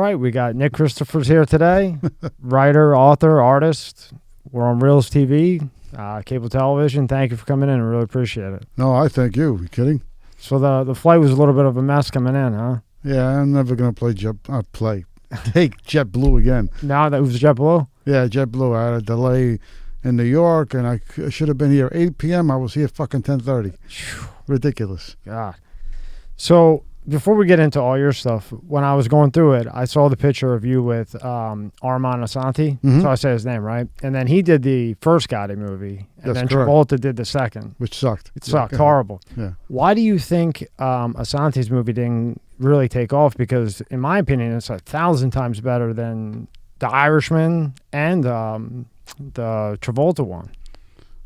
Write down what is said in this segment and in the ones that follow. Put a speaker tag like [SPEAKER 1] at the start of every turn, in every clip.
[SPEAKER 1] right, we got Nick Christopher's here today, writer, author, artist. We're on Reelz TV, cable television. Thank you for coming in. I really appreciate it.
[SPEAKER 2] No, I thank you. Are you kidding?
[SPEAKER 1] So the flight was a little bit of a mess coming in, huh?
[SPEAKER 2] Yeah, I'm never going to take JetBlue again.
[SPEAKER 1] Now that was JetBlue?
[SPEAKER 2] Yeah, JetBlue. I had a delay in New York, and I should have been here 8 p.m. I was here fucking 10:30. Ridiculous.
[SPEAKER 1] God. So before we get into all your stuff, when I was going through it, I saw the picture of you with Armand Assante.
[SPEAKER 2] Mhm.
[SPEAKER 1] So I say his name, right? And then he did the first Gotti movie, and
[SPEAKER 2] That's
[SPEAKER 1] then
[SPEAKER 2] correct.
[SPEAKER 1] Travolta did the second.
[SPEAKER 2] Which sucked.
[SPEAKER 1] It sucked.
[SPEAKER 2] Yeah.
[SPEAKER 1] Horrible.
[SPEAKER 2] Yeah.
[SPEAKER 1] Why do you think Assante's movie didn't really take off? Because in my opinion, it's 1,000 times better than The Irishman and the Travolta one.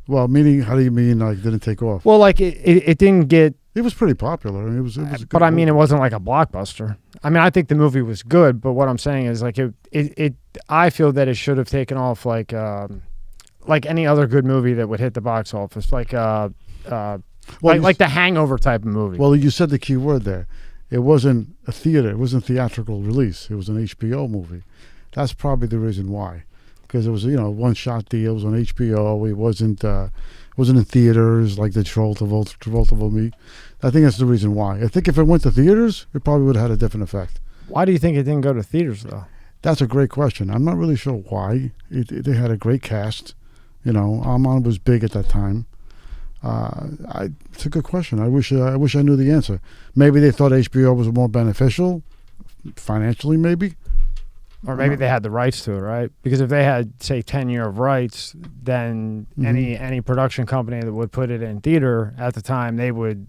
[SPEAKER 2] Well, meaning, how do you mean like didn't take off?
[SPEAKER 1] Well, like it didn't get.
[SPEAKER 2] It was pretty popular. I mean, it was a good
[SPEAKER 1] But I mean,
[SPEAKER 2] movie.
[SPEAKER 1] it wasn't like a blockbuster. I mean, I think the movie was good, but what I'm saying is like it I feel that it should have taken off like any other good movie that would hit the box office, like
[SPEAKER 2] Well,
[SPEAKER 1] like the Hangover type of movie.
[SPEAKER 2] Well, you said the key word there. It wasn't a theater. It wasn't a theatrical release. It was an HBO movie. That's probably the reason why, because it was one shot deal. It was on HBO. It wasn't in theaters like the Travolta movie. I think that's the reason why. I think if it went to theaters, it probably would have had a different effect.
[SPEAKER 1] Why do you think it didn't go to theaters though?
[SPEAKER 2] That's a great question. I'm not really sure why. They had a great cast. Armand was big at that time. It's a good question. I wish I knew the answer. Maybe they thought HBO was more beneficial, financially, maybe.
[SPEAKER 1] Or maybe they had the rights to it, right? Because if they had, say, 10 years of rights, then any production company that would put it in theater at the time, it would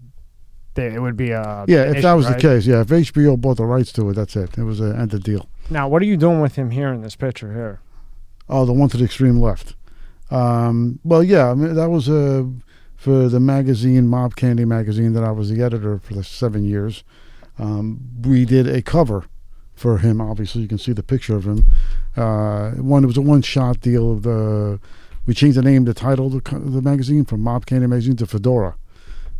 [SPEAKER 1] be a
[SPEAKER 2] if that was
[SPEAKER 1] right?
[SPEAKER 2] the case. Yeah, if HBO bought the rights to it, that's it. It was an end of deal.
[SPEAKER 1] Now, what are you doing with him here in this picture here?
[SPEAKER 2] Oh, the one to the extreme left. Well, yeah, I mean, that was for the magazine, Mob Candy magazine, that I was the editor for the 7 years. We did a cover for him. Obviously, you can see the picture of him. It was a one-shot deal of we changed the name, the title of the magazine from Mob Candy magazine to Fedora,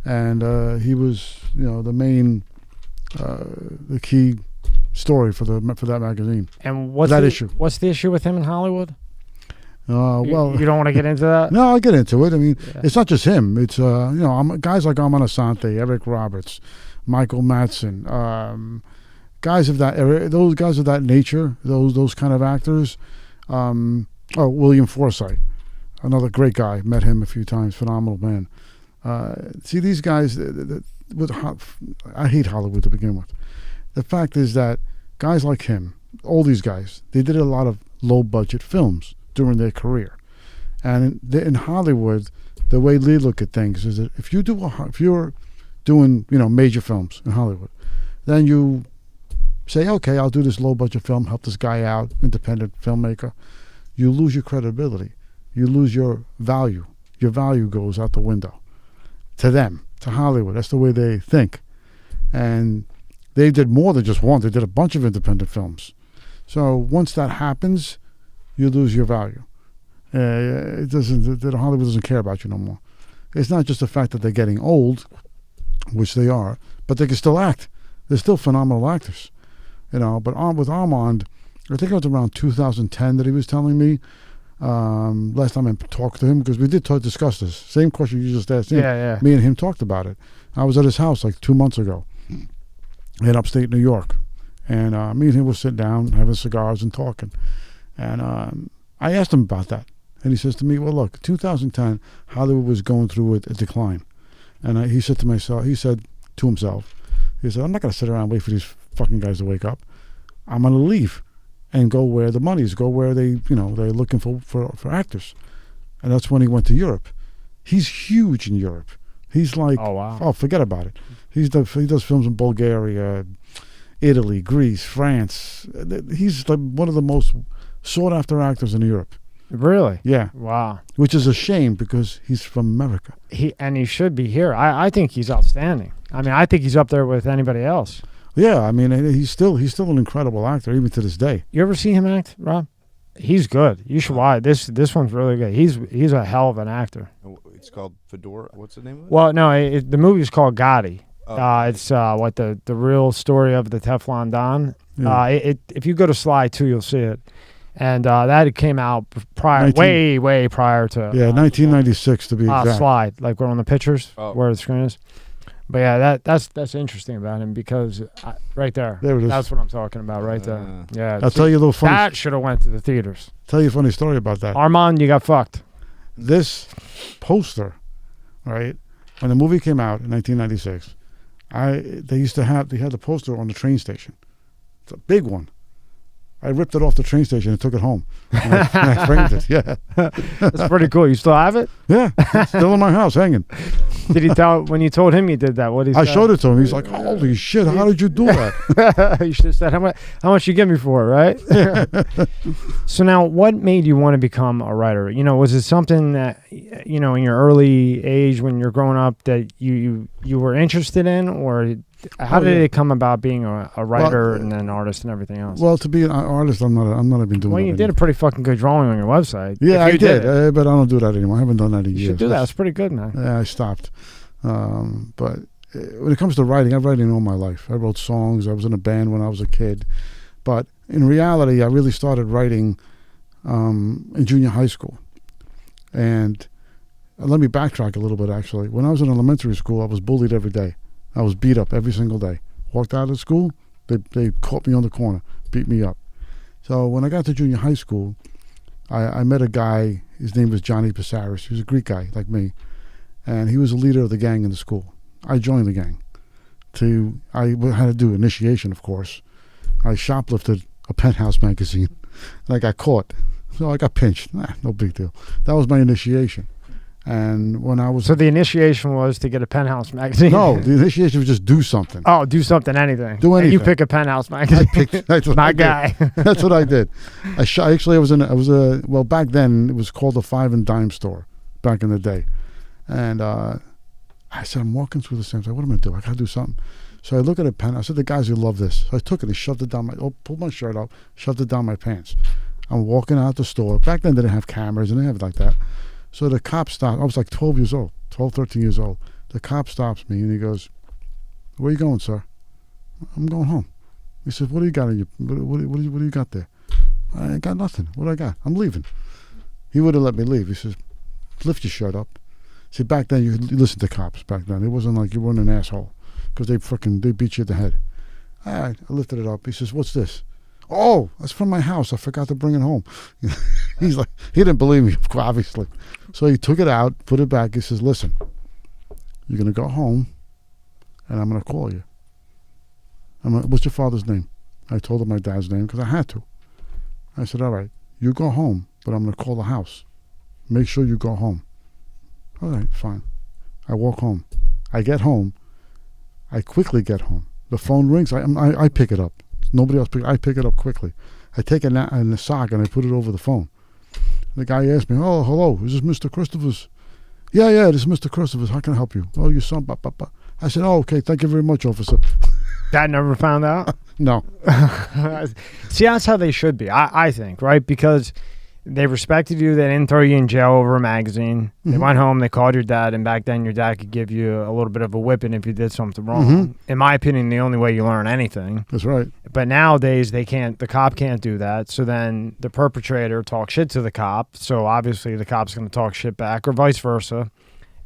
[SPEAKER 2] and he was, the main, the key story for that magazine.
[SPEAKER 1] And what's
[SPEAKER 2] that
[SPEAKER 1] the
[SPEAKER 2] issue?
[SPEAKER 1] What's the issue with him in Hollywood?
[SPEAKER 2] Well,
[SPEAKER 1] you don't want to get into that?
[SPEAKER 2] No, I'll get into it. I mean,
[SPEAKER 1] Yeah.
[SPEAKER 2] It's not just him. It's guys like Armand Assante, Eric Roberts, Michael Madsen, guys of that era, those guys of that nature, those kind of actors. William Forsythe, another great guy. Met him a few times. Phenomenal man. See, these guys. I hate Hollywood to begin with. The fact is that guys like him, all these guys, they did a lot of low-budget films during their career, and in Hollywood, the way they look at things is that if you're doing major films in Hollywood, then you say, okay, I'll do this low-budget film, help this guy out, independent filmmaker. You lose your credibility. You lose your value. Your value goes out the window to them, to Hollywood. That's the way they think. And they did more than just one. They did a bunch of independent films. So once that happens, you lose your value. Hollywood doesn't care about you no more. It's not just the fact that they're getting old, which they are, but they can still act. They're still phenomenal actors. But with Armand, I think it was around 2010 that he was telling me, last time I talked to him, because we did discuss this. Same question you just asked him.
[SPEAKER 1] Yeah.
[SPEAKER 2] Me and him talked about it. I was at his house like 2 months ago in upstate New York. And me and him were sitting down, having cigars and talking. And I asked him about that. And he says to me, well, look, 2010, Hollywood was going through a decline. And he said to himself, he said, I'm not going to sit around and wait for these fucking guys to wake up. I'm going to leave and go where the money is, go where they're looking for actors. And that's when he went to Europe. He's huge in Europe. He's like,
[SPEAKER 1] oh wow,
[SPEAKER 2] oh, forget about it. He does films in Bulgaria, Italy, Greece, France. He's like one of the most sought-after actors in Europe.
[SPEAKER 1] really?
[SPEAKER 2] Yeah.
[SPEAKER 1] Wow.
[SPEAKER 2] Which is a shame because he's from America.
[SPEAKER 1] He should be here. I think he's outstanding. I mean, I think he's up there with anybody else.
[SPEAKER 2] Yeah, I mean, he's still an incredible actor even to this day.
[SPEAKER 1] You ever see him act, Rob? He's good. You should watch this one's really good. He's a hell of an actor.
[SPEAKER 3] It's called Fedora. What's the name of it?
[SPEAKER 1] Well, no, the movie's called Gotti.
[SPEAKER 3] Oh.
[SPEAKER 1] It's the real story of the Teflon Don,
[SPEAKER 2] Yeah.
[SPEAKER 1] If you go to Slide 2, you'll see it. And that came out way prior to
[SPEAKER 2] 1996 to be exact.
[SPEAKER 1] Slide, like we're on the pictures where the screen is. But yeah, that's interesting about him because right there
[SPEAKER 2] it is.
[SPEAKER 1] That's what I'm talking about right there. Yeah,
[SPEAKER 2] I'll tell you a little funny.
[SPEAKER 1] That should have went to the theaters.
[SPEAKER 2] Tell you a funny story about that.
[SPEAKER 1] Armand, you got fucked.
[SPEAKER 2] This poster, right? When the movie came out in 1996, they had the poster on the train station. It's a big one. I ripped it off the train station and took it home. And I framed it. Yeah,
[SPEAKER 1] that's pretty cool. You still have it?
[SPEAKER 2] Yeah, it's still in my house hanging.
[SPEAKER 1] Did he tell when you told him you did that? What did he
[SPEAKER 2] I
[SPEAKER 1] say?
[SPEAKER 2] showed it to him. He's like, "Holy shit! How did you do that?"
[SPEAKER 1] You should have said how much you give me for it, right? So now, what made you want to become a writer? You know, was it something that in your early age when you're growing up that you were interested in, or how did it come about being a writer and then an artist and everything else?
[SPEAKER 2] Well, to be an artist, I'm not even doing.
[SPEAKER 1] Well, you did a pretty fucking good drawing on your website.
[SPEAKER 2] Yeah, I did, but I don't do that anymore. I haven't done that in years.
[SPEAKER 1] You should do that. It's pretty good, man.
[SPEAKER 2] Yeah, I stopped. But when it comes to writing, I've writing all my life. I wrote songs. I was in a band when I was a kid. But in reality, I really started writing in junior high school. And let me backtrack a little bit, actually. When I was in elementary school, I was bullied every day. I was beat up every single day. Walked out of school, they caught me on the corner, beat me up. So when I got to junior high school, I met a guy. His name was Johnny Brasco. He was a Greek guy like me. And he was the leader of the gang in the school. I joined the gang. I had to do initiation, of course. I shoplifted a Penthouse magazine, and I got caught. So I got pinched. No big deal. That was my initiation. And when I was...
[SPEAKER 1] So the initiation was to get a Penthouse magazine?
[SPEAKER 2] No, the initiation was just do something.
[SPEAKER 1] Oh, do something, anything.
[SPEAKER 2] Do anything.
[SPEAKER 1] And you pick a Penthouse magazine.
[SPEAKER 2] That's what
[SPEAKER 1] My
[SPEAKER 2] I
[SPEAKER 1] guy.
[SPEAKER 2] did. That's what I did. Well, back then, it was called a 5 and dime store, back in the day. And I said, I'm walking through the same thing. What am I going to do? I got to do something. So I look at a pen. I said, the guys who love this. So I took it and shoved it down pulled my shirt up, shoved it down my pants. I'm walking out the store. Back then, they didn't have cameras and they didn't have it like that. So the cop stopped. I was like 13 years old. The cop stops me and he goes, where are you going, sir? I'm going home. He says, what do you got in you? What do you got there? I ain't got nothing. What do I got? I'm leaving. He would have let me leave. He says, lift your shirt up. See, back then, you listened to cops back then. It wasn't like you weren't an asshole because they beat you in the head. All right, I lifted it up. He says, what's this? Oh, that's from my house. I forgot to bring it home. He's like, he didn't believe me, obviously. So he took it out, put it back. He says, listen, you're going to go home and I'm going to call you. What's your father's name? I told him my dad's name because I had to. I said, all right, you go home, but I'm going to call the house. Make sure you go home. All right, fine. I walk home. I get home. I quickly get home. The phone rings. I pick it up. Nobody else I pick it up quickly. I take it in the sock and I put it over the phone. The guy asked me, oh, hello, is this Mr. Christopher's? Yeah, this is Mr. Christopher's. How can I help you? Oh, your son, I said, oh, okay, thank you very much, officer.
[SPEAKER 1] Dad never found out?
[SPEAKER 2] No.
[SPEAKER 1] See, that's how they should be, I think, right? Because they respected you. They didn't throw you in jail over a magazine. Mm-hmm. They went home. They called your dad, and back then your dad could give you a little bit of a whipping if you did something wrong. Mm-hmm. In my opinion, the only way you learn anything.
[SPEAKER 2] That's right.
[SPEAKER 1] But nowadays, they can't. The cop can't do that. So then the perpetrator talks shit to the cop. So obviously the cop's going to talk shit back, or vice versa.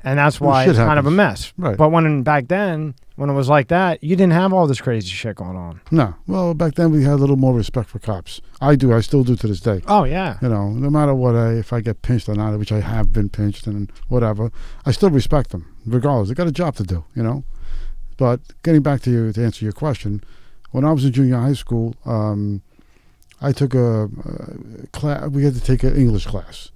[SPEAKER 1] And that's why it's kind of a mess.
[SPEAKER 2] Right.
[SPEAKER 1] But back then, when it was like that, you didn't have all this crazy shit going on.
[SPEAKER 2] No. Well, back then we had a little more respect for cops. I do. I still do to this day.
[SPEAKER 1] Oh, yeah.
[SPEAKER 2] You know, no matter what, if I get pinched or not, which I have been pinched and whatever, I still respect them, regardless. They got a job to do, you know. But getting back to you, to answer your question, when I was in junior high school, I took a class. We had to take an English class.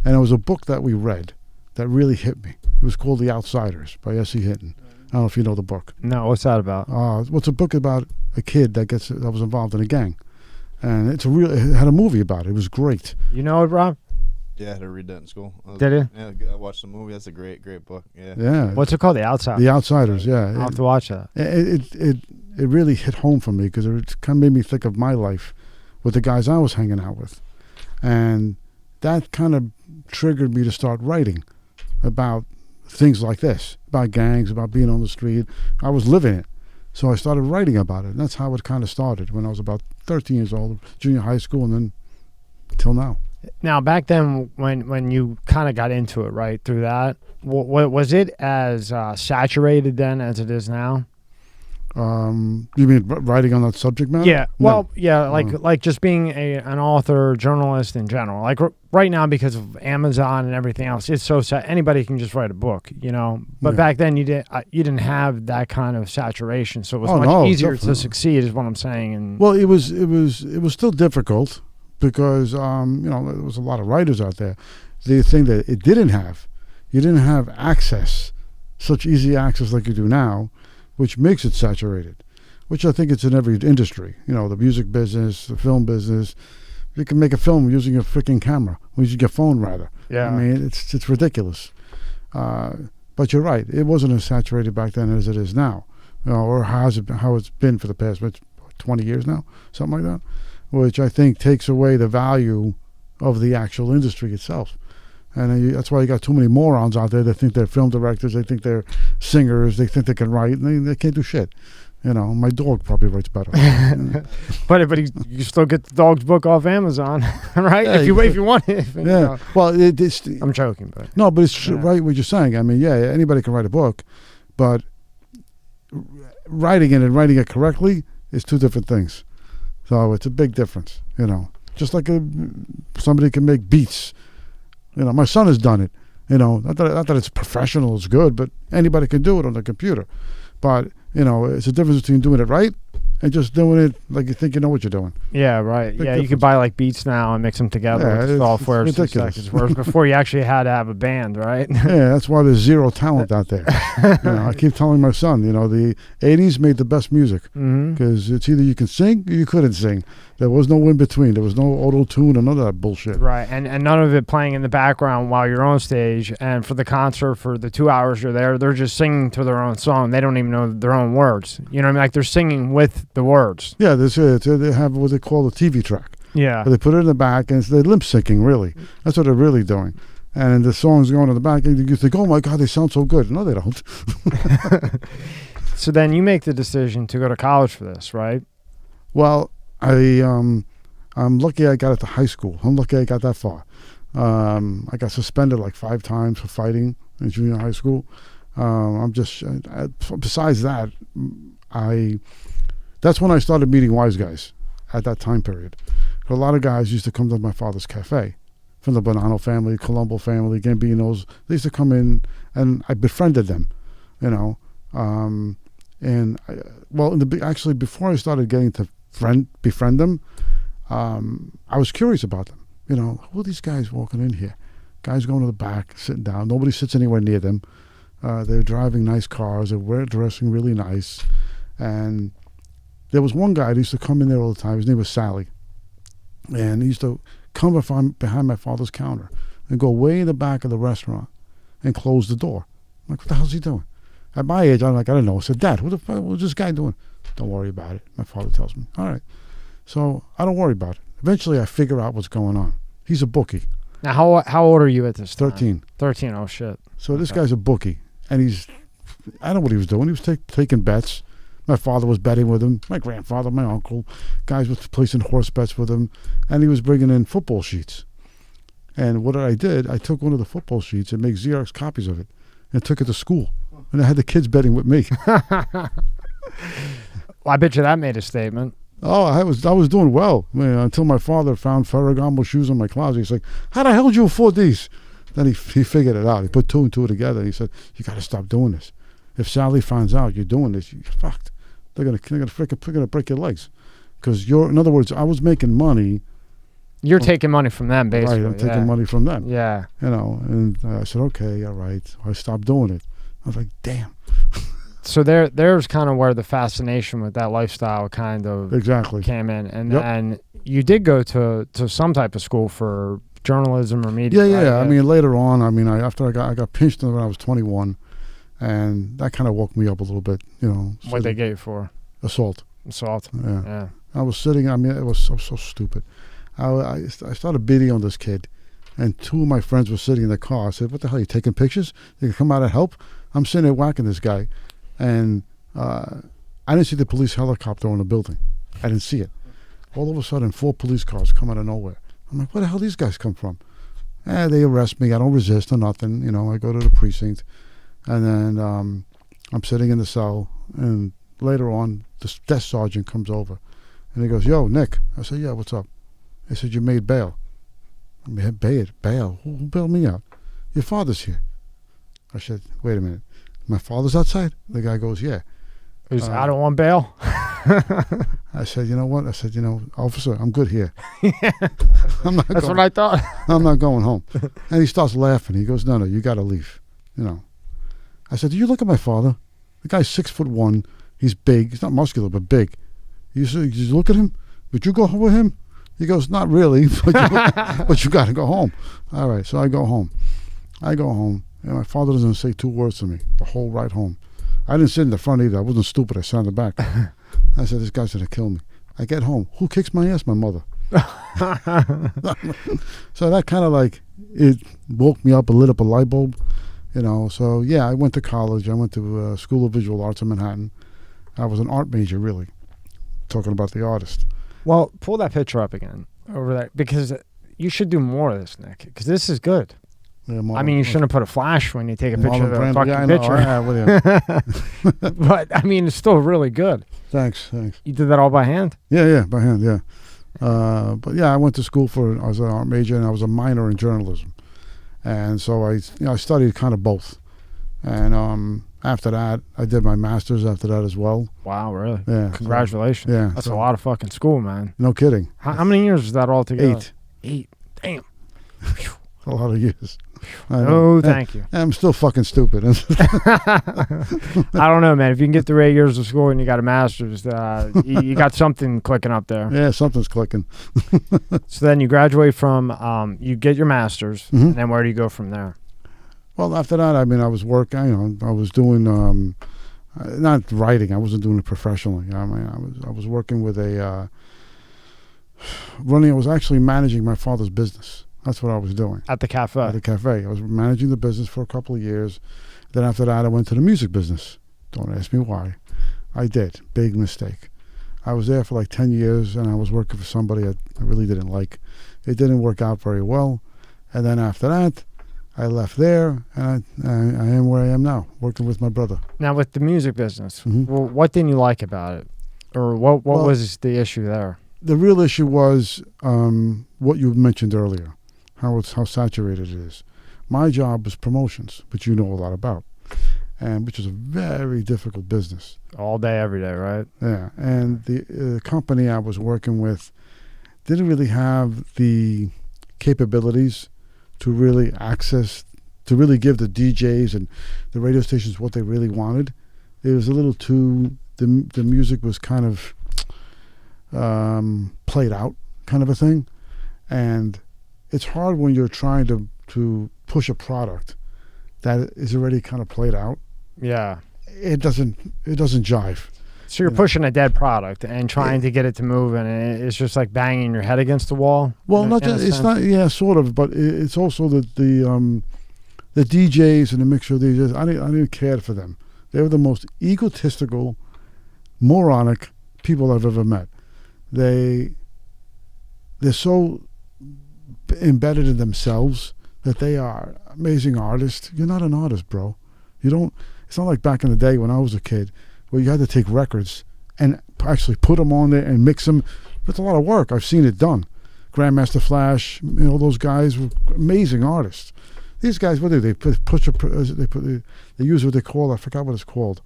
[SPEAKER 2] And it was a book that we read that really hit me. It was called The Outsiders by S.E. Hinton. I don't know if you know the book.
[SPEAKER 1] No, what's that about?
[SPEAKER 2] It's a book about a kid that was involved in a gang, and it had a movie about it. It was great.
[SPEAKER 1] You know it, Rob?
[SPEAKER 3] Yeah, I had to read that in school.
[SPEAKER 1] Did you?
[SPEAKER 3] Yeah, I watched the movie. That's a great book. Yeah.
[SPEAKER 2] Yeah.
[SPEAKER 1] What's it called? The Outsiders.
[SPEAKER 2] The Outsiders. Yeah.
[SPEAKER 1] I'll have to watch that.
[SPEAKER 2] It really hit home for me because it kind of made me think of my life with the guys I was hanging out with, and that kind of triggered me to start writing about things like this, about gangs, about being on the street. I was living it. So I started writing about it. And that's how it kind of started when I was about 13 years old, junior high school, and then till now.
[SPEAKER 1] Now, back then, when you kind of got into it, right, through that, was it as saturated then as it is now?
[SPEAKER 2] You mean writing on that subject matter?
[SPEAKER 1] Yeah. Well,
[SPEAKER 2] No.
[SPEAKER 1] yeah, like just being an author, journalist in general. Like right now, because of Amazon and everything else, it's so anybody can just write a book, you know. But
[SPEAKER 2] Yeah.
[SPEAKER 1] back then, you didn't have that kind of saturation, so it was much easier
[SPEAKER 2] definitely.
[SPEAKER 1] to succeed, is what I'm saying. And
[SPEAKER 2] Well, it was still difficult because you know, there was a lot of writers out there. The thing that it didn't have, you didn't have access, such easy access like you do now, which makes it saturated, which I think it's in every industry. You know, the music business, the film business. You can make a film using a freaking camera, using your phone rather.
[SPEAKER 1] yeah,
[SPEAKER 2] I mean, it's ridiculous. But you're right. It wasn't as saturated back then as it is now, you know, or how it's been for the past 20 years now, something like that, which I think takes away the value of the actual industry itself. And that's why you got too many morons out there that think they're film directors, they think they're singers, they think they can write, and they can't do shit. You know, my dog probably writes better.
[SPEAKER 1] but you still get the dog's book off Amazon, right?
[SPEAKER 2] Yeah,
[SPEAKER 1] if you want it.
[SPEAKER 2] Yeah.
[SPEAKER 1] You know.
[SPEAKER 2] Well,
[SPEAKER 1] I'm joking, but
[SPEAKER 2] no, but it's
[SPEAKER 1] Yeah.
[SPEAKER 2] right what you're saying. I mean, yeah, anybody can write a book, but writing it and writing it correctly is two different things. So it's a big difference, you know. Just like somebody can make beats. You know, my son has done it. You know, not that it's professional, it's good, but anybody can do it on the computer. But, you know, it's a difference between doing it right and just doing it like you think you know what you're doing.
[SPEAKER 1] yeah, right.
[SPEAKER 2] Big
[SPEAKER 1] Yeah, you could
[SPEAKER 2] difference.
[SPEAKER 1] buy like beats now and mix them together
[SPEAKER 2] Yeah,
[SPEAKER 1] with
[SPEAKER 2] it's
[SPEAKER 1] software. It's 6
[SPEAKER 2] ridiculous.
[SPEAKER 1] seconds. Whereas before you actually had to have a band, right?
[SPEAKER 2] Yeah, that's why there's zero talent out there. You know, I keep telling my son, you know, the 80s made the best music
[SPEAKER 1] Mm-hmm.
[SPEAKER 2] because it's either you can sing or you couldn't sing. There was no in between. There was no auto-tune or none of that bullshit.
[SPEAKER 1] Right, and none of it playing in the background while you're on stage. And for the concert, for the 2 hours you're there, they're just singing to their own song. They don't even know their own words. You know what I mean? Like they're singing with the words.
[SPEAKER 2] Yeah, they have what they call a TV track.
[SPEAKER 1] Yeah.
[SPEAKER 2] But they put it in the back, and they're lip syncing, really. That's what they're really doing. And the song's going in the back, and you think, oh my God, they sound so good. No, they don't.
[SPEAKER 1] So then you make the decision to go to college for this, right?
[SPEAKER 2] Well, I'm lucky I got it to high school. I'm lucky I got that far. I got suspended like 5 times for fighting in junior high school. Besides that, that's when I started meeting wise guys at that time period. A lot of guys used to come to my father's cafe from the Bonanno family, Colombo family, Gambinos. They used to come in, and I befriended them, you know. Actually, before I started getting to befriend them, I was curious about them. You know, who are these guys walking in here? Guys going to the back, sitting down. Nobody sits anywhere near them. They're driving nice cars. They're dressing really nice. And there was one guy that used to come in there all the time. His name was Sally. And he used to come behind my father's counter and go way in the back of the restaurant and close the door. I'm like, what the hell's he doing? At my age, I'm like, I don't know. I said, Dad, what the fuck was this guy doing? Don't worry about it. My father tells me. All right. So I don't worry about it. Eventually, I figure out what's going on. He's a bookie.
[SPEAKER 1] Now, how old are you at this time?
[SPEAKER 2] 13.
[SPEAKER 1] 13. Oh, shit.
[SPEAKER 2] So this guy's a bookie. And I don't know what he was doing. He was taking bets. My father was betting with him. My grandfather, my uncle. Guys was placing horse bets with him. And he was bringing in football sheets. And what I did, I took one of the football sheets and made Xerox copies of it and took it to school. And I had the kids betting with me.
[SPEAKER 1] Well, I bet you that made a statement.
[SPEAKER 2] Oh, I was doing well until my father found Ferragamo shoes in my closet. He's like, how the hell did you afford these? Then he figured it out. He put 2 and 2 together. He said, you got to stop doing this. If Sally finds out you're doing this, you're fucked. They're gonna break your legs. Because in other words, I was making money.
[SPEAKER 1] You're taking money from them, basically.
[SPEAKER 2] Right, I'm taking money from them.
[SPEAKER 1] Yeah.
[SPEAKER 2] You know, and I said, okay, all right. So I stopped doing it. I was like, damn.
[SPEAKER 1] So there's kind of where the fascination with that lifestyle kind of
[SPEAKER 2] Exactly.
[SPEAKER 1] came in. And
[SPEAKER 2] Yep.
[SPEAKER 1] then you did go to some type of school for journalism or media.
[SPEAKER 2] Yeah.
[SPEAKER 1] right?
[SPEAKER 2] I mean, later on, after I got pinched when I was 21, and that kind of woke me up a little bit, you know.
[SPEAKER 1] What they get you for?
[SPEAKER 2] Assault.
[SPEAKER 1] Assault.
[SPEAKER 2] Yeah.
[SPEAKER 1] Yeah.
[SPEAKER 2] I was sitting, it was so stupid. I started beating on this kid, and 2 of my friends were sitting in the car. I said, what the hell, you taking pictures? You can come out and help? I'm sitting there whacking this guy. And I didn't see the police helicopter in the building. I didn't see it. All of a sudden, 4 police cars come out of nowhere. I'm like, where the hell these guys come from? They arrest me. I don't resist or nothing. You know, I go to the precinct. And then I'm sitting in the cell. And later on, the desk sergeant comes over. And he goes, yo, Nick. I said, yeah, what's up? He said, you made bail. I made bail? Who bailed me out? Your father's here. I said, wait a minute. My father's outside? The guy goes, yeah.
[SPEAKER 1] I don't want bail.
[SPEAKER 2] I said, you know what? I said, officer, I'm good here.
[SPEAKER 1] That's what I thought.
[SPEAKER 2] I'm not going home. And he starts laughing. He goes, no, you got to leave. I said, do you look at my father? The guy's 6'1". He's big. He's not muscular, but big. You look at him? Would you go home with him? He goes, not really, but you got to go home. All right, so I go home. And my father doesn't say 2 words to me the whole ride home. I didn't sit in the front either. I wasn't stupid. I sat in the back. I said, this guy's going to kill me. I get home. Who kicks my ass? My mother. So that kind of it woke me up, lit up a light bulb. So yeah, I went to college. I went to School of Visual Arts in Manhattan. I was an art major, really. Talking about the artist.
[SPEAKER 1] Well, pull that picture up again over there, because you should do more of this, Nick, because this is good.
[SPEAKER 2] Yeah,
[SPEAKER 1] you shouldn't put a flash when you take a picture of the fucking picture. But, it's still really good.
[SPEAKER 2] Thanks.
[SPEAKER 1] You did that all by hand?
[SPEAKER 2] Yeah, by hand, yeah. But yeah, I went to school I was an art major, and I was a minor in journalism. And so I studied kind of both. And after that, I did my master's after that as well.
[SPEAKER 1] Wow, really?
[SPEAKER 2] Yeah.
[SPEAKER 1] Congratulations.
[SPEAKER 2] Yeah.
[SPEAKER 1] That's a lot of fucking school, man.
[SPEAKER 2] No kidding.
[SPEAKER 1] How many years was that all together?
[SPEAKER 2] 8.
[SPEAKER 1] Damn.
[SPEAKER 2] A lot of years.
[SPEAKER 1] Oh, thank you.
[SPEAKER 2] I'm still fucking stupid.
[SPEAKER 1] I don't know, man. If you can get through 8 years of school and you got a master's, you got something clicking up there.
[SPEAKER 2] Yeah, something's clicking.
[SPEAKER 1] So then you graduate from, you get your master's, and then where do you go from there?
[SPEAKER 2] Well, after that, I was working. I was doing, not writing. I wasn't doing it professionally. I was working with I was actually managing my father's business. That's what I was doing.
[SPEAKER 1] At the cafe?
[SPEAKER 2] At the cafe. I was managing the business for a couple of years. Then after that, I went to the music business. Don't ask me why. I did. Big mistake. I was there for 10 years, and I was working for somebody I really didn't like. It didn't work out very well. And then after that, I left there, and I am where I am now, working with my brother.
[SPEAKER 1] Now, with the music business, well, what didn't you like about it? Or what was the issue there?
[SPEAKER 2] The real issue was what you mentioned earlier. How saturated it is. My job was promotions, which you know a lot about, and which is a very difficult business.
[SPEAKER 1] All day, every day, right?
[SPEAKER 2] Yeah, and the company I was working with didn't really have the capabilities to really give the DJs and the radio stations what they really wanted. It was a little too, the music was kind of played out kind of a thing, and it's hard when you're trying to push a product that is already kind of played out.
[SPEAKER 1] Yeah.
[SPEAKER 2] It doesn't jive.
[SPEAKER 1] So you're pushing a dead product and trying to get it to move, and it's just like banging your head against the wall.
[SPEAKER 2] Well, it's not. Yeah, sort of, but it's also the DJs and the mixer DJs. I didn't care for them. They were the most egotistical, moronic people I've ever met. They're so embedded in themselves that they are amazing artists. You're not an artist, bro. You don't. It's not like back in the day when I was a kid, where you had to take records and actually put them on there and mix them. It's a lot of work. I've seen it done. Grandmaster Flash, those guys were amazing artists. These guys, what do they they use what they call, I forgot what it's called,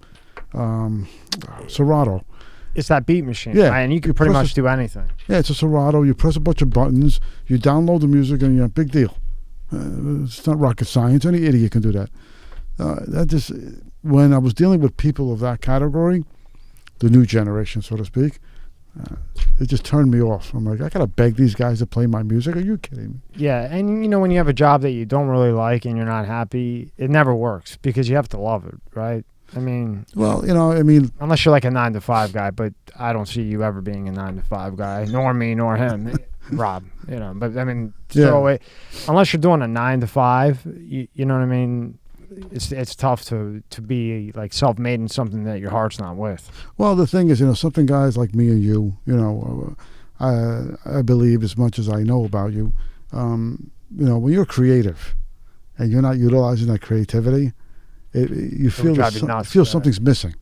[SPEAKER 2] Serato.
[SPEAKER 1] It's that beat machine.
[SPEAKER 2] Yeah,
[SPEAKER 1] and you can pretty much do anything.
[SPEAKER 2] Yeah, it's a Serato. You press a bunch of buttons, you download the music, and you're a big deal. It's not rocket science. Any idiot can do that. When I was dealing with people of that category, the new generation, so to speak, it just turned me off. I'm like, I gotta beg these guys to play my music. Are you kidding me?
[SPEAKER 1] Yeah, and when you have a job that you don't really like and you're not happy, it never works because you have to love it, right?
[SPEAKER 2] Well,
[SPEAKER 1] unless you're like a 9-to-5 guy, but I don't see you ever being a 9-to-5 guy, nor me, nor him, Rob. But unless you're doing a 9-to-5, you know what I mean. it's tough to be like self-made in something that your heart's not with.
[SPEAKER 2] Well, the thing is, something guys like me and you, I believe as much as I know about you, when you're creative and you're not utilizing that creativity, you feel
[SPEAKER 1] drive you nuts,
[SPEAKER 2] something's missing,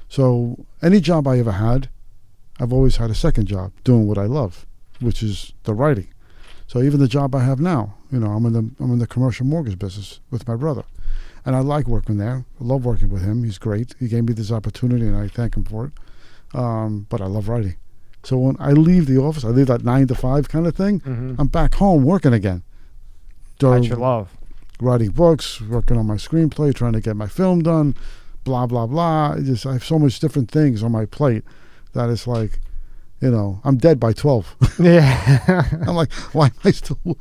[SPEAKER 2] So any job I ever had, I've always had a second job doing what I love, which is the writing. So even the job I have now, I'm in the commercial mortgage business with my brother, and I like working there. I love working with him. He's great. He gave me this opportunity, and I thank him for it. But I love writing. So when I leave the office, I leave that 9 to 5 kind of thing.
[SPEAKER 1] Mm-hmm.
[SPEAKER 2] I'm back home working again.
[SPEAKER 1] That's your love.
[SPEAKER 2] Writing books, working on my screenplay, trying to get my film done, blah blah blah. I have so much different things on my plate that it's like, I'm dead by 12.
[SPEAKER 1] Yeah.
[SPEAKER 2] I'm like, why am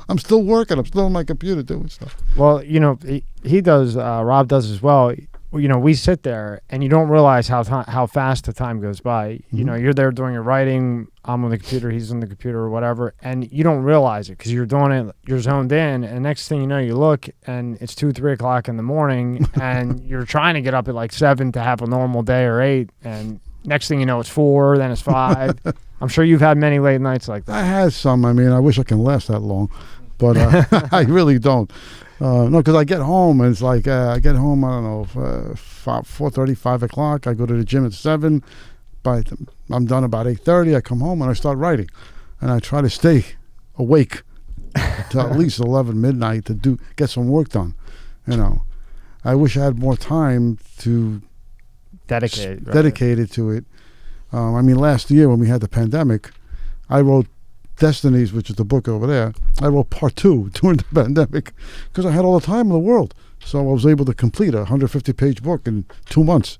[SPEAKER 2] I'm still working. I'm still on my computer doing stuff.
[SPEAKER 1] Well, he does, Rob does as well. We sit there and you don't realize how fast the time goes by.
[SPEAKER 2] Mm-hmm.
[SPEAKER 1] You're there doing your writing. I'm on the computer. He's on the computer or whatever. And you don't realize it because you're doing it. You're zoned in. And next thing you know, you look and it's 2, 3 o'clock in the morning and you're trying to get up at like 7 to have a normal day or 8. And next thing you know, it's 4, then it's 5. I'm sure you've had many late nights like that.
[SPEAKER 2] I had some. I mean, I wish I can last that long, but I really don't. No, because I get home and it's like I get home. I don't know, 4:30, 5 o'clock. I go to the gym at 7. I'm done about 8:30. I come home and I start writing, and I try to stay awake till at least 11 midnight to get some work done. I wish I had more time to dedicated to it. Last year when we had the pandemic, I wrote Destinies, which is the book over there. I wrote part 2 during the pandemic because I had all the time in the world. So I was able to complete a 150-page book in 2 months,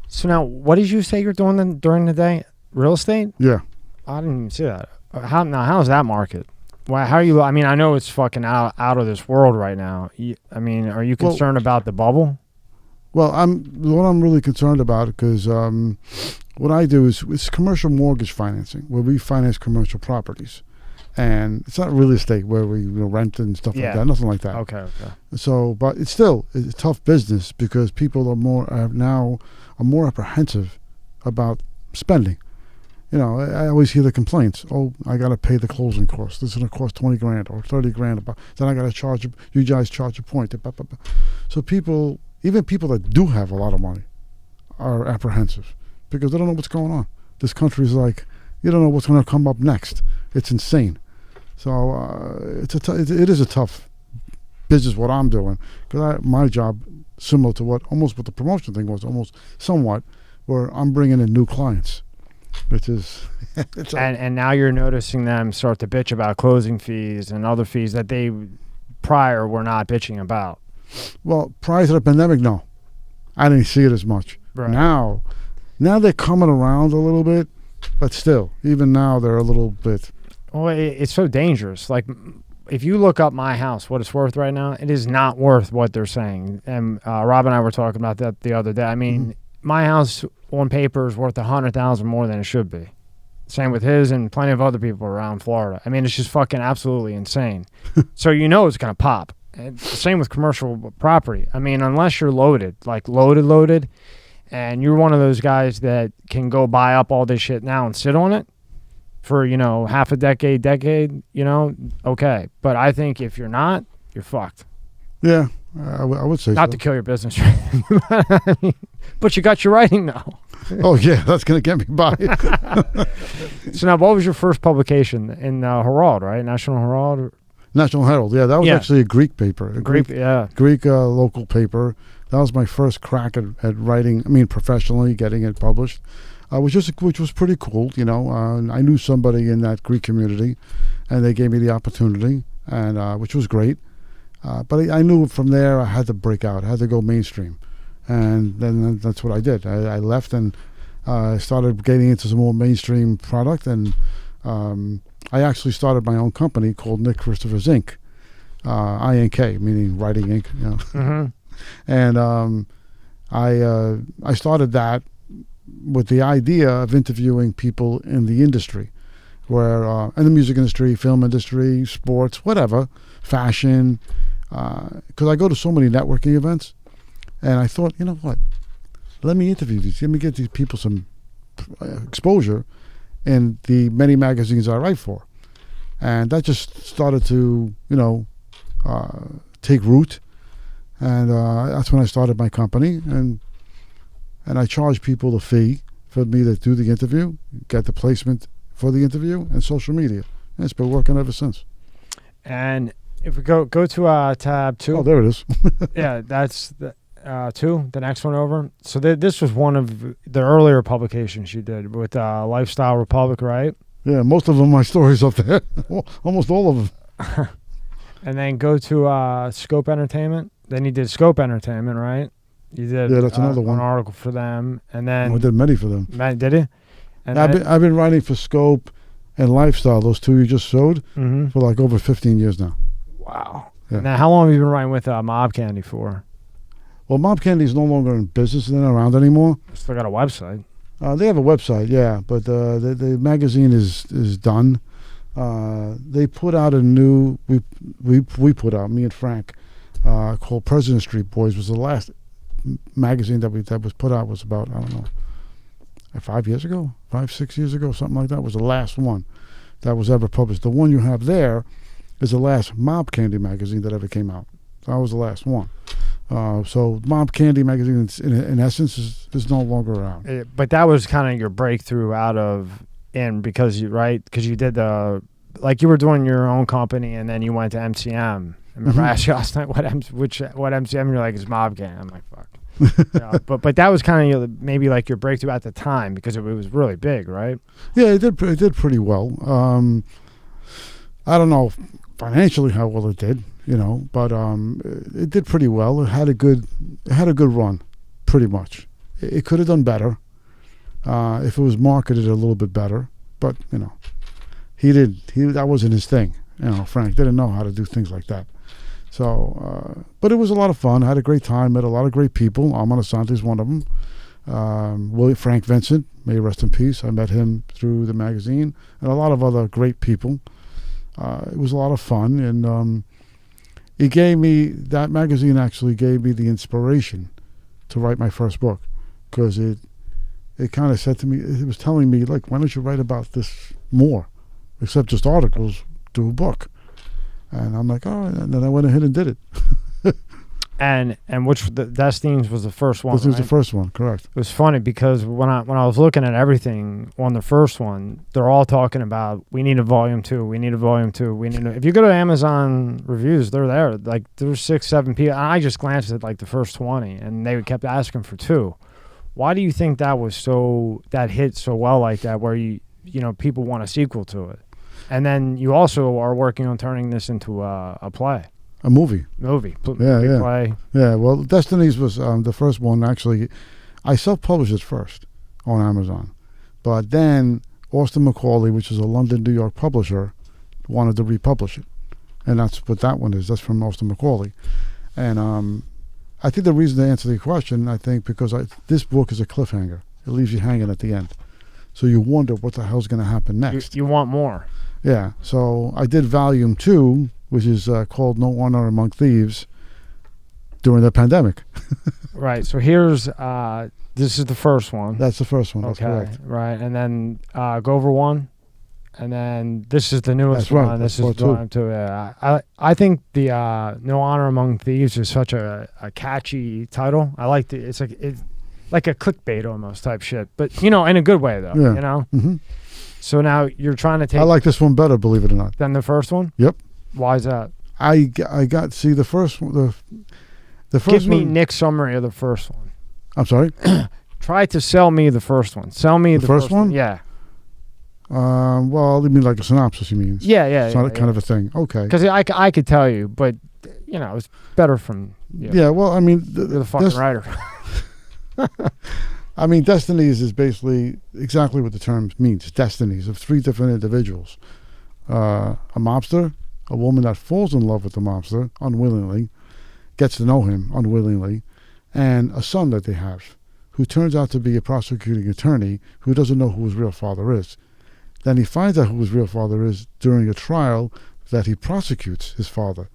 [SPEAKER 1] So now, what did you say you're doing during the day? Real estate?
[SPEAKER 2] Yeah.
[SPEAKER 1] I didn't even see that. How's that market? How are you? I know it's fucking out of this world right now. Are you concerned about the bubble?
[SPEAKER 2] Well, what I'm really concerned about, because what I do is it's commercial mortgage financing, where we finance commercial properties, and it's not real estate where we rent and stuff like that. Nothing like that.
[SPEAKER 1] Okay.
[SPEAKER 2] So, but it's still a tough business because people are more apprehensive about spending. I always hear the complaints. Oh, I got to pay the closing costs. This is going to cost $20,000 or $30,000. Then I got to charge you guys charge a point. So even people that do have a lot of money are apprehensive because they don't know what's going on. This country is like, you don't know what's going to come up next. It's insane. So it is a tough business what I'm doing, because my job, similar to what the promotion thing was, almost somewhat, where I'm bringing in new clients, which is
[SPEAKER 1] and now you're noticing them start to bitch about closing fees and other fees that they prior were not bitching about.
[SPEAKER 2] Well, prior to the pandemic, no, I didn't see it as much.
[SPEAKER 1] Right.
[SPEAKER 2] Now they're coming around a little bit, but still, even now they're a little bit.
[SPEAKER 1] Well, it's so dangerous. Like, if you look up my house, what it's worth right now, it is not worth what they're saying. And Rob and I were talking about that the other day. My house on paper is worth $100,000 more than it should be. Same with his and plenty of other people around Florida. It's just fucking absolutely insane. So it's gonna pop. And same with commercial property. Unless you're loaded, like loaded, and you're one of those guys that can go buy up all this shit now and sit on it for, half a decade, okay. But I think if you're not, you're fucked.
[SPEAKER 2] Yeah, I would say
[SPEAKER 1] not
[SPEAKER 2] so.
[SPEAKER 1] to kill your business, but you got your writing now.
[SPEAKER 2] Oh, yeah, that's going to get me by.
[SPEAKER 1] So now, what was your first publication in Herald, right? National Herald?
[SPEAKER 2] National Herald, yeah. That was actually a Greek paper. Greek local paper. That was my first crack at writing, professionally, getting it published, which was pretty cool, I knew somebody in that Greek community, and they gave me the opportunity, and which was great. But I knew from there I had to break out. I had to go mainstream. And then that's what I did. I left and started getting into some more mainstream product. And I actually started my own company called Nick Christopher's Inc. INK, meaning writing ink.
[SPEAKER 1] Mm-hmm.
[SPEAKER 2] And I started that with the idea of interviewing people in the industry, where in the music industry, film industry, sports, whatever, fashion, because I go to so many networking events, and I thought, you know what? Let me interview these. Let me get these people some exposure in the many magazines I write for. And that just started to, take root. And that's when I started my company. And I charge people a fee for me to do the interview, get the placement for the interview, and social media. And it's been working ever since.
[SPEAKER 1] And if we go to tab 2.
[SPEAKER 2] Oh, there it is.
[SPEAKER 1] Yeah, that's the 2, the next one over. So this was one of the earlier publications you did with Lifestyle Republic, right?
[SPEAKER 2] Yeah, most of them, my stories up there. Almost all of them.
[SPEAKER 1] And then go to Scope Entertainment. Then you did Scope Entertainment, right? You did.
[SPEAKER 2] Yeah, that's another one.
[SPEAKER 1] An article for them, and then
[SPEAKER 2] I did many for them.
[SPEAKER 1] Did you? And
[SPEAKER 2] I've been writing for Scope and Lifestyle, those 2 you just showed, for like over 15 years now.
[SPEAKER 1] Wow.
[SPEAKER 2] Yeah.
[SPEAKER 1] Now, how long have you been writing with Mob Candy for?
[SPEAKER 2] Well, Mob Candy is no longer in business. They're not around anymore.
[SPEAKER 1] Still got a website.
[SPEAKER 2] They have a website, yeah, but the magazine is done. They put out a new, we put out, me and Frank, called President Street Boys. Was the last magazine that was put out, was about, I don't know, 5 years ago, 6 years ago, something like that, was the last one that was ever published. The one you have there is the last Mob Candy magazine that ever came out. That was the last one. So Mob Candy magazine, in essence, is no longer around.
[SPEAKER 1] But that was kind of your breakthrough because you did you were doing your own company, and then you went to MCM. I remember I asked you last night what MCM, and you're like, it's Mob Candy. I'm like, fuck. But that was kind of maybe like your breakthrough at the time, because it was really big, right?
[SPEAKER 2] Yeah, it did pretty well. I don't know financially how well it did, but it did pretty well. It had a good run, pretty much. It could have done better if it was marketed a little bit better, but that wasn't his thing. Frank didn't know how to do things like that. So, but it was a lot of fun. I had a great time. Met a lot of great people. Armand Assante is one of them. Frank Vincent, may he rest in peace. I met him through the magazine, and a lot of other great people. It was a lot of fun, and that magazine actually gave me the inspiration to write my first book, because it kind of said to me, it was telling me, like, why don't you write about this more, except just articles, do a book. And I'm like, oh, and then I went ahead and did it.
[SPEAKER 1] And which the Destinies was the first one.
[SPEAKER 2] This was the first one, correct.
[SPEAKER 1] It was funny because when I was looking at everything on the first one, they're all talking about, we need a volume 2, we need a volume 2, if you go to Amazon reviews, they're there. Like, there's 6, 7 people. And I just glanced at like the first 20, and they kept asking for 2. Why do you think that hit so well like that, where people want a sequel to it? And then you also are working on turning this into a play.
[SPEAKER 2] A movie.
[SPEAKER 1] Play.
[SPEAKER 2] Yeah, well, Destinies was the first one. Actually, I self-published it first on Amazon. But then Austin Macaulay, which is a London, New York publisher, wanted to republish it. And that's what that one is. That's from Austin Macaulay. And I think the reason to answer the question, because this book is a cliffhanger. It leaves you hanging at the end. So you wonder what the hell's going to happen next.
[SPEAKER 1] You want more.
[SPEAKER 2] Yeah, so I did volume 2, which is called No Honor Among Thieves, during the pandemic.
[SPEAKER 1] Right, so here's, this is the first one.
[SPEAKER 2] That's the first one,
[SPEAKER 1] okay,
[SPEAKER 2] that's correct.
[SPEAKER 1] Right, and then go over 1, and then this is the newest
[SPEAKER 2] that's right,
[SPEAKER 1] one.
[SPEAKER 2] This
[SPEAKER 1] is
[SPEAKER 2] volume
[SPEAKER 1] 2. I think the No Honor Among Thieves is such a catchy title. I like it's like a clickbait almost type shit, but in a good way though.
[SPEAKER 2] Yeah.
[SPEAKER 1] Mm-hmm. So now you're trying to take.
[SPEAKER 2] I like this one better, believe it or not.
[SPEAKER 1] Than the first one?
[SPEAKER 2] Yep.
[SPEAKER 1] Why is that?
[SPEAKER 2] I got the first one. The first
[SPEAKER 1] Give me
[SPEAKER 2] one,
[SPEAKER 1] Nick's summary of the first one.
[SPEAKER 2] I'm sorry.
[SPEAKER 1] Try to sell me the first one. Sell me the
[SPEAKER 2] first one.
[SPEAKER 1] Yeah.
[SPEAKER 2] Well, you mean like a synopsis? You mean?
[SPEAKER 1] Yeah.
[SPEAKER 2] It's not kind of a thing. Okay.
[SPEAKER 1] Because I could tell you, but it's better from.
[SPEAKER 2] Yeah. Well, I mean,
[SPEAKER 1] you're the fucking writer.
[SPEAKER 2] I mean, Destinies is basically exactly what the term means. Destinies of 3 different individuals. A mobster, a woman that falls in love with the mobster unwillingly, gets to know him unwillingly, and a son that they have, who turns out to be a prosecuting attorney who doesn't know who his real father is. Then he finds out who his real father is during a trial that he prosecutes his father.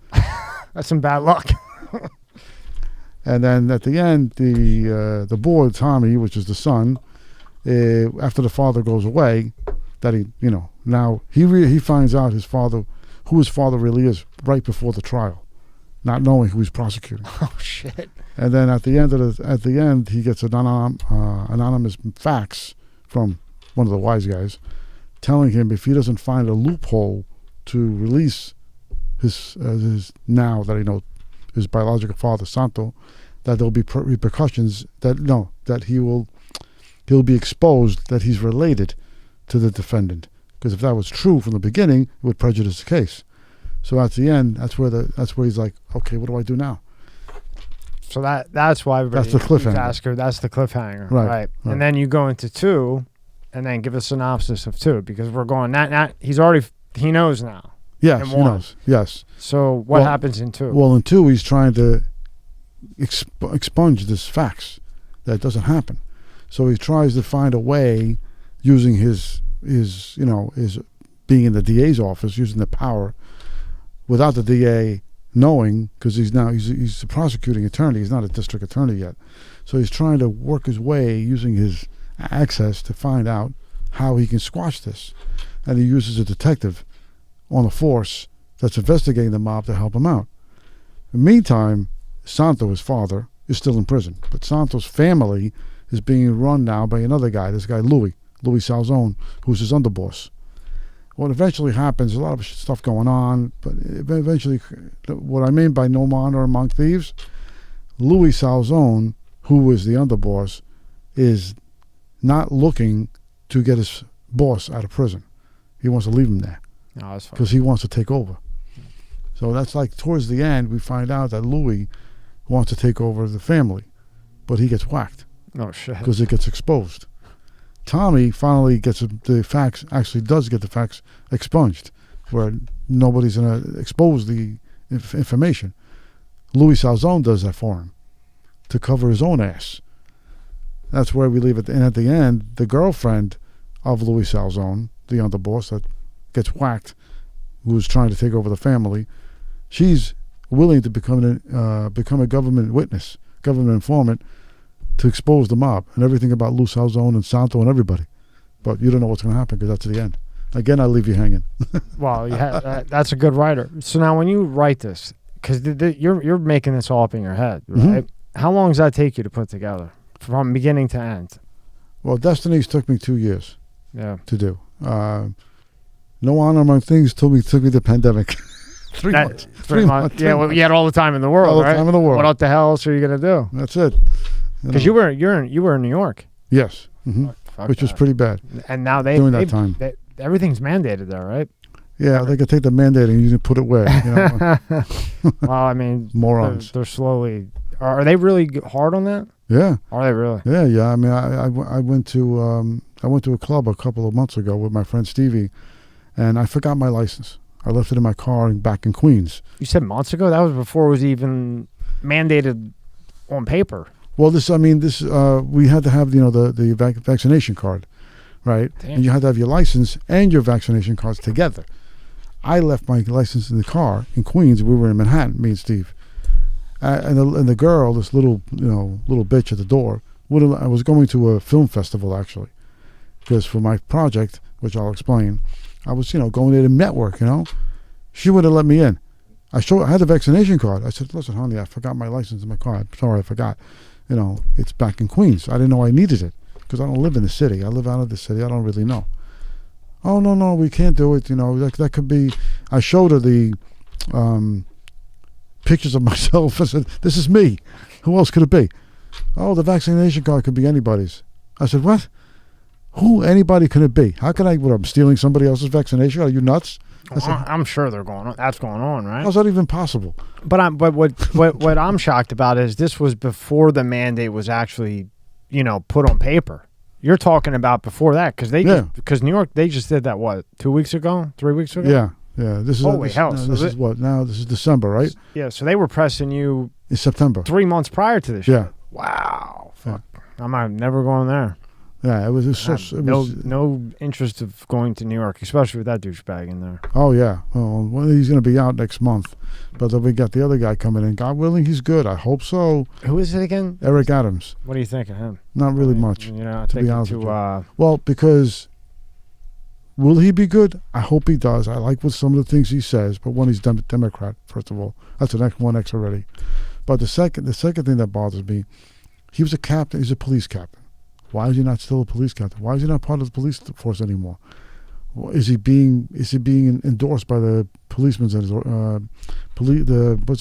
[SPEAKER 1] That's some bad luck.
[SPEAKER 2] And then at the end, the boy, Tommy, which is the son, after the father goes away, that now he finds out who his father really is right before the trial, not knowing who he's prosecuting.
[SPEAKER 1] Oh shit!
[SPEAKER 2] And then at the end, he gets an anonymous fax from one of the wise guys, telling him if he doesn't find a loophole to release his now that he knows his biological father Santo, that there'll be repercussions. That he'll be exposed that he's related to the defendant. Because if that was true from the beginning, it would prejudice the case. So at the end, that's where he's like, okay, what do I do now?
[SPEAKER 1] So that's why everybody
[SPEAKER 2] That's the cliffhanger.
[SPEAKER 1] Ask that's the cliffhanger,
[SPEAKER 2] Right,
[SPEAKER 1] right?
[SPEAKER 2] right.
[SPEAKER 1] And then you go into 2, and then give a synopsis of 2, because we're going he knows now.
[SPEAKER 2] Yes,
[SPEAKER 1] in
[SPEAKER 2] he
[SPEAKER 1] 1.
[SPEAKER 2] knows. Yes.
[SPEAKER 1] So what happens in 2?
[SPEAKER 2] Well, in 2, he's trying to expunge this fax. That doesn't happen. So he tries to find a way, using his being in the DA's office, using the power, without the DA knowing, because he's a prosecuting attorney. He's not a district attorney yet. So he's trying to work his way, using his access, to find out how he can squash this. And he uses a detective on the force that's investigating the mob to help him out. In the meantime, Santo, his father, is still in prison. But Santo's family is being run now by another guy, this guy Louis Salzone, who's his underboss. What eventually happens, a lot of stuff going on, but eventually, what I mean by no honor among thieves, Louis Salzone, who is the underboss, is not looking to get his boss out of prison. He wants to leave him there
[SPEAKER 1] No, that's fine.
[SPEAKER 2] because he wants to take over. So that's like towards the end, we find out that Louis wants to take over the family, but he gets whacked
[SPEAKER 1] Oh shit!
[SPEAKER 2] because it gets exposed. Tommy finally gets the facts, actually does get the facts expunged, where nobody's going to expose the information. Louis Salzone does that for him to cover his own ass. That's where we leave it. And at the end, the girlfriend of Louis Salzone, the underboss that gets whacked, who's trying to take over the family, she's willing to become a government witness, government informant, to expose the mob and everything about Lou Salzone and Santo and everybody. But you don't know what's going to happen because that's the end. Again, I leave you hanging.
[SPEAKER 1] Well, that's a good writer. So now, when you write this, because you're making this all up in your head, right? How long does that take you to put together, from beginning to end?
[SPEAKER 2] Well, Destinies took me 2 years
[SPEAKER 1] Yeah.
[SPEAKER 2] to do. No honor among things took me the pandemic. 3 months. 3 months.
[SPEAKER 1] Yeah, well, you had all the time in the world,
[SPEAKER 2] All the
[SPEAKER 1] right?
[SPEAKER 2] time in the world.
[SPEAKER 1] What the hell else are you gonna do?
[SPEAKER 2] That's it.
[SPEAKER 1] Because you were in New York.
[SPEAKER 2] Yes.
[SPEAKER 1] Fuck
[SPEAKER 2] Which was
[SPEAKER 1] that.
[SPEAKER 2] pretty bad.
[SPEAKER 1] And now
[SPEAKER 2] during that time.
[SPEAKER 1] everything's mandated there, right?
[SPEAKER 2] Yeah, they could take the mandate and you can put it where. You know?
[SPEAKER 1] Well, I mean,
[SPEAKER 2] Morons.
[SPEAKER 1] They're slowly. Are they really hard on that?
[SPEAKER 2] Yeah.
[SPEAKER 1] Are they really?
[SPEAKER 2] Yeah. I mean, I went to a club a couple of months ago with my friend Stevie, and I forgot my license. I left it in my car back in Queens.
[SPEAKER 1] You said months ago? That was before it was even mandated on paper.
[SPEAKER 2] Well, we had to have the vaccination card, right?
[SPEAKER 1] Damn.
[SPEAKER 2] And you had to have your license and your vaccination cards together. I left my license in the car in Queens. We were in Manhattan, me and Steve, and the girl, this little bitch at the door. I was going to a film festival actually, because for my project, which I'll explain, I was going there to network. She would have let me in. I had the vaccination card. I said, "Listen, honey, I forgot my license in my car. I'm sorry, I forgot. It's back in Queens. I didn't know I needed it because I don't live in the city. I live out of the city. I don't really know." "Oh, no, we can't do it. That could be." I showed her the pictures of myself. I said, "This is me. Who else could it be?" "Oh, the vaccination card could be anybody's." I said, "What? Who? Anybody could it be? How can I'm stealing somebody else's vaccination? Are you nuts?" I said,
[SPEAKER 1] I'm sure they're going on. That's going on, right?
[SPEAKER 2] "How's that even possible?"
[SPEAKER 1] But what I'm shocked about is this was before the mandate was actually, put on paper. You're talking about before that, because New York, they just did that 2 weeks ago, 3 weeks ago.
[SPEAKER 2] Yeah. This is
[SPEAKER 1] Holy hell!
[SPEAKER 2] This is what now? This is December, right?
[SPEAKER 1] Yeah. So they were pressing you
[SPEAKER 2] It's September.
[SPEAKER 1] 3 months prior to this.
[SPEAKER 2] Yeah.
[SPEAKER 1] Shit. Wow. Fuck. I'm never going there.
[SPEAKER 2] Yeah, it was
[SPEAKER 1] no interest of going to New York, especially with that douchebag in there.
[SPEAKER 2] Oh yeah, well, he's going to be out next month, but then we got the other guy coming in. God willing, he's good. I hope so.
[SPEAKER 1] Who is it again?
[SPEAKER 2] Eric Adams.
[SPEAKER 1] What do you think of him?
[SPEAKER 2] Not really much.
[SPEAKER 1] You're not
[SPEAKER 2] to be
[SPEAKER 1] thinking
[SPEAKER 2] honest with you.
[SPEAKER 1] too.
[SPEAKER 2] Well, because will he be good? I hope he does. I like what some of the things he says, but one, he's Democrat. First of all, that's an one X already. But the second thing that bothers me, he was a captain. He's a police captain. Why is he not still a police captain? Why is he not part of the police force anymore? Is he being endorsed by the policemen's what's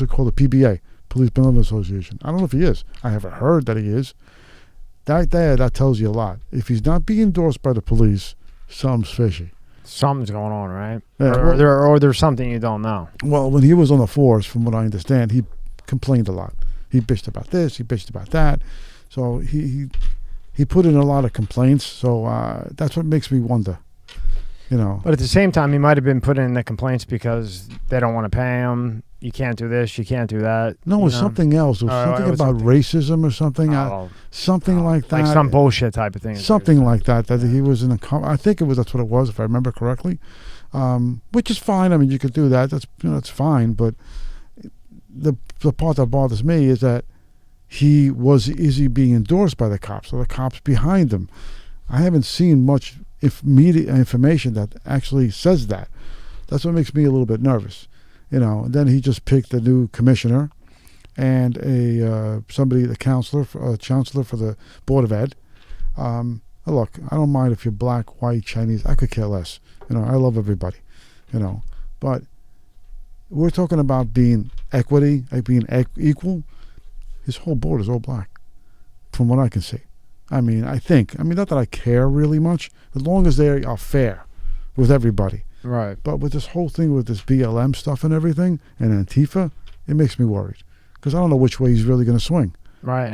[SPEAKER 2] it called, the PBA, Police Benevolent Association? I don't know if he is. I haven't heard that he is. That tells you a lot. If he's not being endorsed by the police, something's fishy.
[SPEAKER 1] Something's going on, right?
[SPEAKER 2] Yeah,
[SPEAKER 1] or there's something you don't know.
[SPEAKER 2] Well, when he was on the force, from what I understand, he complained a lot. He bitched about this. He bitched about that. So he put in a lot of complaints. So that's what makes me wonder.
[SPEAKER 1] But at the same time, he might have been putting in the complaints because they don't want to pay him. You can't do this. You can't do that.
[SPEAKER 2] No, it was something else. It was something about racism or something. Something like that.
[SPEAKER 1] Like some bullshit type of thing.
[SPEAKER 2] Something like that. That he was in I think that's what it was, if I remember correctly. Which is fine. I mean, you could do that. That's fine. But the part that bothers me is that is he being endorsed by the cops? Are the cops behind him? I haven't seen much media information that actually says that. That's what makes me a little bit nervous. And then he just picked a new commissioner and a chancellor for the Board of Ed. Look, I don't mind if you're black, white, Chinese. I could care less. I love everybody. But we're talking about being equity, being equal. His whole board is all black, from what I can see. I mean, not that I care really much, as long as they are fair with everybody.
[SPEAKER 1] Right.
[SPEAKER 2] But with this whole thing with this BLM stuff and everything, and Antifa, it makes me worried. Because I don't know which way he's really going to swing.
[SPEAKER 1] Right,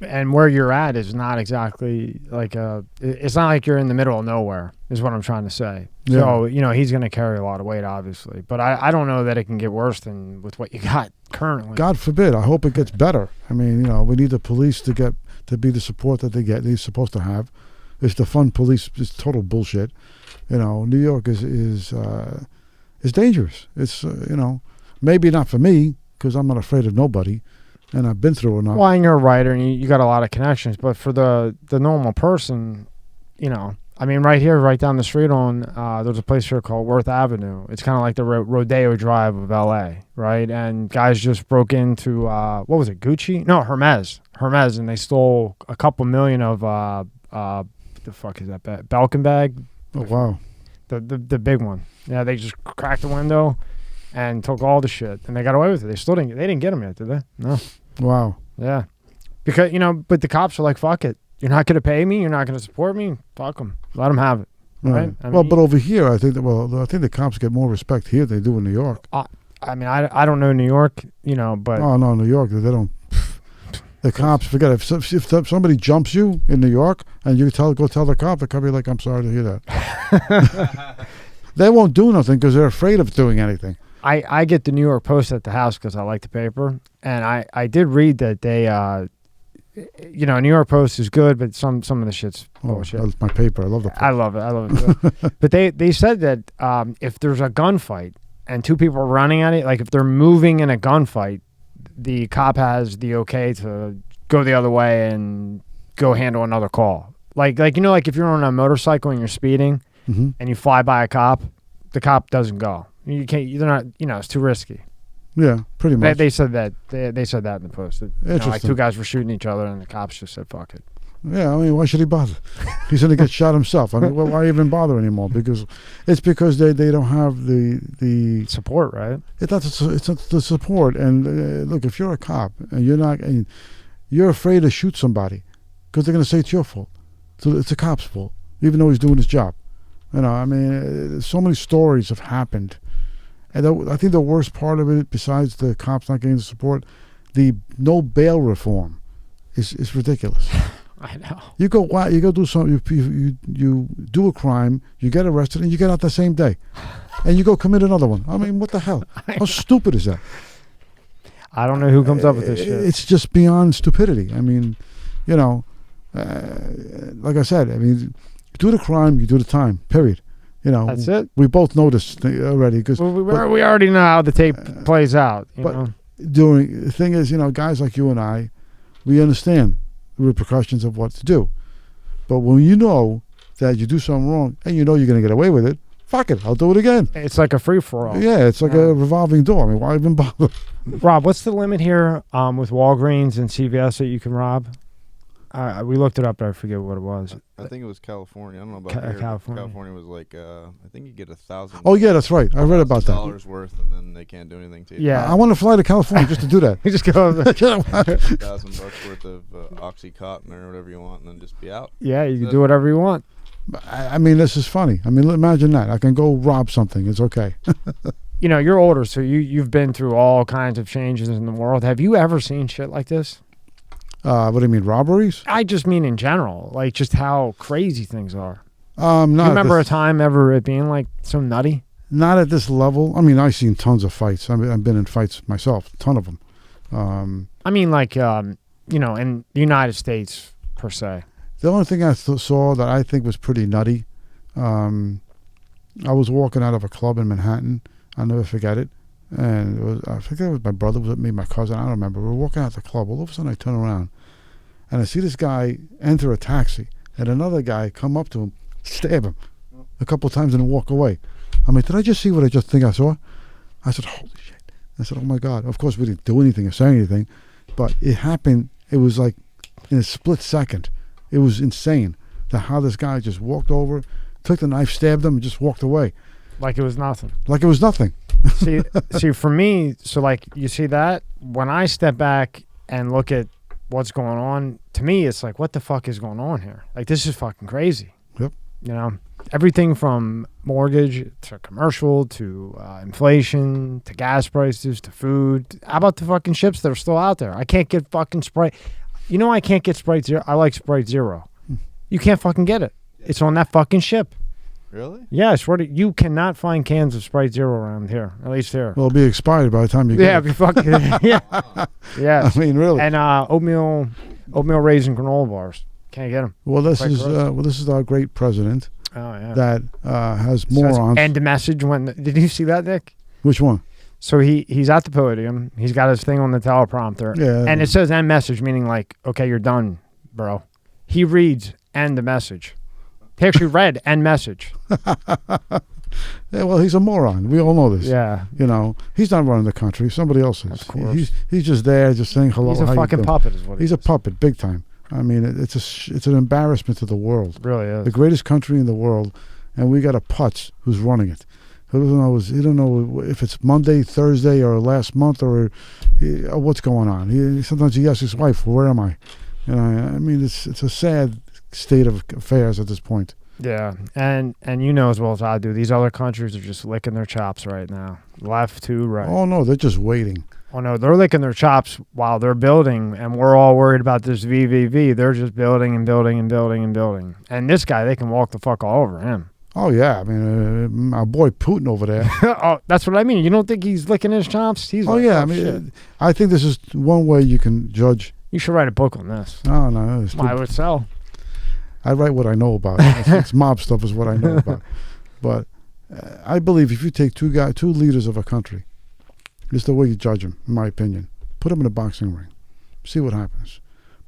[SPEAKER 1] and where you're at is not exactly like it's not like you're in the middle of nowhere, is what I'm trying to say. Yeah. So, he's going to carry a lot of weight, obviously. But I don't know that it can get worse than with what you got currently.
[SPEAKER 2] God forbid. I hope it gets better. I mean, we need the police to be the support that they're supposed to have. It's the fun police. It's total bullshit. New York is dangerous. It's, maybe not for me, because I'm not afraid of nobody. And I've been through enough.
[SPEAKER 1] Well, and you're a writer, and you got a lot of connections. But for the normal person, right here, right down the street there's a place here called Worth Avenue. It's kind of like the Rodeo Drive of L.A., right? And guys just broke into, what was it, Gucci? No, Hermes, and they stole a couple million of, the fuck is that, Belkin bag?
[SPEAKER 2] Oh, wow.
[SPEAKER 1] The big one. Yeah, they just cracked the window and took all the shit, and they got away with it. They didn't get them yet, did they? No.
[SPEAKER 2] Wow.
[SPEAKER 1] Yeah. Because, but the cops are like, fuck it. You're not going to pay me. You're not going to support me. Fuck them. Let them have it. Right?
[SPEAKER 2] But over here, I think the cops get more respect here than they do in New York.
[SPEAKER 1] I don't know New York, but.
[SPEAKER 2] Oh, no, New York, they don't. The cops, forget it. If somebody jumps you in New York and you go tell the cop, the cop will be like, I'm sorry to hear that. They won't do nothing because they're afraid of doing anything.
[SPEAKER 1] I get the New York Post at the house because I like the paper, and I did read that they, New York Post is good, but some of the shit's bullshit. That's
[SPEAKER 2] my paper. I love the paper.
[SPEAKER 1] I love it. But they said that if there's a gunfight and two people are running at it, like if they're moving in a gunfight, the cop has the okay to go the other way and go handle another call. Like if you're on a motorcycle and you're speeding and you fly by a cop, the cop doesn't go. You can't. They're not. It's too risky.
[SPEAKER 2] Yeah, pretty much.
[SPEAKER 1] They said that. They said that in the post. That, like two guys were shooting each other, and the cops just said, "Fuck it."
[SPEAKER 2] Yeah, why should he bother? He's going to get shot himself. Why even bother anymore? Because they don't have the
[SPEAKER 1] support, right?
[SPEAKER 2] It's not the support. And look, if you're a cop and you're afraid to shoot somebody because they're going to say it's your fault, so it's a cop's fault, even though he's doing his job. So many stories have happened. And I think the worst part of it, besides the cops not getting the support, the no bail reform is ridiculous.
[SPEAKER 1] I know.
[SPEAKER 2] You go do something, you do a crime, you get arrested, and you get out the same day. And you go commit another one. What the hell? How stupid is that?
[SPEAKER 1] I don't know who comes up with this shit.
[SPEAKER 2] It's just beyond stupidity. like I said, I mean, you do the crime, you do the time. Period. You know,
[SPEAKER 1] That's it.
[SPEAKER 2] We both know this already because
[SPEAKER 1] Well, we already know how the tape plays out. You
[SPEAKER 2] but
[SPEAKER 1] know?
[SPEAKER 2] the thing is, you know, guys like you and I, we understand the repercussions of what to do. But when you know that you do something wrong and you know you're going to get away with it, fuck it, I'll do it again.
[SPEAKER 1] It's like a free for all.
[SPEAKER 2] Yeah, it's like a revolving door. I mean, why even bother?
[SPEAKER 1] Rob, what's the limit here with Walgreens and CVS that you can rob? We looked it up, but I forget what it was.
[SPEAKER 3] I think it was California. I don't know about here.
[SPEAKER 1] California.
[SPEAKER 3] California was like, I think you get $1,000.
[SPEAKER 2] Oh yeah, that's right. I read about that.
[SPEAKER 3] $1,000 worth, and then they can't do anything to you.
[SPEAKER 1] Yeah.
[SPEAKER 2] I want to fly to California just to do that.
[SPEAKER 1] We just go.
[SPEAKER 3] $1,000 worth of OxyContin or whatever you want, and then just be out.
[SPEAKER 1] Yeah, you can do whatever you want.
[SPEAKER 2] I mean, this is funny. I mean, imagine that. I can go rob something. It's okay.
[SPEAKER 1] You know, you're older, so you've been through all kinds of changes in the world. Have you ever seen shit like this?
[SPEAKER 2] What do you mean, robberies?
[SPEAKER 1] I just mean in general, like just how crazy things are.
[SPEAKER 2] Not
[SPEAKER 1] Do you remember
[SPEAKER 2] at
[SPEAKER 1] a time ever it being like so nutty?
[SPEAKER 2] not at this level. I mean, I've seen tons of fights. I've been in fights myself, a ton of them.
[SPEAKER 1] I mean, like, you know, in the United States, per se.
[SPEAKER 2] The only thing I saw that I think was pretty nutty, I was walking out of a club in Manhattan. I'll never forget it. And it was, I think it was my brother was with me, my cousin, I don't remember. We were walking out the club. All of a sudden I turn around and I see this guy enter a taxi and another guy come up to him, stab him a couple of times and then walk away. I mean, did I just see what I just think I saw? I said, holy shit. I said, oh my God. Of course we didn't do anything or say anything, but it happened. It was like in a split second. It was insane that how this guy just walked over, took the knife, stabbed him, and just walked away.
[SPEAKER 1] Like it was nothing.
[SPEAKER 2] Like it was nothing.
[SPEAKER 1] See, for me, so like you see that when I step back and look at what's going on, to me, it's like, what the fuck is going on here? Like, this is fucking crazy.
[SPEAKER 2] Yep.
[SPEAKER 1] You know, everything from mortgage to commercial to inflation to gas prices to food. How about the fucking ships that are still out there? I can't get fucking Sprite. You know, I can't get Sprite Zero. I like Sprite Zero. You can't fucking get it. It's on that fucking ship.
[SPEAKER 3] Really?
[SPEAKER 1] Yeah, I swear to you, cannot find cans of Sprite Zero around here. At least here.
[SPEAKER 2] Well, it'll be expired by the time you get
[SPEAKER 1] Yeah,
[SPEAKER 2] it.
[SPEAKER 1] be fucking yeah. Yeah.
[SPEAKER 2] I mean, really.
[SPEAKER 1] And oatmeal raisin granola bars. Can't get them.
[SPEAKER 2] Well, this
[SPEAKER 1] Quite
[SPEAKER 2] is
[SPEAKER 1] gross.
[SPEAKER 2] this is our great president
[SPEAKER 1] Oh yeah.
[SPEAKER 2] that has morons.
[SPEAKER 1] And the message when did you see that, Nick?
[SPEAKER 2] Which one?
[SPEAKER 1] So he's at the podium. He's got his thing on the teleprompter.
[SPEAKER 2] Yeah.
[SPEAKER 1] And it says end message, meaning like, okay, you're done, bro. He reads end the message. He actually read end message.
[SPEAKER 2] Yeah, well, he's a moron. We all know this.
[SPEAKER 1] Yeah.
[SPEAKER 2] You know, he's not running the country. Somebody else is.
[SPEAKER 1] Of course.
[SPEAKER 2] He's just there, just saying hello.
[SPEAKER 1] He's a
[SPEAKER 2] how you
[SPEAKER 1] fucking
[SPEAKER 2] doing?
[SPEAKER 1] puppet, is what he
[SPEAKER 2] He's
[SPEAKER 1] is.
[SPEAKER 2] a puppet, big time. I mean, it's an embarrassment to the world.
[SPEAKER 1] It really is.
[SPEAKER 2] The greatest country in the world, and we got a putz who's running it. He don't know if it's Monday, Thursday, or last month, or what's going on. Sometimes he asks his wife, "Where am I?" You know, I mean, it's a sad state of affairs at this point.
[SPEAKER 1] Yeah, and you know as well as I do, these other countries are just licking their chops right now, left to right.
[SPEAKER 2] Oh no, they're just waiting.
[SPEAKER 1] Oh no, they're licking their chops while they're building, and we're all worried about this VVV. They're just building and building and building and building. And this guy, they can walk the fuck all over him.
[SPEAKER 2] Oh yeah, I mean, our boy Putin over there.
[SPEAKER 1] Oh, that's what I mean. You don't think he's licking his chops? He's.
[SPEAKER 2] Oh
[SPEAKER 1] like,
[SPEAKER 2] yeah,
[SPEAKER 1] oh,
[SPEAKER 2] I mean,
[SPEAKER 1] shit.
[SPEAKER 2] I think this is one way you can judge.
[SPEAKER 1] You should write a book on this.
[SPEAKER 2] No, it's
[SPEAKER 1] I would sell.
[SPEAKER 2] I write what I know about. It's mob stuff is what I know about. But I believe if you take two leaders of a country, it's the way you judge them, in my opinion. Put them in a boxing ring, see what happens.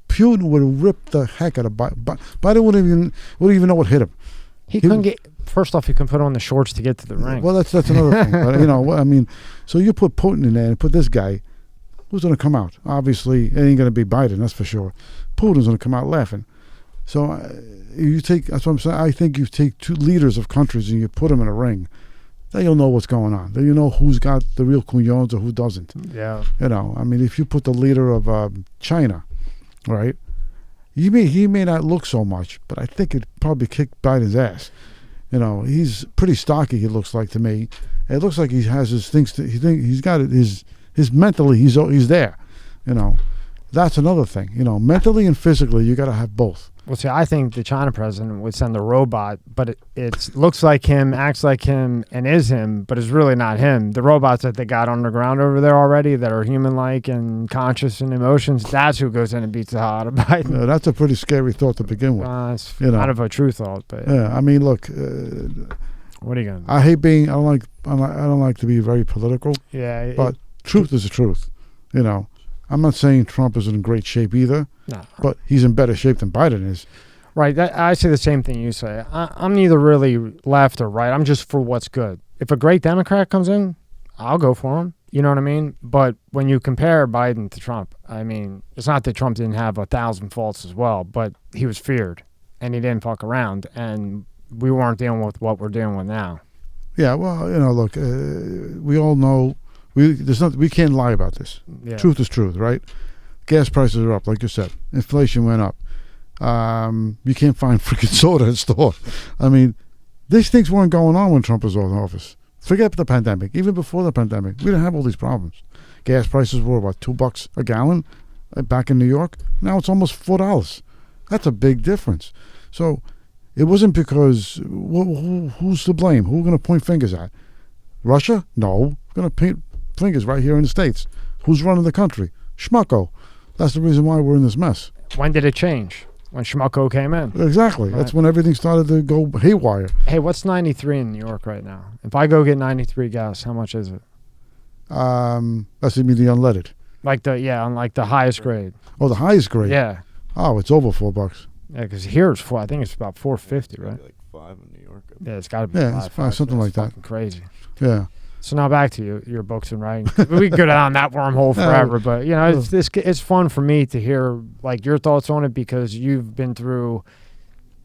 [SPEAKER 2] Putin would rip the heck out of Biden. Wouldn't even know what hit him.
[SPEAKER 1] He couldn't get. First off, he can put on the shorts to get to the ring.
[SPEAKER 2] Well, that's another thing. But, you know, I mean, so you put Putin in there and put this guy. Who's going to come out? Obviously, it ain't going to be Biden. That's for sure. Putin's going to come out laughing. So you take. That's what I'm saying. I think you take two leaders of countries and you put them in a ring. Then you'll know what's going on. Then you know who's got the real cuñons or who doesn't.
[SPEAKER 1] Yeah.
[SPEAKER 2] You know, I mean, if you put the leader of China, right? He may not look so much, but I think it probably kicked Biden's ass. You know, he's pretty stocky. He looks like to me. It looks like he has his things. He's got it. His mentally, he's there. You know, that's another thing. You know, mentally and physically, you got to have both.
[SPEAKER 1] Well, see, I think the China president would send a robot, but it looks like him, acts like him, and is him, but it's really not him. The robots that they got underground over there already that are human-like and conscious in emotions, that's who goes in and beats the hell out of Biden.
[SPEAKER 2] Yeah, that's a pretty scary thought to begin with.
[SPEAKER 1] It's kind of a true thought, but
[SPEAKER 2] yeah, I mean, look.
[SPEAKER 1] What are you gonna do?
[SPEAKER 2] I hate being. I don't like to be very political.
[SPEAKER 1] Yeah,
[SPEAKER 2] but truth is the truth. You know, I'm not saying Trump is in great shape either.
[SPEAKER 1] No,
[SPEAKER 2] but he's in better shape than Biden is.
[SPEAKER 1] Right. I say the same thing you say. I'm neither really left or right. I'm just for what's good. If a great Democrat comes in, I'll go for him. You know what I mean? But when you compare Biden to Trump, I mean, it's not that Trump didn't have 1,000 faults as well, but he was feared and he didn't fuck around. And we weren't dealing with what we're dealing with now.
[SPEAKER 2] Yeah, well, you know, look, we all know we can't lie about this.
[SPEAKER 1] Yeah.
[SPEAKER 2] Truth is truth, right? Gas prices are up, like you said. Inflation went up. You can't find freaking soda in store. I mean, these things weren't going on when Trump was in office. Forget the pandemic. Even before the pandemic, we didn't have all these problems. Gas prices were about $2 a gallon back in New York. Now it's almost $4. That's a big difference. So it wasn't because who's to blame? Who are we going to point fingers at? Russia? No. We're going to point fingers right here in the States. Who's running the country? Schmucko. That's the reason why we're in this mess.
[SPEAKER 1] When did it change? When Schmucko came in.
[SPEAKER 2] Exactly. Right. That's when everything started to go haywire.
[SPEAKER 1] Hey, what's 93 in New York right now? If I go get 93 gas, how much is it?
[SPEAKER 2] That's the unleaded.
[SPEAKER 1] On the highest grade.
[SPEAKER 2] Oh, the highest grade?
[SPEAKER 1] Yeah.
[SPEAKER 2] Oh, it's over $4.
[SPEAKER 1] Yeah, because here it's I think it's about $4.50, right?
[SPEAKER 3] Like $5 in New York.
[SPEAKER 1] Yeah, it's got to be
[SPEAKER 2] it's five, something like that.
[SPEAKER 1] Crazy.
[SPEAKER 2] Yeah.
[SPEAKER 1] So now back to your books and writing. We could go down that wormhole forever, but you know, it's fun for me to hear like your thoughts on it because you've been through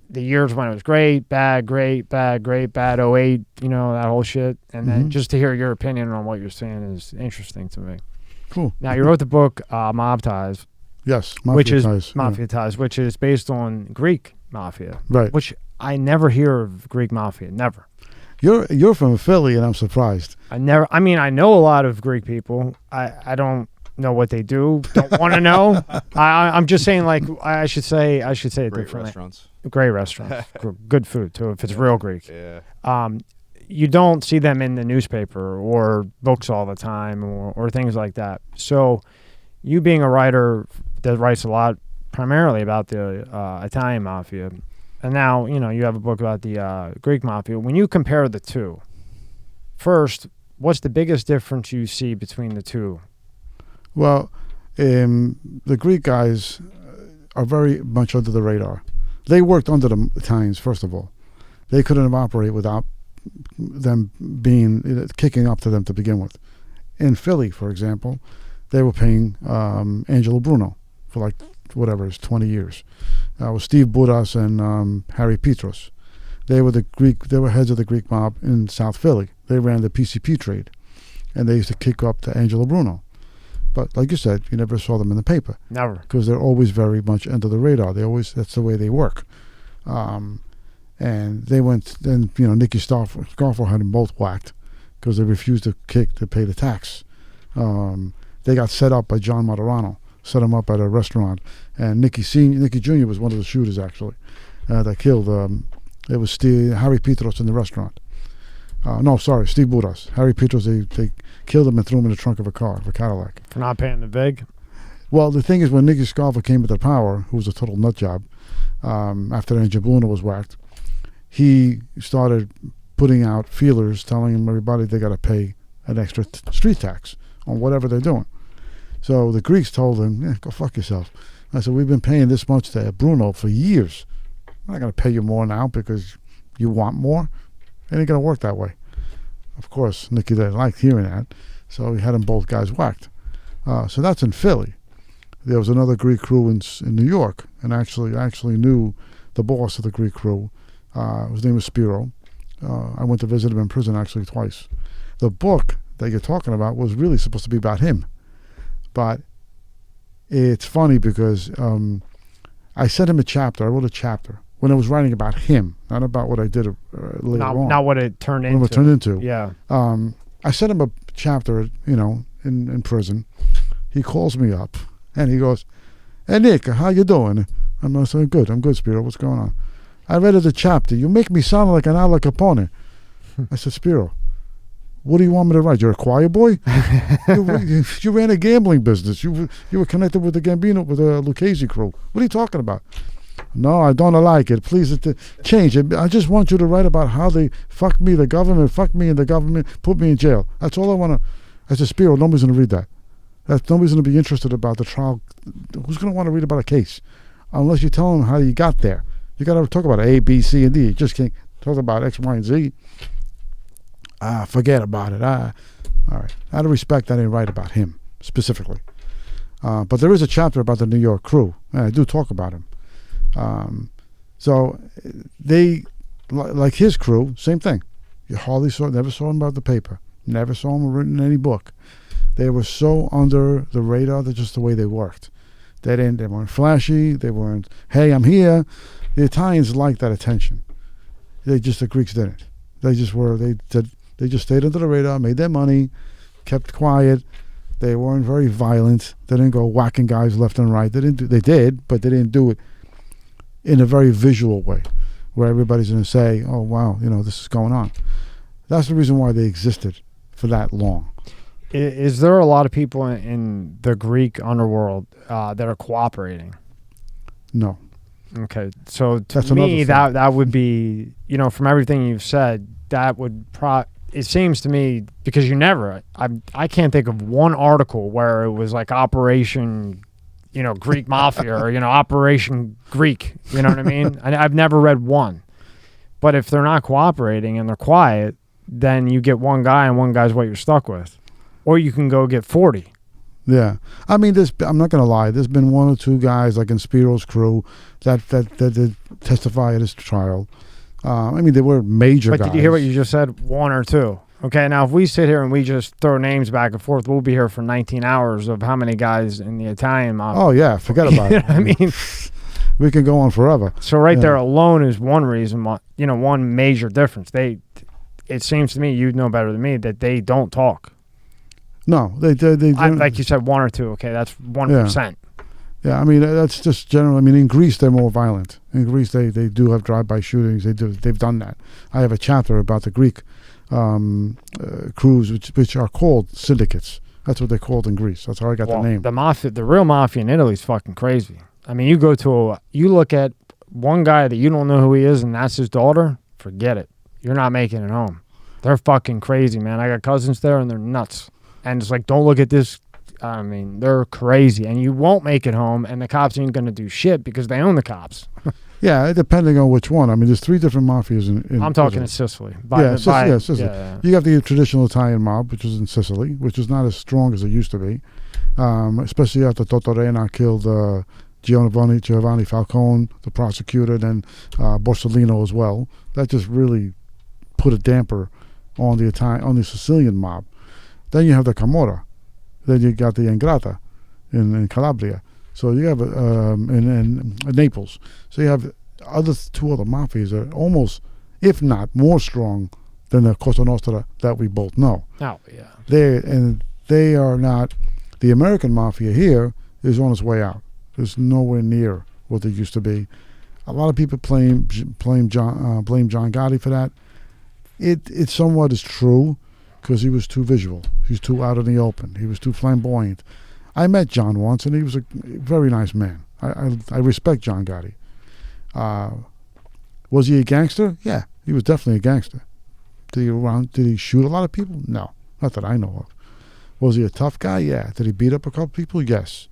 [SPEAKER 1] the years when it was great, bad, great, bad, great, bad, 08, you know, that whole shit. And then just to hear your opinion on what you're saying is interesting to me.
[SPEAKER 2] Cool.
[SPEAKER 1] Now, you wrote the book Mob Ties.
[SPEAKER 2] Yes,
[SPEAKER 1] Mafia Ties, which is based on Greek mafia.
[SPEAKER 2] Right.
[SPEAKER 1] Which I never hear of Greek mafia, never.
[SPEAKER 2] You're from Philly, and I'm surprised.
[SPEAKER 1] I know a lot of Greek people. I don't know what they do. Don't want to know. I'm just saying, like, I should say it differently.
[SPEAKER 3] Restaurants.
[SPEAKER 1] Great restaurants. Good food too, if it's real Greek.
[SPEAKER 3] Yeah.
[SPEAKER 1] You don't see them in the newspaper or books all the time or things like that. So you being a writer that writes a lot primarily about the Italian mafia, and now, you know, you have a book about the Greek mafia. When you compare the two, first, what's the biggest difference you see between the two?
[SPEAKER 2] Well, the Greek guys are very much under the radar. They worked under the Italians, first of all. They couldn't have operated without them kicking up to them to begin with. In Philly, for example, they were paying Angelo Bruno for like whatever, it's 20 years. It was Steve Budas and Harry Petros. They were heads of the Greek mob in South Philly. They ran the PCP trade, and they used to kick up to Angelo Bruno. But like you said, you never saw them in the paper.
[SPEAKER 1] Never.
[SPEAKER 2] Because they're always very much under the radar. That's the way they work. And they went, then, you know, Nicky Scarface had them both whacked because they refused to pay the tax. They got set up by John Martorano, set them up at a restaurant. And Nicky Jr. was one of the shooters, actually, that killed, it was Harry Petros in the restaurant. Steve Budas. Harry Petros, they killed him and threw him in the trunk of a Cadillac.
[SPEAKER 1] For not paying the vig?
[SPEAKER 2] Well, the thing is, when Nicky Scarface came into power, who was a total nut job, after Angelo Bruno was whacked, he started putting out feelers telling everybody they got to pay an extra street tax on whatever they're doing. So the Greeks told him, go fuck yourself. I said, we've been paying this much to Bruno for years. I'm not going to pay you more now because you want more. It ain't going to work that way. Of course, Nicky didn't like hearing that, so he had them both guys whacked. So that's in Philly. There was another Greek crew in New York, and I actually knew the boss of the Greek crew. His name was Spiro. I went to visit him in prison actually twice. The book that you're talking about was really supposed to be about him. But it's funny because I sent him a chapter. I wrote a chapter when I was writing about him, not about what I did later on.
[SPEAKER 1] Not what it turned into.
[SPEAKER 2] What it turned into.
[SPEAKER 1] Yeah.
[SPEAKER 2] I sent him a chapter, you know, in prison. He calls me up and he goes, "Hey Nick, how you doing?" I'm saying, good. I'm good, Spiro. What's going on? I read the chapter. You make me sound like an Al Capone. I said, Spiro, what do you want me to write? You're a choir boy? you ran a gambling business. You were connected with the Gambino, with the Lucchese crew. What are you talking about? No, I don't like it. Please change it. I just want you to write about how they fucked me, the government fucked me, and the government put me in jail. That's all I want to. I said, Spiro, nobody's going to read that. Nobody's going to be interested about the trial. Who's going to want to read about a case? Unless you tell them how you got there. You got to talk about A, B, C, and D. You just can't talk about X, Y, and Z. Forget about it. All right. Out of respect, I didn't write about him specifically. But there is a chapter about the New York crew. And I do talk about him. So they, like his crew, same thing. You hardly never saw him about the paper. Never saw him written in any book. They were so under the radar. That's just the way they worked. They weren't flashy. They weren't, hey, I'm here. The Italians liked that attention. The Greeks didn't. They just stayed under the radar, made their money, kept quiet. They weren't very violent. They didn't go whacking guys left and right. They did, but they didn't do it in a very visual way where everybody's going to say, oh, wow, this is going on. That's the reason why they existed for that long.
[SPEAKER 1] Is there a lot of people in the Greek underworld that are cooperating?
[SPEAKER 2] No.
[SPEAKER 1] Okay, so
[SPEAKER 2] That's
[SPEAKER 1] to me,
[SPEAKER 2] another
[SPEAKER 1] that would be, from everything you've said, that would it seems to me, because I can't think of one article where it was like Operation, Greek Mafia or, Operation Greek, you know what I mean? I've never read one. But if they're not cooperating and they're quiet, then you get one guy and one guy's what you're stuck with. Or you can go get 40.
[SPEAKER 2] Yeah. I mean, I'm not going to lie. There's been one or two guys, like in Spiro's crew, that did testify at his trial. I mean, they were major guys.
[SPEAKER 1] But did you hear what you just said? One or two. Okay, now if we sit here and we just throw names back and forth, we'll be here for 19 hours of how many guys in the Italian mob.
[SPEAKER 2] Oh, yeah. Forget about it.
[SPEAKER 1] I mean,
[SPEAKER 2] we can go on forever.
[SPEAKER 1] So there alone is one reason why, one major difference. It seems to me, you'd know better than me, that they don't talk.
[SPEAKER 2] No, they
[SPEAKER 1] like you said, one or two. Okay, that's 1%.
[SPEAKER 2] Yeah, I mean, that's just general. I mean, in Greece, they're more violent. In Greece, they do have drive-by shootings. They've done that. I have a chapter about the Greek crews, which are called syndicates. That's what they're called in Greece. That's how I got the name.
[SPEAKER 1] The mafia, the real mafia in Italy is fucking crazy. I mean, you look at one guy that you don't know who he is, and that's his daughter. Forget it. You're not making it home. They're fucking crazy, man. I got cousins there, and they're nuts. And it's like, don't look at this. I mean, they're crazy. And you won't make it home, and the cops ain't going to do shit because they own the cops.
[SPEAKER 2] Yeah, depending on which one. I mean, there's three different mafias in
[SPEAKER 1] I'm talking in Sicily.
[SPEAKER 2] Sicily.
[SPEAKER 1] Yeah.
[SPEAKER 2] You have the traditional Italian mob, which is in Sicily, which is not as strong as it used to be. Especially after Totorena killed Giovanni Falcone, the prosecutor, then Borsellino as well. That just really put a damper on the Sicilian mob. Then you have the Camorra. Then you got the Ingrata in Calabria. So you have in Naples. So you have two other mafias that are almost, if not more strong than the Cosa Nostra that we both know.
[SPEAKER 1] Oh yeah.
[SPEAKER 2] They are not. The American mafia here is on its way out. It's nowhere near what they used to be. A lot of people blame John Gotti for that. It somewhat is true, because he was too visual. He's too out in the open. He was too flamboyant. I met John once, and he was a very nice man. I respect John Gotti. Was he a gangster? Yeah, he was definitely a gangster. Did he shoot a lot of people? No, not that I know of. Was he a tough guy? Yeah. Did he beat up a couple people? Yes.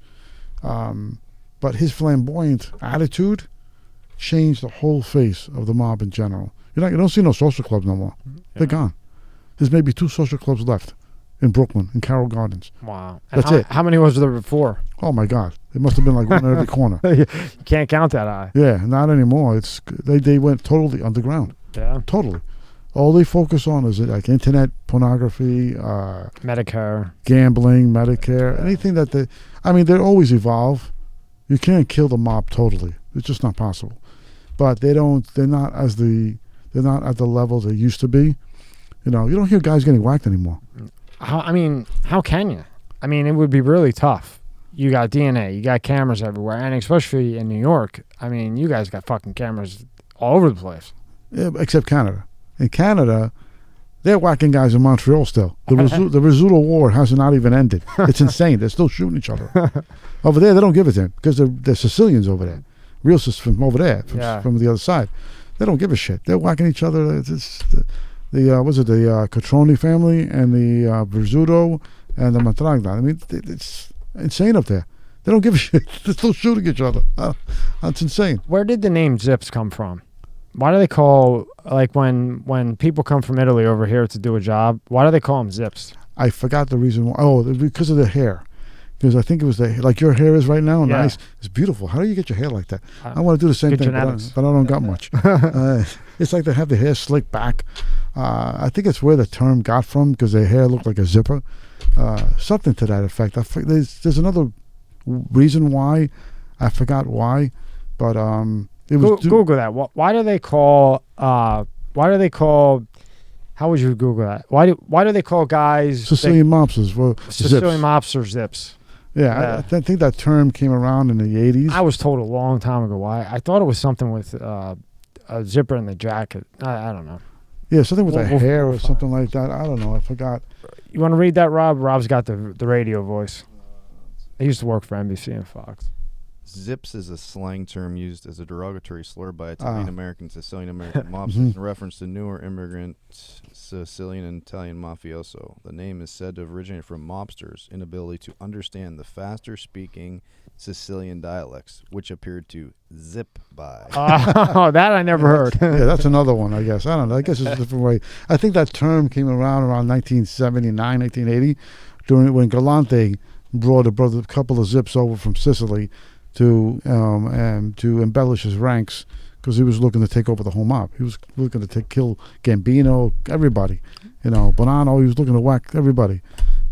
[SPEAKER 2] But his flamboyant attitude changed the whole face of the mob in general. You don't see no social clubs no more. Yeah. They're gone. There's maybe 2 social clubs left in Brooklyn, in Carroll Gardens.
[SPEAKER 1] Wow.
[SPEAKER 2] That's it.
[SPEAKER 1] How many was there before?
[SPEAKER 2] Oh, my God. It must have been like one in every corner.
[SPEAKER 1] You can't count that high.
[SPEAKER 2] Yeah, not anymore. They went totally underground.
[SPEAKER 1] Yeah.
[SPEAKER 2] Totally. All they focus on is like internet pornography,
[SPEAKER 1] Medicare,
[SPEAKER 2] gambling, Medicare, anything that they always evolve. You can't kill the mob totally. It's just not possible. But they're not at the level they used to be. You don't hear guys getting whacked anymore.
[SPEAKER 1] How can you? I mean, it would be really tough. you got DNA, you got cameras everywhere, and especially in New York, I mean, you guys got fucking cameras all over the place.
[SPEAKER 2] Yeah, except Canada. In Canada, they're whacking guys in Montreal still. The residual war has not even ended. It's insane. They're still shooting each other. Over there, they don't give a damn because they're Sicilians over there. Reelz from over there, from the other side. They don't give a shit. They're whacking each other. It's the Cotroni family and the Verzuto and the Matragna. I mean, it's insane up there. They don't give a shit. They're still shooting each other. That's insane.
[SPEAKER 1] Where did the name Zips come from? Why do they call, like when people come from Italy over here to do a job, why do they call them Zips?
[SPEAKER 2] I forgot the reason why. Oh, because of the hair. Because I think it was like your hair is right now.
[SPEAKER 1] Yeah.
[SPEAKER 2] Nice. It's beautiful. How do you get your hair like that? I want to do the same thing, but I don't got much. It's like they have the hair slicked back. I think it's where the term got from because their hair looked like a zipper. Something to that effect. There's another reason why. I forgot why, but it was
[SPEAKER 1] Google that. Why do they call? How would you Google that? Why do they call guys
[SPEAKER 2] Sicilian mobsters? Well,
[SPEAKER 1] Sicilian mobsters zips.
[SPEAKER 2] Yeah, I think that term came around in the 80s.
[SPEAKER 1] I was told a long time ago why. I thought it was something with a zipper in the jacket. I don't know.
[SPEAKER 2] Yeah, something with the hair or something like that. I don't know. I forgot.
[SPEAKER 1] You want to read that, Rob? Rob's got the radio voice. He used to work for NBC and Fox.
[SPEAKER 3] Zips is a slang term used as a derogatory slur by Italian American, Sicilian American mobsters in reference to newer immigrant Sicilian and Italian mafioso. The name is said to have originated from mobsters' inability to understand the faster speaking Sicilian dialects, which appeared to zip by.
[SPEAKER 1] Oh, that I never heard.
[SPEAKER 2] Yeah, that's another one, I guess. I don't know. I guess it's a different way. I think that term came around 1979, 1980, when Galante brought a couple of zips over from Sicily to embellish his ranks because he was looking to take over the whole mob. He was looking to kill Gambino, everybody. Bonanno, he was looking to whack everybody.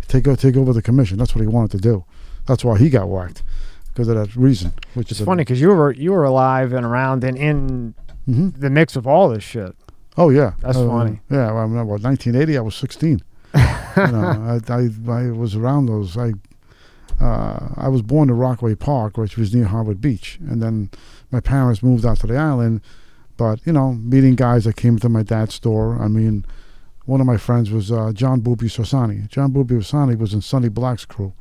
[SPEAKER 2] Take over the commission. That's what he wanted to do. That's why he got whacked, because of that reason. Which
[SPEAKER 1] it's
[SPEAKER 2] is
[SPEAKER 1] funny because you were alive and around and in the mix of all this shit.
[SPEAKER 2] Oh, yeah.
[SPEAKER 1] That's funny.
[SPEAKER 2] Yeah, I remember 1980, I was 16. I was around those. I was born in Rockaway Park, which was near Harvard Beach, and then my parents moved out to the island. But meeting guys that came to my dad's store. I mean, one of my friends was John Boopy Sosani. John Boopy Sosani was in Sonny Black's crew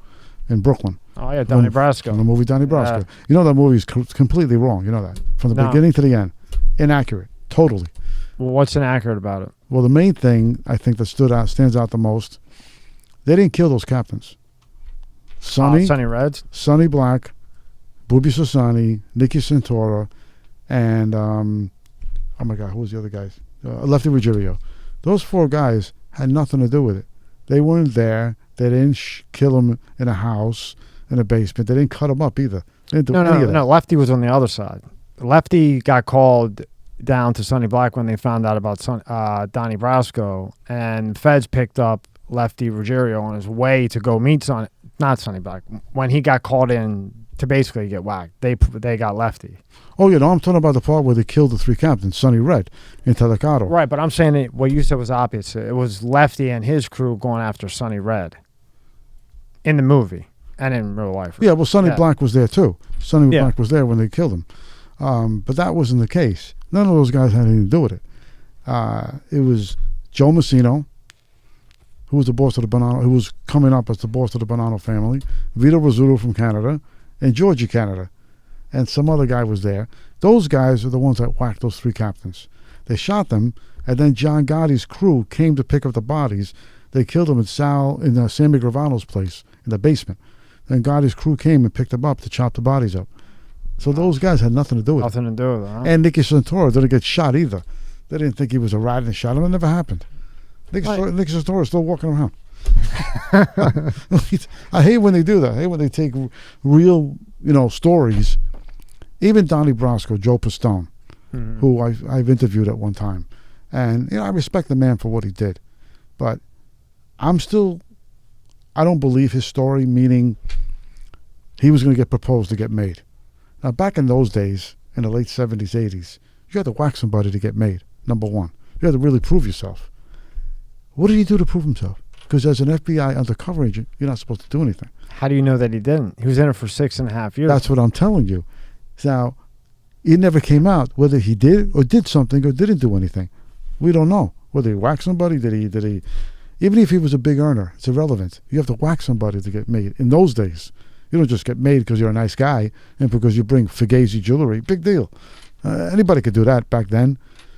[SPEAKER 2] in Brooklyn.
[SPEAKER 1] Oh yeah, Donnie Brasco.
[SPEAKER 2] In the movie Donnie Brasco. That movie is completely wrong. You know that from the beginning to the end, inaccurate, totally.
[SPEAKER 1] Well, what's inaccurate about it?
[SPEAKER 2] Well, the main thing I think that stands out the most, they didn't kill those captains. Sonny
[SPEAKER 1] Reds,
[SPEAKER 2] Sonny Black, Boopy Sosani, Nicky Santora, and oh my God, who was the other guys? Lefty Ruggiero. Those four guys had nothing to do with it. They weren't there. They didn't kill him in a house, in a basement. They didn't cut him up either. They didn't do any of that.
[SPEAKER 1] No. Lefty was on the other side. Lefty got called down to Sonny Black when they found out about Donnie Brasco, and feds picked up Lefty Ruggiero on his way to go meet not Sonny Black. When he got called in to basically get whacked, they got Lefty.
[SPEAKER 2] Oh, I'm talking about the part where they killed the three captains, Sonny Red and Telecaro.
[SPEAKER 1] Right, but I'm saying what you said was opposite. It was Lefty and his crew going after Sonny Red in the movie and in real life.
[SPEAKER 2] Yeah, well, Sonny Black was there too. Sonny Black was there when they killed him. But that wasn't the case. None of those guys had anything to do with it. It was Joe Massino, who was the boss of the Bonanno, who was coming up as the boss of the Bonanno family, Vito Rizzuto from Canada, and Georgie Canada, and some other guy was there. Those guys are the ones that whacked those three captains. They shot them, and then John Gotti's crew came to pick up the bodies. They killed them in Sammy Gravano's place in the basement. Then Gotti's crew came and picked them up to chop the bodies up. So those guys had nothing to do with it.
[SPEAKER 1] Nothing to do with it, huh?
[SPEAKER 2] And Nicky Santora didn't get shot either. They didn't think he was a rat and shot him. It never happened. Nicky Santora is still walking around. I hate when they do that. I hate when they take real, stories. Even Donnie Brasco, Joe Pistone, who I've interviewed at one time. And, I respect the man for what he did. But I don't believe his story, meaning he was going to get proposed to get made. Now, back in those days, in the late 70s, 80s, you had to whack somebody to get made, number one. You had to really prove yourself. What did he do to prove himself? Because as an FBI undercover agent, you're not supposed to do anything.
[SPEAKER 1] How do you know that he didn't? He was in it for 6.5 years.
[SPEAKER 2] That's what I'm telling you. Now, it never came out whether he did or did something or didn't do anything. We don't know. Whether he whacked somebody, did he? Even if he was a big earner, it's irrelevant. You have to whack somebody to get made. In those days, you don't just get made because you're a nice guy and because you bring Fugazi jewelry. Big deal. Anybody could do that back then.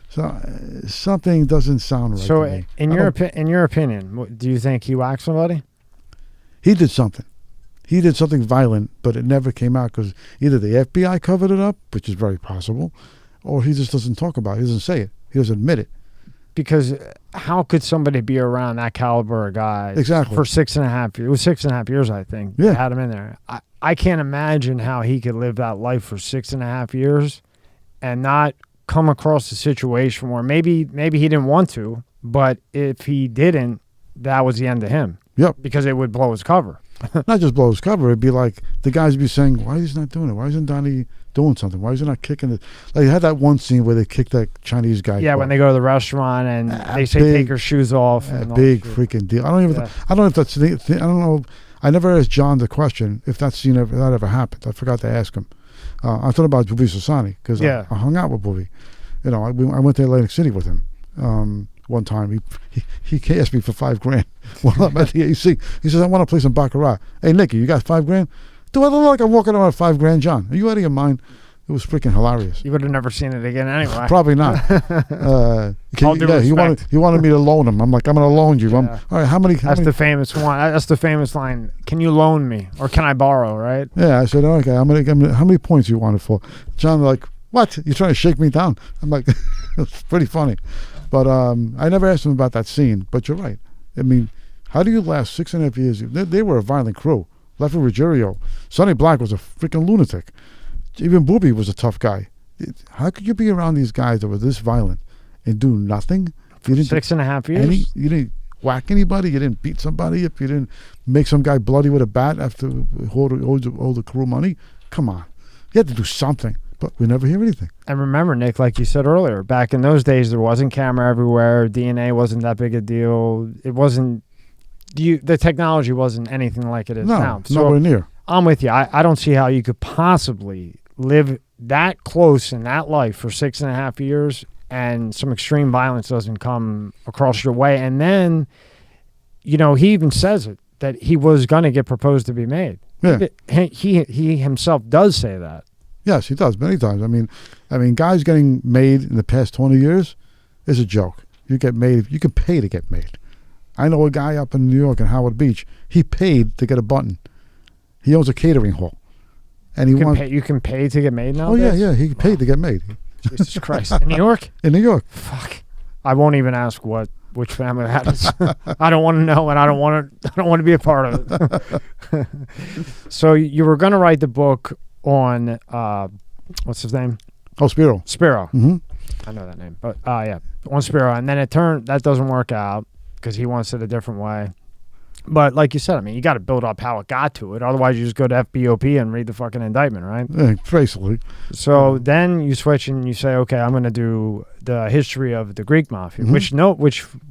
[SPEAKER 2] So something doesn't sound right
[SPEAKER 1] so
[SPEAKER 2] to me.
[SPEAKER 1] in your opinion, do you think he whacked somebody?
[SPEAKER 2] He did something. He did something violent, but it never came out because either the FBI covered it up, which is very possible, or he just doesn't talk about it. He doesn't say it. He doesn't admit it.
[SPEAKER 1] Because how could somebody be around that caliber of guy
[SPEAKER 2] Exactly
[SPEAKER 1] for 6.5 years? It was 6.5 years, I think.
[SPEAKER 2] Yeah.
[SPEAKER 1] They had him in there. I can't imagine how he could live that life for 6.5 years and not come across a situation where maybe he didn't want to, but if he didn't, that was the end of him.
[SPEAKER 2] Yep.
[SPEAKER 1] Because it would blow his cover.
[SPEAKER 2] Not just blow his cover. It'd be like the guys would be saying, why is he not doing it? Why isn't Donnie doing something? Why is he not kicking it? Like, you had that one scene where they kicked that Chinese guy.
[SPEAKER 1] Yeah, when they go to the restaurant and they say take your shoes off.
[SPEAKER 2] A big freaking deal. I don't know if that's the thing. I don't know. I never asked John the question if that scene ever happened. I forgot to ask him. I thought about Bobby Sassani because I hung out with Bobby. You know, I went to Atlantic City with him. One time he asked me for $5,000 while I'm at the AC. He says, I want to play some baccarat. Hey Nicky, you got $5,000? Do I look like I'm walking around with $5,000, John? Are you out of your mind? It was freaking hilarious.
[SPEAKER 1] You would have never seen it again anyway.
[SPEAKER 2] Probably not. He wanted me to loan him. I'm like, I'm going to loan you.
[SPEAKER 1] Yeah.
[SPEAKER 2] All right, how many?
[SPEAKER 1] That's the famous one. That's the famous line. Can you loan me or can I borrow? Right?
[SPEAKER 2] Yeah, I said, okay. How many points you want it for? John like, what? You're trying to shake me down? I'm like, it's pretty funny. But I never asked him about that scene. But you're right. I mean, how do you last 6.5 years? They were a violent crew. Lefty Ruggiero. Sonny Black was a freaking lunatic. Even Booby was a tough guy. How could you be around these guys that were this violent and do nothing? You didn't
[SPEAKER 1] 6.5 years?
[SPEAKER 2] You didn't whack anybody? You didn't beat somebody? If you didn't make some guy bloody with a bat after hold the crew money? Come on. You had to do something. But we never hear anything.
[SPEAKER 1] And remember, Nick, like you said earlier, back in those days, there wasn't camera everywhere. DNA wasn't that big a deal. It wasn't, the technology wasn't anything like it is now.
[SPEAKER 2] So nowhere near.
[SPEAKER 1] I'm with you. I don't see how you could possibly live that close in that life for 6.5 years and some extreme violence doesn't come across your way. And then, you know, he even says it, that he was going to get proposed to be made.
[SPEAKER 2] Yeah.
[SPEAKER 1] He himself does say that.
[SPEAKER 2] Yes, he does many times. I mean, guys getting made in the past 20 years is a joke. You get made, you can pay to get made. I know a guy up in New York in Howard Beach. He paid to get a button. He owns a catering hall, and
[SPEAKER 1] you can pay to get made now.
[SPEAKER 2] Oh yeah, he paid to get made.
[SPEAKER 1] Jesus Christ, in New York?
[SPEAKER 2] In New York.
[SPEAKER 1] Fuck. I won't even ask which family that is. I don't want to know, and I don't want to be a part of it. So you were going to write the book on what's his name?
[SPEAKER 2] Oh, Spiro.
[SPEAKER 1] Mm-hmm. I know that name, but yeah, on Spiro, and then that doesn't work out because he wants it a different way. But like you said, I mean, you got to build up how it got to it. Otherwise, you just go to FBOP and read the fucking indictment, right?
[SPEAKER 2] Yeah, basically.
[SPEAKER 1] So then you switch and you say, okay, I'm going to do the history of the Greek Mafia, which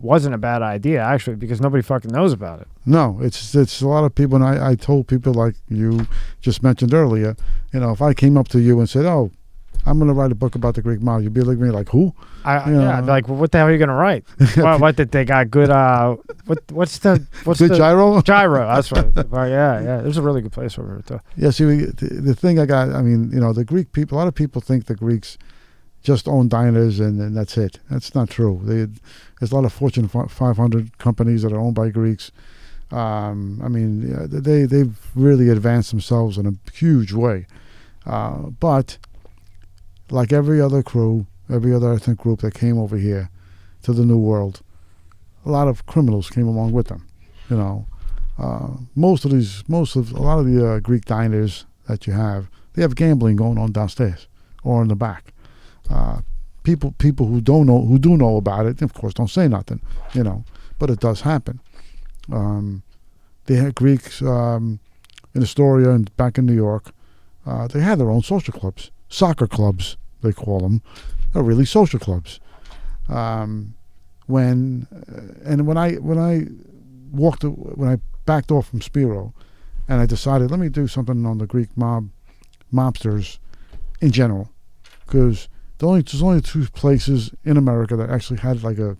[SPEAKER 1] wasn't a bad idea, actually, because nobody fucking knows about it.
[SPEAKER 2] No, it's a lot of people, and I told people like you just mentioned earlier, you know, if I came up to you and said, oh, I'm going to write a book about the Greek Mafia, you'd be looking at me like, who?
[SPEAKER 1] I'd be like, well, what the hell are you going to write? What did they got good, what's
[SPEAKER 2] good
[SPEAKER 1] the
[SPEAKER 2] gyro?
[SPEAKER 1] Gyro, that's right. Yeah. There's a really good place over here, too.
[SPEAKER 2] Yeah, see, the thing I mean, you know, the Greek people, a lot of people think the Greeks just own diners and that's it. That's not true. There's a lot of Fortune 500 companies that are owned by Greeks. I mean, they've really advanced themselves in a huge way. But like every other crew, every other ethnic group that came over here to the New World, a lot of criminals came along with them. You know, a lot of the Greek diners that you have, they have gambling going on downstairs or in the back. People who do know about it, of course, don't say nothing. You know, but it does happen. They had Greeks in Astoria and back in New York. They had their own social clubs, soccer clubs. They call them, are really social clubs. When I backed off from Spiro, and I decided, let me do something on the Greek mobsters in general, because there's only 2 places in America that actually had like a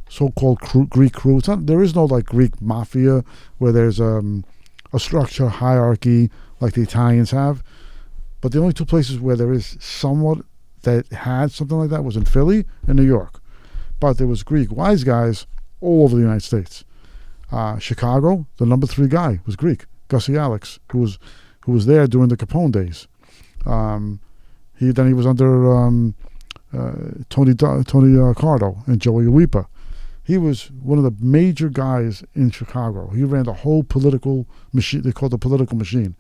[SPEAKER 2] so-called Greek crew. There is no like Greek mafia where there's a structure hierarchy like the Italians have, but the only 2 places where there is somewhat that had something like that was in Philly and New York. But there was Greek wise guys all over the United States. Chicago, the number 3 guy was Greek, Gussie Alex, who was there during the Capone days. He was under Tony Cardo and Joey Uipa. He was one of the major guys in Chicago. He ran the whole political machine. They called it the political machine.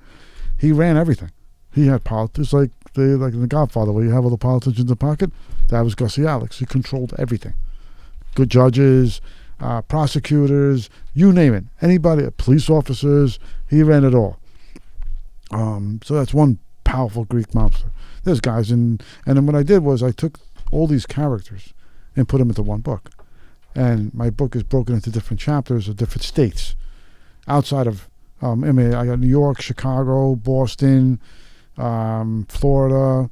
[SPEAKER 2] He ran everything. He had politics like in The Godfather, where you have all the politicians in the pocket. That was Gussie Alex. He controlled everything. Good judges, prosecutors, you name it. Anybody, police officers, he ran it all. So that's one powerful Greek mobster. There's guys and then what I did was I took all these characters and put them into one book. And my book is broken into different chapters of different states. Outside of, I got New York, Chicago, Boston, Florida,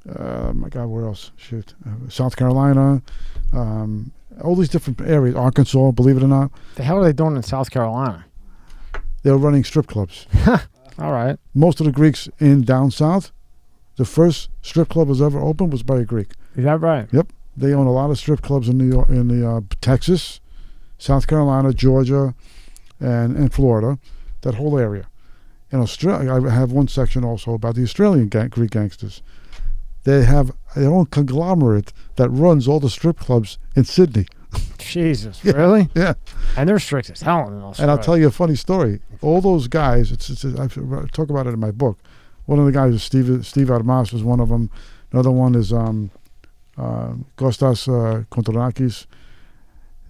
[SPEAKER 2] my God, where else? South Carolina, all these different areas. Arkansas, believe it or not.
[SPEAKER 1] The hell are they doing in South Carolina?
[SPEAKER 2] They were running strip clubs.
[SPEAKER 1] All right.
[SPEAKER 2] Most of the Greeks in down south, the first strip club was ever opened was by a Greek.
[SPEAKER 1] Is that right?
[SPEAKER 2] Yep. They own a lot of strip clubs in New York, Texas, South Carolina, Georgia, and Florida, that whole area. In Australia, I have one section also about the Australian Greek gangsters. They have their own conglomerate that runs all the strip clubs in Sydney.
[SPEAKER 1] Jesus, really?
[SPEAKER 2] Yeah.
[SPEAKER 1] And they're strict as hell in Australia.
[SPEAKER 2] And I'll tell you a funny story. All those guys, I talk about it in my book. One of the guys is Steve Armas was one of them. Another one is Kostas Kontonakis.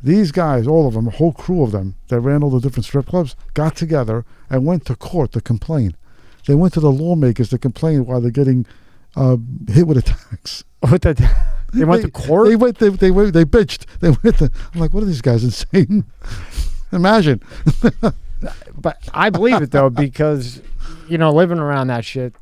[SPEAKER 2] These guys, all of them, a whole crew of them that ran all the different strip clubs, got together and went to court to complain. They went to the lawmakers to complain while they're getting hit with attacks.
[SPEAKER 1] They went to court?
[SPEAKER 2] They bitched. They went to, I'm like, what are these guys, insane? Imagine.
[SPEAKER 1] But I believe it, though, because, living around that shit,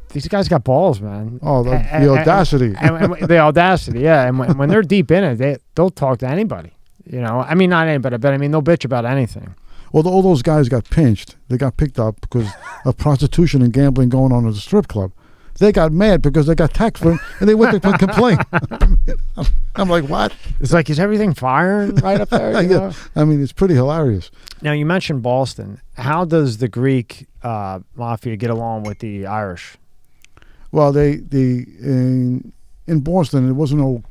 [SPEAKER 1] these guys got balls, man.
[SPEAKER 2] Oh, the audacity.
[SPEAKER 1] And the audacity, yeah. And when they're deep in it, they'll talk to anybody. I mean, not anybody, but they'll bitch about anything.
[SPEAKER 2] Well, all those guys got pinched. They got picked up because of prostitution and gambling going on at the strip club. They got mad because they got taxed for it, and they went to complain. I'm like, what?
[SPEAKER 1] It's like, is everything firing right up there?
[SPEAKER 2] Yeah. I mean, it's pretty hilarious.
[SPEAKER 1] Now, you mentioned Boston. How does the Greek mafia get along with the Irish?
[SPEAKER 2] Well, in Boston, there was no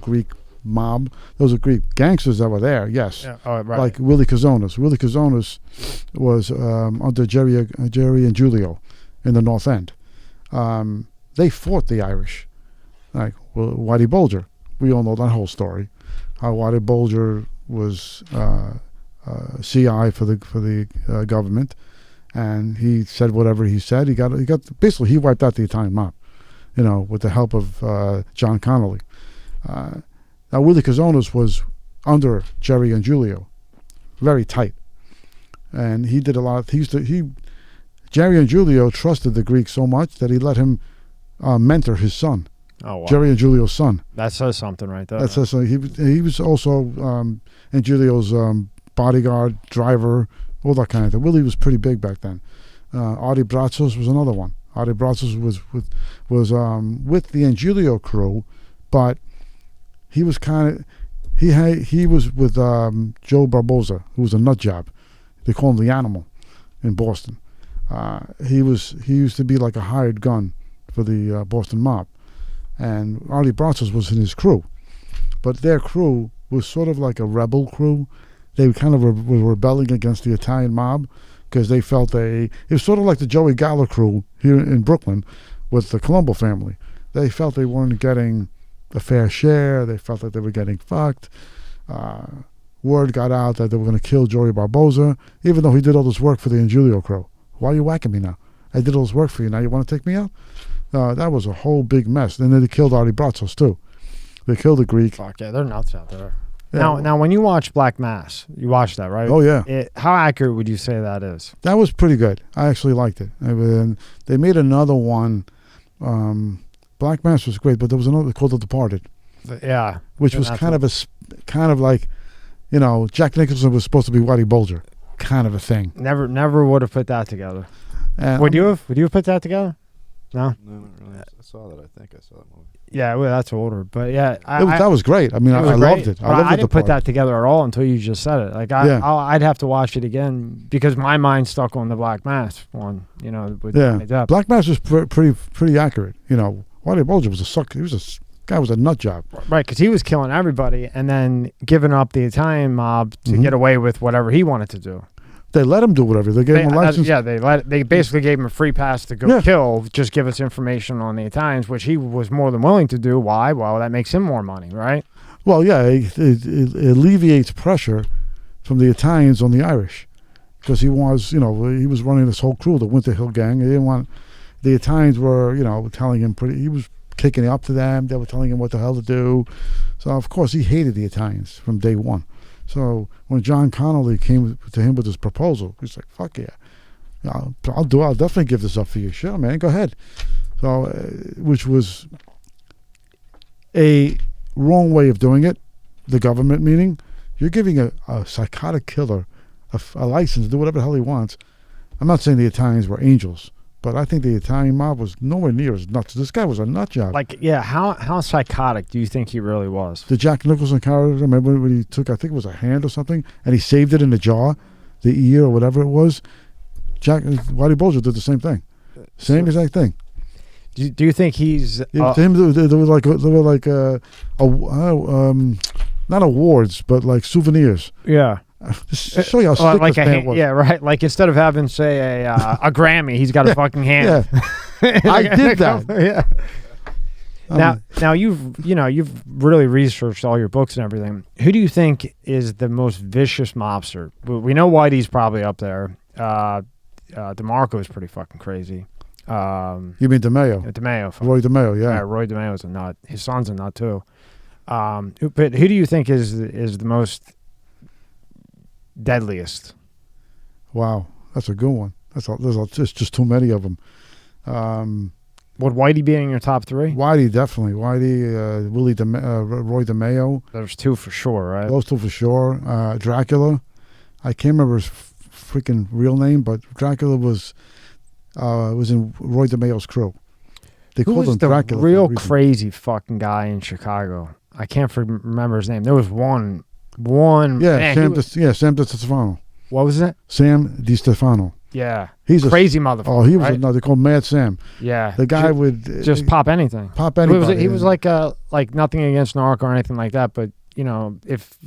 [SPEAKER 2] Greek mob. Those were Greek gangsters that were there, yes.
[SPEAKER 1] Yeah. Oh, right.
[SPEAKER 2] Like Willie Kazonis. Willie Kazonis was under Jerry and Giulio in the North End. They fought the Irish. Like Whitey Bulger. We all know that whole story. How Whitey Bulger was CI for the government. And he said whatever he said. He got basically he wiped out the Italian mob, with the help of John Connolly. Now Willie Kazonis was under Jerry and Giulio, very tight, and he did a lot. Jerry and Giulio trusted the Greek so much that he let him mentor his son.
[SPEAKER 1] Oh, wow.
[SPEAKER 2] Jerry and Giulio's son.
[SPEAKER 1] That says something right there.
[SPEAKER 2] That says something. He was also and Giulio's bodyguard, driver. All that kind of thing. Willie was pretty big back then. Artie Brazos was another one. Artie Brazos was with the Angilio crew, but he was he was with Joe Barboza, who was a nut job. They call him the Animal in Boston. He used to be like a hired gun for the Boston mob, and Artie Brazos was in his crew, but their crew was sort of like a rebel crew. They kind of were rebelling against the Italian mob because they felt it was sort of like the Joey Gallo crew here in Brooklyn with the Colombo family. They felt they weren't getting a fair share. They felt that they were getting fucked. Word got out that they were going to kill Joey Barboza, even though he did all this work for the Angilio crew. Why are you whacking me now? I did all this work for you. Now you want to take me out? That was a whole big mess. And then they killed Artie Brazos too. They killed the Greek.
[SPEAKER 1] Fuck yeah, they're nuts out there. Now, when you watch Black Mass, you watched that, right?
[SPEAKER 2] Oh yeah.
[SPEAKER 1] How accurate would you say that is?
[SPEAKER 2] That was pretty good. I actually liked it. And they made another one. Black Mass was great, but there was another called The Departed.
[SPEAKER 1] Yeah.
[SPEAKER 2] Which was kind of like, Jack Nicholson was supposed to be Whitey Bulger, kind of a thing.
[SPEAKER 1] Never would have put that together. Would you have put that together? No.
[SPEAKER 3] No, not really. I saw that. I think I saw that movie.
[SPEAKER 1] Yeah, well, that's older, but yeah,
[SPEAKER 2] that was great. I mean, I loved it.
[SPEAKER 1] I didn't put that together at all until you just said it. Like, I'd have to watch it again because my mind stuck on the Black Mass one.
[SPEAKER 2] Black Mass was pretty accurate. Whitey Bulger was a sucker. Guy was a nut job.
[SPEAKER 1] Right, because he was killing everybody and then giving up the Italian mob to get away with whatever he wanted to do.
[SPEAKER 2] They let him do whatever. They gave him a license.
[SPEAKER 1] They basically gave him a free pass to go kill. Just give us information on the Italians, which he was more than willing to do. Why? Well, that makes him more money, right?
[SPEAKER 2] Well, yeah, it alleviates pressure from the Italians on the Irish because he was running this whole crew, the Winter Hill Gang. He didn't want the Italians were, telling him he was kicking it up to them. They were telling him what the hell to do. So of course he hated the Italians from day one. So when John Connolly came to him with his proposal, he's like, "Fuck yeah, I'll definitely give this up for you. Sure, man, go ahead." So, which was a wrong way of doing it. The government meaning you're giving a psychotic killer a license to do whatever the hell he wants. I'm not saying the Italians were angels, but I think the Italian mob was nowhere near as nuts. This guy was a nut job.
[SPEAKER 1] Like, yeah, how psychotic do you think he really was?
[SPEAKER 2] The Jack Nicholson character, remember when he took, I think it was a hand or something, and he saved it in the jaw, the ear or whatever it was? Whitey Bulger did the same thing. Same exact thing.
[SPEAKER 1] Do you think he's...
[SPEAKER 2] to him, there were like not awards, but like souvenirs.
[SPEAKER 1] Yeah.
[SPEAKER 2] Just show you how sick
[SPEAKER 1] like
[SPEAKER 2] this man was.
[SPEAKER 1] Yeah, right. Like instead of having, say, a Grammy, he's got a fucking hand.
[SPEAKER 2] Yeah. I did that.
[SPEAKER 1] Yeah. Now you've really researched all your books and everything. Who do you think is the most vicious mobster? We know Whitey's probably up there. DeMarco is pretty fucking crazy.
[SPEAKER 2] You mean DeMeo?
[SPEAKER 1] DeMeo.
[SPEAKER 2] Roy DeMeo, yeah.
[SPEAKER 1] Roy DeMeo's a nut. His son's a nut too. But who do you think is the most deadliest?
[SPEAKER 2] Wow, that's a good one. There's just too many of them.
[SPEAKER 1] Would Whitey be in your top three?
[SPEAKER 2] Whitey, definitely. Whitey, Roy DeMeo.
[SPEAKER 1] There's two for sure, right?
[SPEAKER 2] Those two for sure. Dracula. I can't remember his freaking real name, but Dracula was in Roy DeMeo's crew. They called him Dracula.
[SPEAKER 1] The real crazy fucking guy in Chicago. I can't remember his name. There was one.
[SPEAKER 2] Yeah, Sam DiStefano.
[SPEAKER 1] What was it?
[SPEAKER 2] Sam DiStefano.
[SPEAKER 1] Yeah,
[SPEAKER 2] he's
[SPEAKER 1] a crazy motherfucker.
[SPEAKER 2] Oh, he was
[SPEAKER 1] right?
[SPEAKER 2] They called Mad Sam.
[SPEAKER 1] Yeah,
[SPEAKER 2] the guy would
[SPEAKER 1] just pop anything.
[SPEAKER 2] Pop anybody.
[SPEAKER 1] He was like nothing against narc or anything like that, but if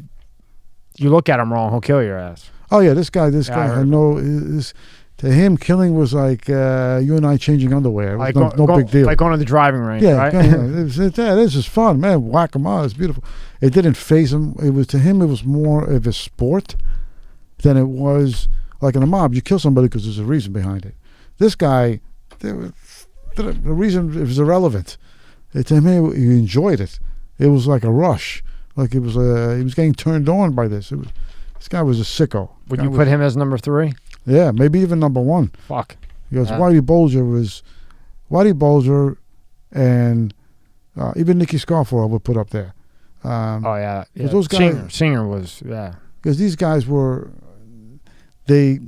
[SPEAKER 1] you look at him wrong, he'll kill your ass.
[SPEAKER 2] Oh yeah, this guy had no. To him, killing was like you and I changing underwear. It was no big deal.
[SPEAKER 1] Like going to the driving range,
[SPEAKER 2] right?
[SPEAKER 1] Yeah,
[SPEAKER 2] this is fun, man. Whack him out. It's beautiful. It didn't faze him. It was more of a sport than it was like in a mob. You kill somebody because there's a reason behind it. This guy, the reason it was irrelevant. To him, he enjoyed it. It was like a rush. Like it was he was getting turned on by this. This guy was a sicko.
[SPEAKER 1] Would you put him as number 3?
[SPEAKER 2] Yeah, maybe even number 1.
[SPEAKER 1] Fuck.
[SPEAKER 2] Because Whitey Bulger and even Nicky Scarface I would put up there.
[SPEAKER 1] Yeah.
[SPEAKER 2] Those guys,
[SPEAKER 1] Singer was, yeah.
[SPEAKER 2] Because these guys were, I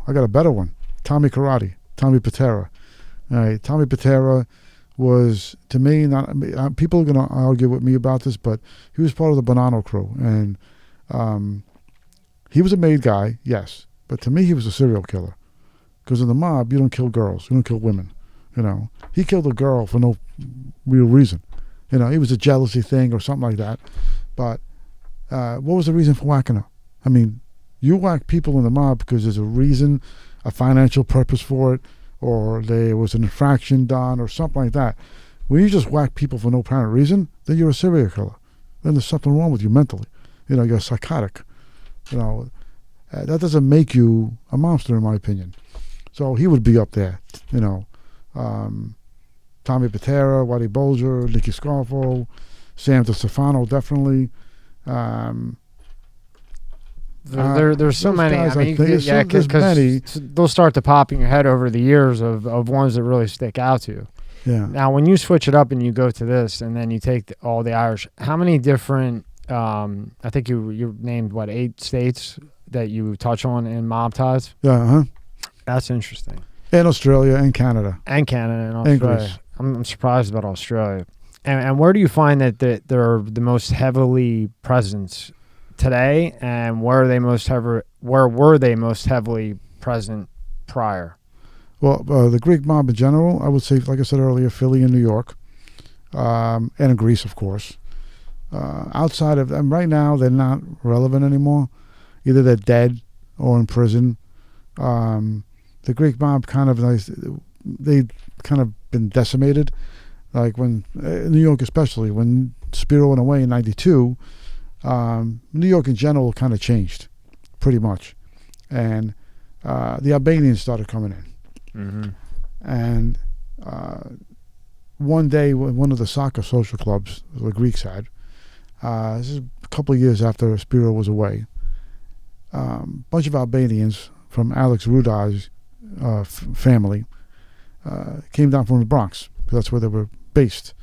[SPEAKER 2] got a better one. Tommy Patera. All right, Tommy Patera was, to me, people are going to argue with me about this, but he was part of the Bonanno crew. And he was a made guy, yes. But to me, he was a serial killer. Because in the mob, you don't kill girls. You don't kill women. He killed a girl for no real reason. It was a jealousy thing or something like that. But what was the reason for whacking her? I mean, you whack people in the mob because there's a reason, a financial purpose for it, or there was an infraction done or something like that. When you just whack people for no apparent reason, then you're a serial killer. Then there's something wrong with you mentally. You're psychotic. That doesn't make you a monster, in my opinion. So he would be up there. Tommy Patera, Whitey Bulger, Nicky Scarface, Sam DiStefano, definitely.
[SPEAKER 1] There's so
[SPEAKER 2] those
[SPEAKER 1] many.
[SPEAKER 2] guys,
[SPEAKER 1] I mean,
[SPEAKER 2] I think
[SPEAKER 1] yeah,
[SPEAKER 2] there's many.
[SPEAKER 1] because they'll start to pop in your head over the years of ones that really stick out to you.
[SPEAKER 2] Yeah.
[SPEAKER 1] Now, when you switch it up and you go to this, and then you take all the Irish, how many different? I think you named 8 states that you touch on in mob ties.
[SPEAKER 2] Yeah.
[SPEAKER 1] That's interesting.
[SPEAKER 2] And Australia and Canada.
[SPEAKER 1] And Canada and Australia.
[SPEAKER 2] Greece.
[SPEAKER 1] I'm surprised about Australia. And where do you find that they're the most heavily present today, and where were they most heavily present prior?
[SPEAKER 2] Well, the Greek mob in general, I would say, like I said earlier, Philly and New York, and in Greece, of course. Outside of them, right now, they're not relevant anymore. Either they're dead or in prison. The Greek mob they kind of been decimated. Like when New York, especially when Spiro went away in '92, New York in general kind of changed, pretty much, and the Albanians started coming in.
[SPEAKER 1] Mm-hmm.
[SPEAKER 2] And one day, one of the soccer social clubs the Greeks had, this is a couple of years after Spiro was away, a bunch of Albanians from Alex Rudai's family came down from the Bronx, because that's where they were based.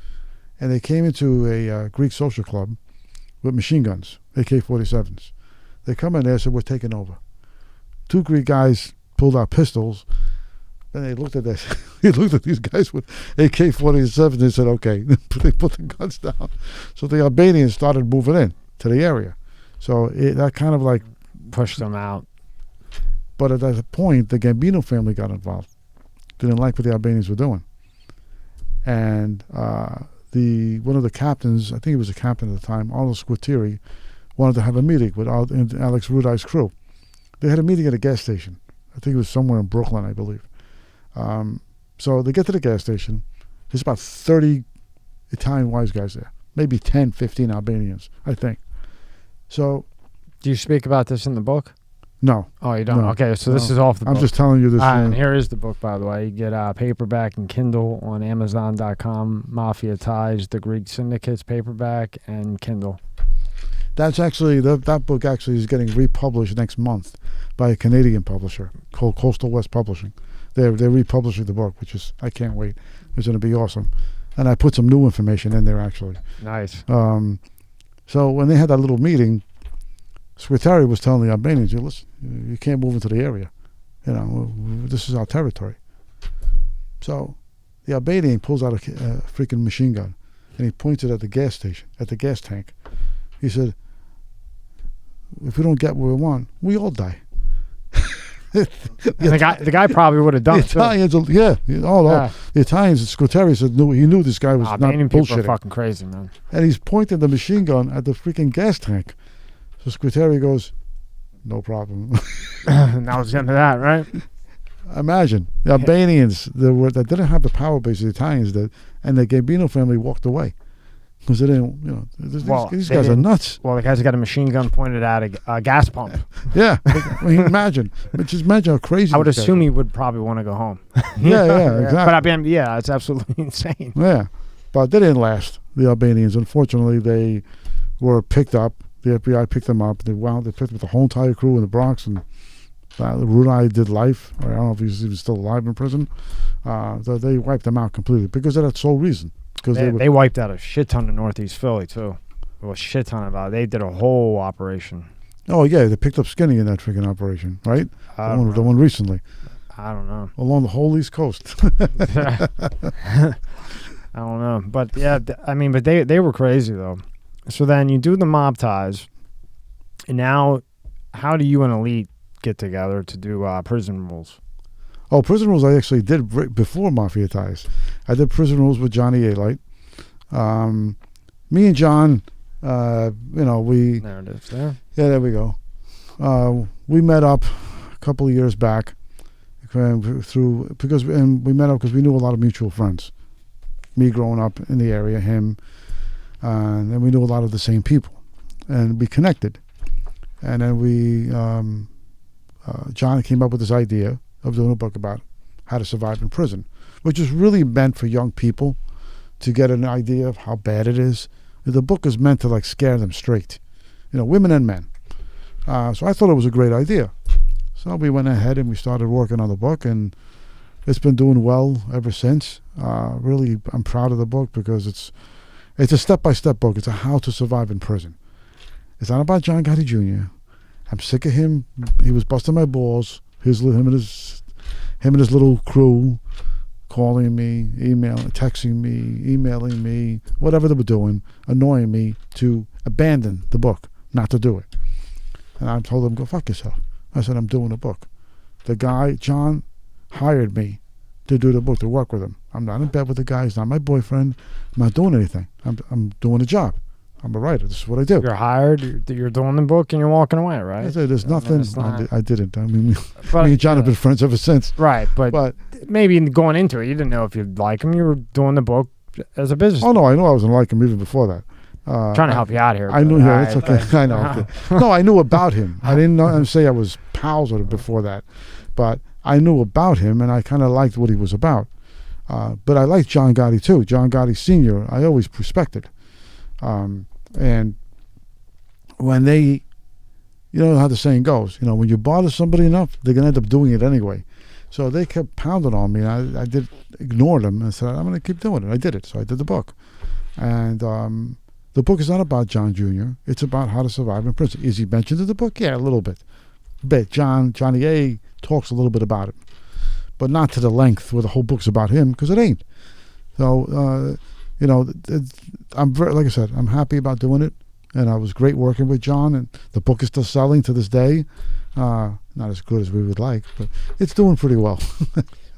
[SPEAKER 2] And they came into a Greek social club with machine guns, AK-47s. They come in there and said, "We're taking over." 2 Greek guys pulled out pistols, and they looked at this. He looked at these guys with AK-47s and said, "Okay." They put the guns down. So the Albanians started moving in to the area. So that kind of like
[SPEAKER 1] pushed them out.
[SPEAKER 2] But at that point, the Gambino family got involved. Didn't like what the Albanians were doing. And one of the captains, I think he was a captain at the time, Arnold Squitieri, wanted to have a meeting with Alex Rudai's crew. They had a meeting at a gas station. I think it was somewhere in Brooklyn, I believe. So they get to the gas station. There's about 30 Italian wise guys there. Maybe 10, 15 Albanians, I think. So...
[SPEAKER 1] Do you speak about this in the book?
[SPEAKER 2] No.
[SPEAKER 1] Oh, you don't?
[SPEAKER 2] No,
[SPEAKER 1] Okay, so this
[SPEAKER 2] no.
[SPEAKER 1] is off the book.
[SPEAKER 2] I'm just telling you this.
[SPEAKER 1] And here is the book, by the way. You get paperback and Kindle on Amazon.com. Mafia Ties, The Greek Syndicates, paperback and Kindle.
[SPEAKER 2] That's actually, that book actually is getting republished next month by a Canadian publisher called Coastal West Publishing. They're republishing the book, which is, I can't wait. It's going to be awesome. And I put some new information in there, actually.
[SPEAKER 1] Nice.
[SPEAKER 2] So when they had that little meeting, Squitieri was telling the Albanians, "Listen, you can't move into the area. This is our territory." So the Albanian pulls out a freaking machine gun, and he points it at the gas station, at the gas tank. He said, "If we don't get what we want, we all die."
[SPEAKER 1] The guy probably would have done it.
[SPEAKER 2] Italians, the Italians, Squitieri said, he knew this guy was not
[SPEAKER 1] Albanian people are
[SPEAKER 2] bullshitting.
[SPEAKER 1] fucking crazy, man.
[SPEAKER 2] And he's pointing the machine gun at the freaking gas tank. So Squitieri goes, "No problem."
[SPEAKER 1] Now it's getting to that, right?
[SPEAKER 2] Imagine the Albanians that didn't have the power base of the Italians did, and the Gambino family walked away because they didn't. These guys are nuts.
[SPEAKER 1] Well, the guy's got a machine gun pointed at a gas pump.
[SPEAKER 2] Yeah, imagine how crazy.
[SPEAKER 1] I would assume he would probably want to go home.
[SPEAKER 2] Yeah, exactly.
[SPEAKER 1] But it's absolutely insane.
[SPEAKER 2] Yeah, but they didn't last. The Albanians, unfortunately, they were picked up. The FBI picked them up. They picked up the whole entire crew in the Bronx, and Rudai did life. I don't know if he's even still alive in prison. So they wiped them out completely because of that sole reason. Because
[SPEAKER 1] they wiped out a shit ton of Northeast Philly too. Well, a shit ton of they did a whole operation.
[SPEAKER 2] Oh yeah, they picked up Skinny in that freaking operation, right? The one recently.
[SPEAKER 1] I don't know.
[SPEAKER 2] Along the whole East Coast.
[SPEAKER 1] I don't know, but yeah, but they were crazy though. So then you do the mob ties, and now how do you and Alite get together to do Prison Rules?
[SPEAKER 2] Oh, Prison Rules I actually did before Mafia Ties. I did Prison Rules with Johnny Alite. Me and John, we...
[SPEAKER 1] There it is there.
[SPEAKER 2] Yeah, there we go. We met up a couple of years back because we met up because we knew a lot of mutual friends. Me growing up in the area, him... and then we knew a lot of the same people, and we connected. And then John came up with this idea of doing a book about how to survive in prison, which is really meant for young people to get an idea of how bad it is. The book is meant to scare them straight. women and men. So I thought it was a great idea. So we went ahead and we started working on the book, and it's been doing well ever since. Really, I'm proud of the book because it's a step-by-step book. It's a how to survive in prison. It's not about John Gotti Jr. I'm sick of him. He was busting my balls. Him and his little crew calling me, texting me, emailing me, whatever they were doing, annoying me to abandon the book, not to do it. And I told them, go fuck yourself. I said, I'm doing a book. The guy, John, hired me to do the book, to work with him. I'm not in bed with the guy. He's not my boyfriend. I'm not doing anything. I'm doing a job. I'm a writer. This is what I do.
[SPEAKER 1] You're hired. You're doing the book, and you're walking away, right?
[SPEAKER 2] I said, there's nothing. I didn't. I mean,
[SPEAKER 1] but,
[SPEAKER 2] me and John have been friends ever since.
[SPEAKER 1] Right, but maybe going into it, you didn't know if you'd like him. You were doing the book as a business.
[SPEAKER 2] Oh no, I knew I was gonna like him even before that.
[SPEAKER 1] Trying to help you out here.
[SPEAKER 2] I knew. Yeah, it's okay. I know. No, I knew about him. I didn't know. I say I was pals with him before that, but I knew about him, and I kind of liked what he was about. But I liked John Gotti too. John Gotti Sr. I always respected, and when they, how the saying goes, when you bother somebody enough, they're gonna end up doing it anyway. So they kept pounding on me, and I did ignore them and said, I'm gonna keep doing it. I did it. So I did the book, and the book is not about John Jr. It's about how to survive in prison. Is he mentioned in the book? Yeah, a little bit. Johnny A talks a little bit about it, but not to the length where the whole book's about him, because it ain't. So, I'm very, like I said, I'm happy about doing it, and I was great working with John, and the book is still selling to this day. Not as good as we would like, but it's doing pretty well.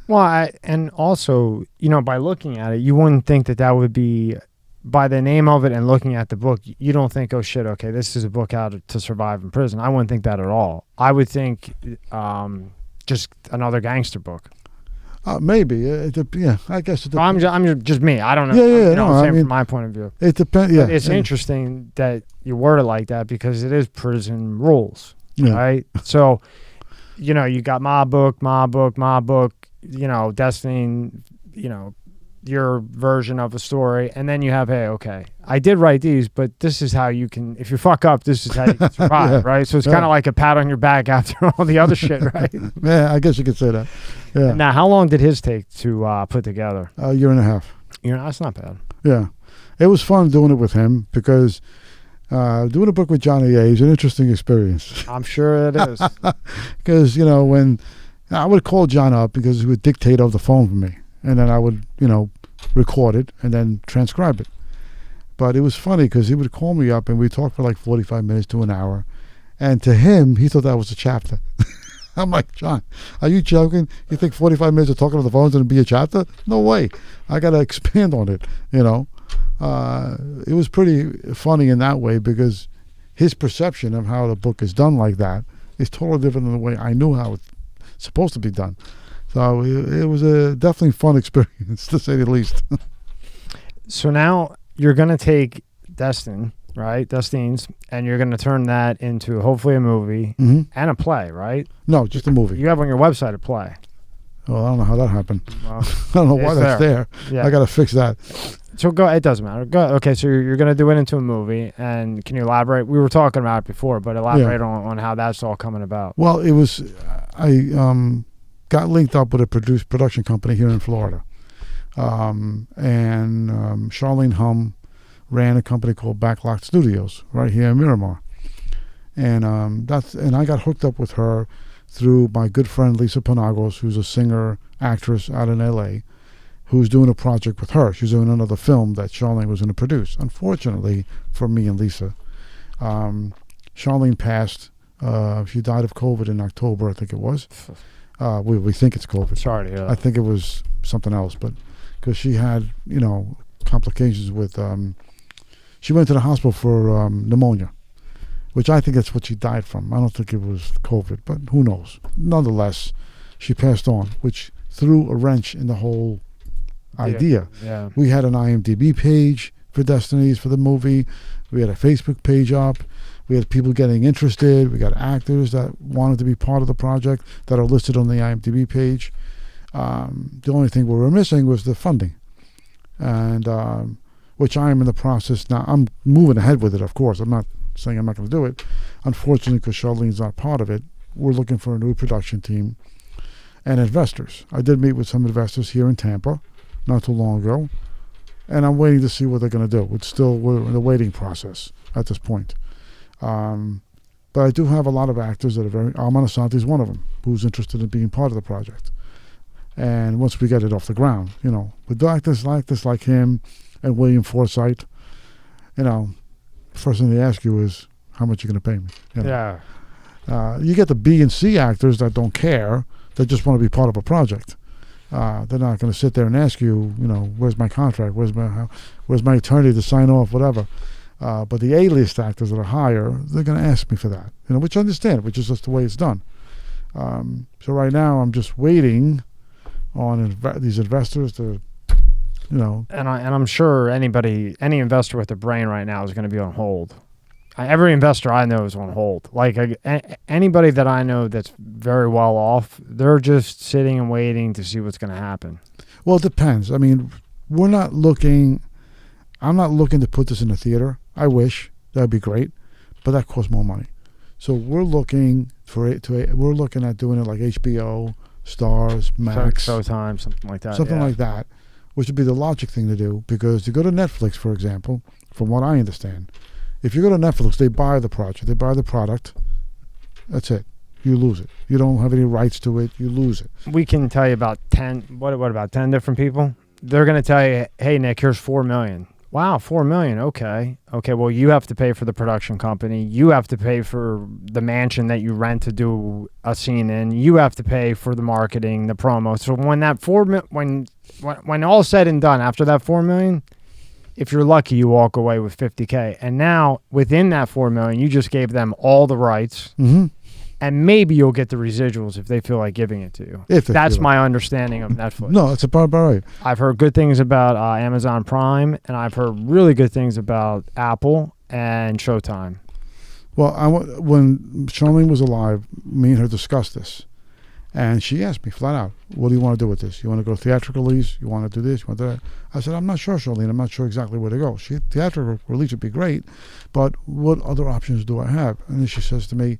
[SPEAKER 1] Well, and also, by looking at it, you wouldn't think that would be, by the name of it and looking at the book, you don't think, oh shit, okay, this is a book how to survive in prison. I wouldn't think that at all. I would think just another gangster book.
[SPEAKER 2] Maybe. Yeah, I guess it depends.
[SPEAKER 1] I'm just me. I don't know.
[SPEAKER 2] Yeah,
[SPEAKER 1] I'm saying from my point of view.
[SPEAKER 2] It depends. Yeah,
[SPEAKER 1] it's interesting that you word it like that because it is prison rules, right? So, you got my book, Destiny, your version of a story, and then you have, hey, okay, I did write these, but this is how you can, if you fuck up, this is how you can survive, right? So it's kind of like a pat on your back after all the other shit, right?
[SPEAKER 2] Yeah, I guess you could say that. Yeah.
[SPEAKER 1] Now, how long did his take to put together?
[SPEAKER 2] A year and a half.
[SPEAKER 1] That's not bad.
[SPEAKER 2] Yeah. It was fun doing it with him because doing a book with Johnny A is an interesting experience.
[SPEAKER 1] I'm sure it is.
[SPEAKER 2] Because, when I would call John up because he would dictate over the phone for me, and then I would, record it and then transcribe it. But it was funny because he would call me up and we'd talk for like 45 minutes to an hour. And to him, he thought that was a chapter. I'm like, John, are you joking? You think 45 minutes of talking on the phone is going to be a chapter? No way. I got to expand on it, It was pretty funny in that way because his perception of how the book is done like that is totally different than the way I knew how it's supposed to be done. So it was a definitely fun experience, to say the least.
[SPEAKER 1] So now you're going to take Destinies, and you're going to turn that into hopefully a movie and a play, right?
[SPEAKER 2] No, just a movie.
[SPEAKER 1] You have on your website a play.
[SPEAKER 2] Well, I don't know how that happened.
[SPEAKER 1] Well,
[SPEAKER 2] I don't know why that's there. Yeah. I got to fix that.
[SPEAKER 1] So go. It doesn't matter. Go. Okay, so you're going to do it into a movie, and can you elaborate? We were talking about it before, but elaborate on how that's all coming about.
[SPEAKER 2] Well, it was, I got linked up with a production company here in Florida. And Charlene Hum ran a company called Backlot Studios right here in Miramar. And I got hooked up with her through my good friend Lisa Panagos, who's a singer, actress out in LA, who's doing a project with her. She's doing another film that Charlene was going to produce. Unfortunately for me and Lisa, Charlene passed. She died of COVID in October, I think it was. We think it's COVID.
[SPEAKER 1] Sorry to hear that.
[SPEAKER 2] I think it was something else, but because she had, complications with, she went to the hospital for pneumonia, which I think that's what she died from. I don't think it was COVID, but who knows? Nonetheless, she passed on, which threw a wrench in the whole idea.
[SPEAKER 1] Yeah.
[SPEAKER 2] We had an IMDb page for Destinies for the movie. We had a Facebook page up. We had people getting interested. We got actors that wanted to be part of the project that are listed on the IMDb page. The only thing we were missing was the funding, and which I am in the process now. I'm moving ahead with it, of course. I'm not saying I'm not going to do it. Unfortunately, because Charlene's not part of it, we're looking for a new production team and investors. I did meet with some investors here in Tampa not too long ago, and I'm waiting to see what they're going to do. We're in the waiting process at this point. But I do have a lot of actors that are Armand Assante is one of them, who's interested in being part of the project. And once we get it off the ground, with actors like him and William Forsythe, first thing they ask you is, how much are you going to pay me?
[SPEAKER 1] Yeah.
[SPEAKER 2] You get the B and C actors that don't care, that just want to be part of a project. They're not going to sit there and ask you, where's my contract, where's my attorney to sign off, whatever. But the A-list actors that are higher, they're going to ask me for that, which I understand, which is just the way it's done. So right now, I'm just waiting on these investors to,
[SPEAKER 1] And I'm sure any investor with a brain right now is going to be on hold. Every investor I know is on hold. Like anybody that I know that's very well off, they're just sitting and waiting to see what's going to happen.
[SPEAKER 2] Well, it depends. I mean, I'm not looking to put this in the theater. I wish. That'd be great. But that costs more money. So we're looking at doing it like HBO, Stars, Max,
[SPEAKER 1] Showtime, something like that.
[SPEAKER 2] Something like that, which would be the logic thing to do, because to go to Netflix, for example, from what I understand, if you go to Netflix, they buy the project, they buy the product. That's it. You lose it. You don't have any rights to it. You lose it.
[SPEAKER 1] We can tell you about 10. What about 10 different people? They're going to tell you, hey, Nick, here's $4 million. Wow, $4 million. Okay. Well, you have to pay for the production company. You have to pay for the mansion that you rent to do a scene in. You have to pay for the marketing, the promo. So when that when all said and done, after that $4 million, if you're lucky, you walk away with $50K. And now within that $4 million, you just gave them all the rights.
[SPEAKER 2] Mm-hmm.
[SPEAKER 1] And maybe you'll get the residuals if they feel like giving it to you. That's my understanding of Netflix.
[SPEAKER 2] No, it's about right.
[SPEAKER 1] I've heard good things about Amazon Prime, and I've heard really good things about Apple and Showtime.
[SPEAKER 2] Well, when Charlene was alive, me and her discussed this. And she asked me flat out, what do you want to do with this? You want to go theatrical release? You want to do this? You want to do that? I said, I'm not sure, Charlene. I'm not sure exactly where to go. Theatrical release would be great, but what other options do I have? And then she says to me,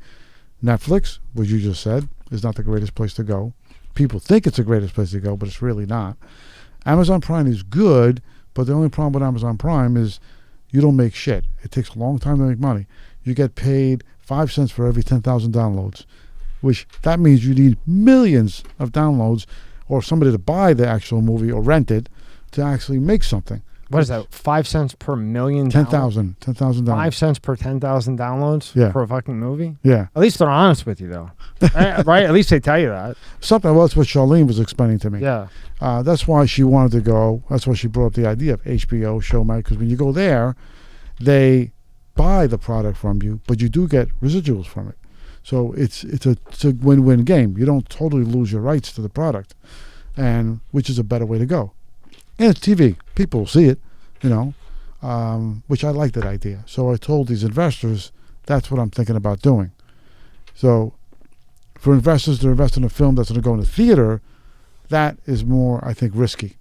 [SPEAKER 2] Netflix, what you just said, is not the greatest place to go. People think it's the greatest place to go, but it's really not. Amazon Prime is good, but the only problem with Amazon Prime is you don't make shit. It takes a long time to make money. You get paid 5 cents for every 10,000 downloads, which that means you need millions of downloads or somebody to buy the actual movie or rent it to actually make something.
[SPEAKER 1] What is that? 5 cents per million?
[SPEAKER 2] 10,000 downloads.
[SPEAKER 1] 5 cents per 10,000 downloads for a fucking movie?
[SPEAKER 2] Yeah.
[SPEAKER 1] At least they're honest with you, though. Right? At least they tell you that.
[SPEAKER 2] Something. Well, that's what Charlene was explaining to me.
[SPEAKER 1] Yeah.
[SPEAKER 2] That's why she wanted to go. That's why she brought up the idea of HBO, Showmax, because when you go there, they buy the product from you, but you do get residuals from it. So it's a win-win game. You don't totally lose your rights to the product, and which is a better way to go. And it's TV. People will see it, which I like that idea. So I told these investors that's what I'm thinking about doing. So for investors to invest in a film that's going to go in the theater, that is more, I think, risky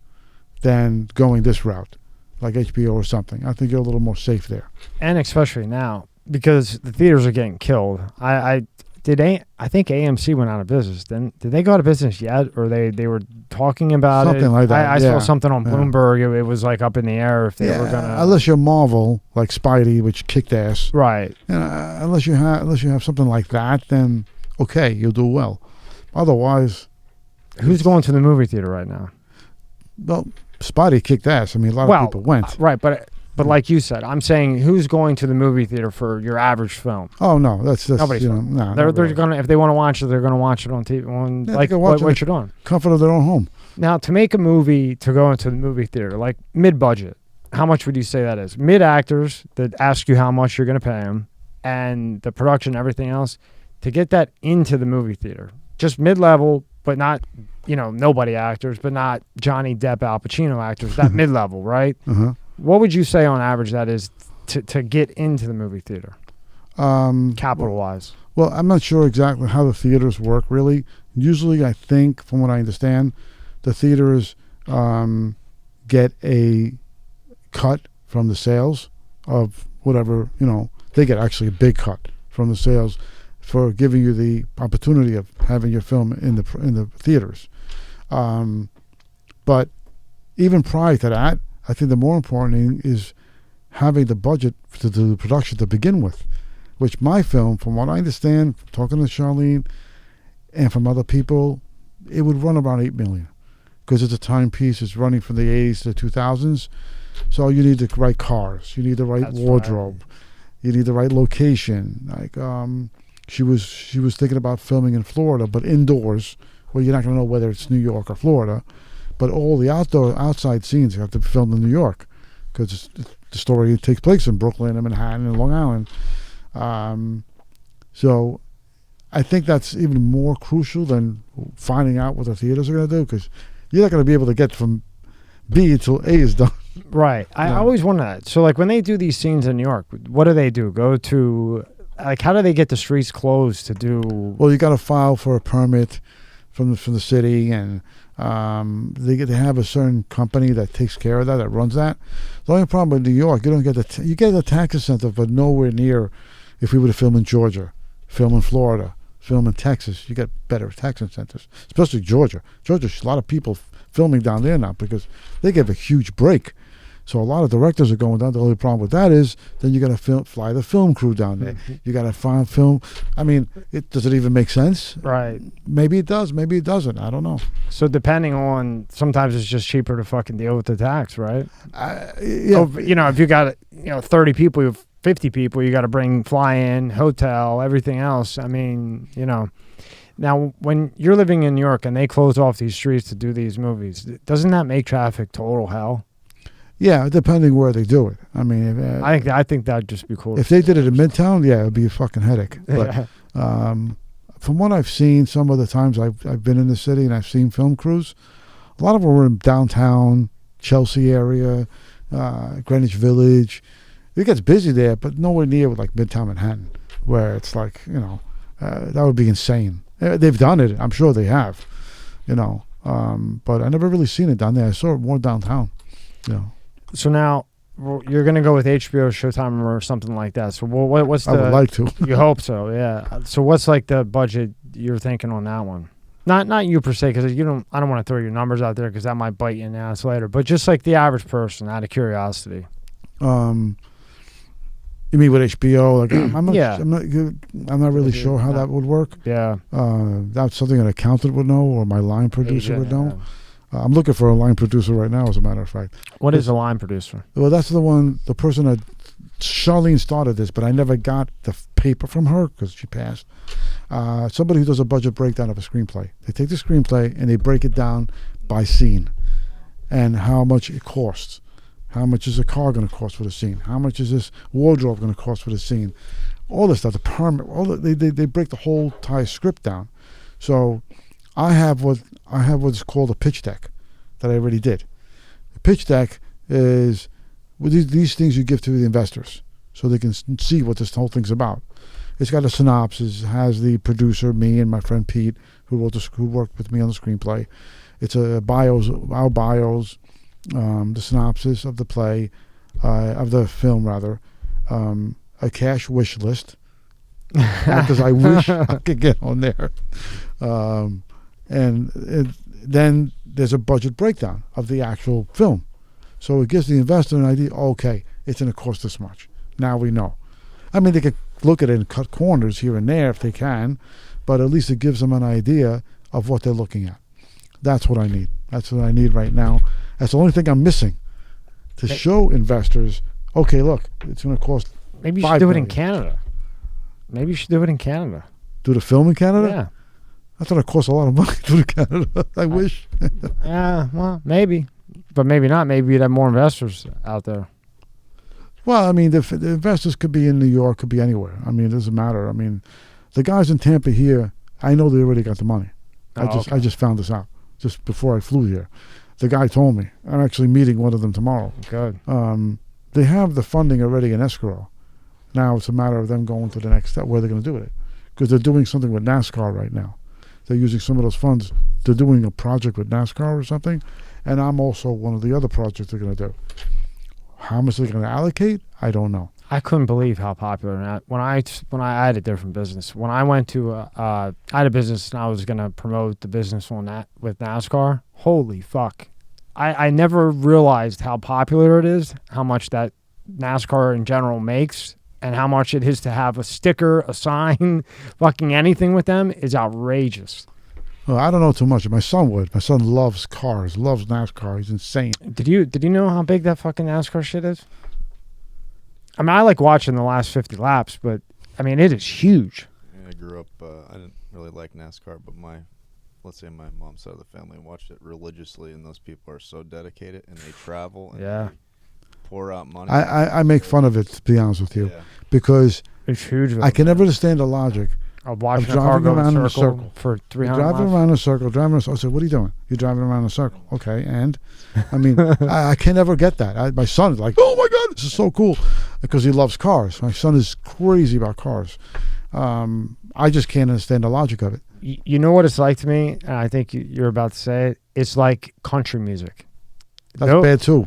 [SPEAKER 2] than going this route, like HBO or something. I think you're a little more safe there.
[SPEAKER 1] And especially now, because the theaters are getting killed. I think AMC went out of business. Did they go out of business yet? Or they were talking about
[SPEAKER 2] something like that.
[SPEAKER 1] I saw something on Bloomberg. It was like up in the air if they were gonna.
[SPEAKER 2] Unless you're Marvel, like Spidey, which kicked ass.
[SPEAKER 1] Right.
[SPEAKER 2] Unless you have something like that, then okay, you'll do well. Otherwise,
[SPEAKER 1] who's going to the movie theater right now?
[SPEAKER 2] Well, Spidey kicked ass. I mean, a lot of people went.
[SPEAKER 1] Right, but like you said, I'm saying who's going to the movie theater for your average film?
[SPEAKER 2] Oh no, that's
[SPEAKER 1] nobody's. They're gonna, if they want to watch it, they're gonna watch it on TV. Like what you're doing,
[SPEAKER 2] comfort of their own home.
[SPEAKER 1] Now, to make a movie to go into the movie theater, like mid-budget, how much would you say that is? Mid actors that ask you how much you're gonna pay them, and the production, everything else, to get that into the movie theater, just mid-level, but not nobody actors, but not Johnny Depp, Al Pacino actors. That mid-level, right?
[SPEAKER 2] Uh-huh.
[SPEAKER 1] What would you say on average that is to get into the movie theater, capital-wise?
[SPEAKER 2] Well, I'm not sure exactly how the theaters work, really. Usually, I think, from what I understand, the theaters get a cut from the sales of whatever, they get actually a big cut from the sales for giving you the opportunity of having your film in the theaters. But even prior to that, I think the more important thing is having the budget to do the production to begin with, which my film, from what I understand, talking to Charlene and from other people, it would run around $8 million because it's a timepiece. It's running from the 80s to the 2000s. So you need the right cars. You need the right wardrobe. Right. You need the right location. Like she was thinking about filming in Florida, but indoors, where you're not going to know whether it's New York or Florida. But all the outside scenes have to be filmed in New York because the story takes place in Brooklyn and Manhattan and Long Island. So I think that's even more crucial than finding out what the theaters are going to do, because you're not going to be able to get from B until A is done.
[SPEAKER 1] Right. I always wonder that. So, like, when they do these scenes in New York, what do? Go to, like, how do they get the streets closed to do?
[SPEAKER 2] Well, you got to file for a permit from the city, and they have a certain company that takes care of that runs that. The only problem with New York, you don't get you get the tax incentive, but nowhere near if we were to film in Georgia, film in Florida, film in Texas. You get better tax incentives, especially Georgia. Georgia's a lot of people filming down there now because they give a huge break. So a lot of directors are going down. The only problem with that is then you got to fly the film crew down there. You got to find film. I mean, does it even make sense?
[SPEAKER 1] Right.
[SPEAKER 2] Maybe it does. Maybe it doesn't. I don't know.
[SPEAKER 1] So depending on, sometimes it's just cheaper to fucking deal with the tax, right?
[SPEAKER 2] Yeah.
[SPEAKER 1] You know, if you got 30 people, you have 50 people, you got to bring fly-in, hotel, everything else. I mean, Now, when you're living in New York and they close off these streets to do these movies, doesn't that make traffic total hell?
[SPEAKER 2] Yeah, depending where they do it. I mean,
[SPEAKER 1] I think that'd just be cool.
[SPEAKER 2] If they did it in Midtown, yeah, it'd be a fucking headache. But from what I've seen, some of the times I've been in the city and I've seen film crews, a lot of them were in downtown Chelsea area, Greenwich Village. It gets busy there, but nowhere near like Midtown Manhattan, where it's like, that would be insane. They've done it. I'm sure they have, but I never really seen it down there. I saw it more downtown,
[SPEAKER 1] So now you're going to go with HBO, Showtime, or something like that. So what's the...
[SPEAKER 2] I would like to.
[SPEAKER 1] You hope so, yeah. So what's like the budget you're thinking on that one? Not you per se, because I don't want to throw your numbers out there because that might bite you in the ass later. But just like the average person, out of curiosity.
[SPEAKER 2] You mean with HBO? Like,
[SPEAKER 1] yeah.
[SPEAKER 2] I'm not really sure how that would work.
[SPEAKER 1] Yeah.
[SPEAKER 2] That's something an accountant would know, or my line producer would know. I'm looking for a line producer right now, as a matter of fact.
[SPEAKER 1] What is a line producer?
[SPEAKER 2] Well, that's the person that Charlene started this, but I never got the paper from her because she passed. Somebody who does a budget breakdown of a screenplay. They take the screenplay and they break it down by scene and how much it costs. How much is a car going to cost for the scene? How much is this wardrobe going to cost for the scene? All this stuff, the permit, they break the whole entire script down. So I have what's called a pitch deck that I already did. The pitch deck is these things you give to the investors so they can see what this whole thing's about. It's got a synopsis. It has the producer, me, and my friend Pete, who worked with me on the screenplay. It's our bios, the synopsis of the play, of the film rather, a cash wish list because I wish I could get on there, and then there's a budget breakdown of the actual film, so it gives the investor an idea. Okay, it's going to cost this much. Now we know. I mean, they could look at it and cut corners here and there if they can, but at least it gives them an idea of what they're looking at. That's what I need. That's what I need right now. That's the only thing I'm missing to show investors, okay, look, it's going to cost
[SPEAKER 1] Maybe you should do it in Canada. Maybe you should do it in Canada.
[SPEAKER 2] Do the film in Canada?
[SPEAKER 1] Yeah.
[SPEAKER 2] I thought it cost a lot of money to do it in Canada. I wish.
[SPEAKER 1] Yeah, well, maybe. But maybe not. Maybe you'd have more investors out there.
[SPEAKER 2] Well, I mean, the investors could be in New York, could be anywhere. I mean, it doesn't matter. I mean, the guys in Tampa here, I know they already got the money. I just found this out just before I flew here. The guy told me. I'm actually meeting one of them tomorrow.
[SPEAKER 1] Good.
[SPEAKER 2] They have the funding already in escrow. Now it's a matter of them going to the next step, where they're going to do it. Because they're doing something with NASCAR right now. They're using some of those funds. They're doing a project with NASCAR or something. And I'm also one of the other projects they're going to do. How much they're going to allocate, I don't know.
[SPEAKER 1] I couldn't believe how popular that. When I had a different business. When I went to I had a business and I was gonna promote the business on that with NASCAR. Holy fuck! I never realized how popular it is, how much that NASCAR in general makes, and how much it is to have a sticker, a sign, fucking anything with them is outrageous.
[SPEAKER 2] Well, I don't know too much. My son would. My son loves cars, loves NASCAR. He's insane.
[SPEAKER 1] Did you know how big that fucking NASCAR shit is? I mean, I like watching the last 50 laps, but I mean, it is huge.
[SPEAKER 3] Yeah, I grew up. I didn't really like NASCAR, but let's say my mom's side of the family watched it religiously, and those people are so dedicated, and they travel and they pour out money.
[SPEAKER 2] I make fun of it, to be honest with you, because
[SPEAKER 1] it's huge.
[SPEAKER 2] I can never understand the logic.
[SPEAKER 1] I'm watching a car go in a circle for 300
[SPEAKER 2] You're driving around in a circle, I said, what are you doing? You're driving around in a circle. Okay, and? I mean, I can never get that. My son is like, oh my God, this is so cool, because he loves cars. My son is crazy about cars. I just can't understand the logic of it.
[SPEAKER 1] You know what it's like to me, and I think you're about to say it, it's like country music.
[SPEAKER 2] That's bad too.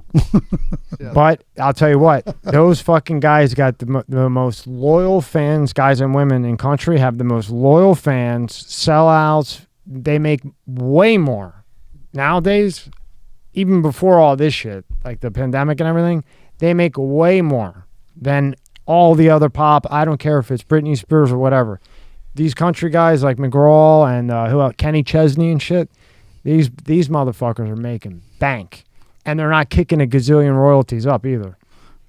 [SPEAKER 1] But I'll tell you what, those fucking guys got the most loyal fans. Guys and women in country have the most loyal fans, sellouts. They make way more nowadays, even before all this shit, like the pandemic and everything. They make way more than all the other pop. I don't care if it's Britney Spears or whatever. These country guys like McGraw and who else, Kenny Chesney and shit. These motherfuckers are making bank. And they're not kicking a gazillion royalties up either.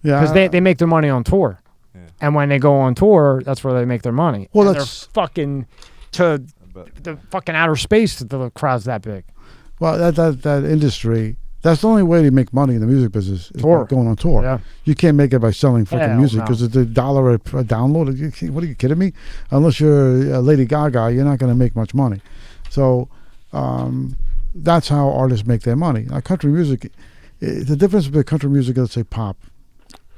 [SPEAKER 1] Yeah. Because they make their money on tour. Yeah. And when they go on tour, that's where they make their money. Well, and that's... they're fucking to the fucking outer space that the crowd's that big.
[SPEAKER 2] Well, that industry, that's the only way to make money in the music business is by going on tour. Yeah. You can't make it by selling fucking music because it's $1 a download. What are you kidding me? Unless you're Lady Gaga, you're not going to make much money. So that's how artists make their money. Now, country music, the difference between country music and, let's say, pop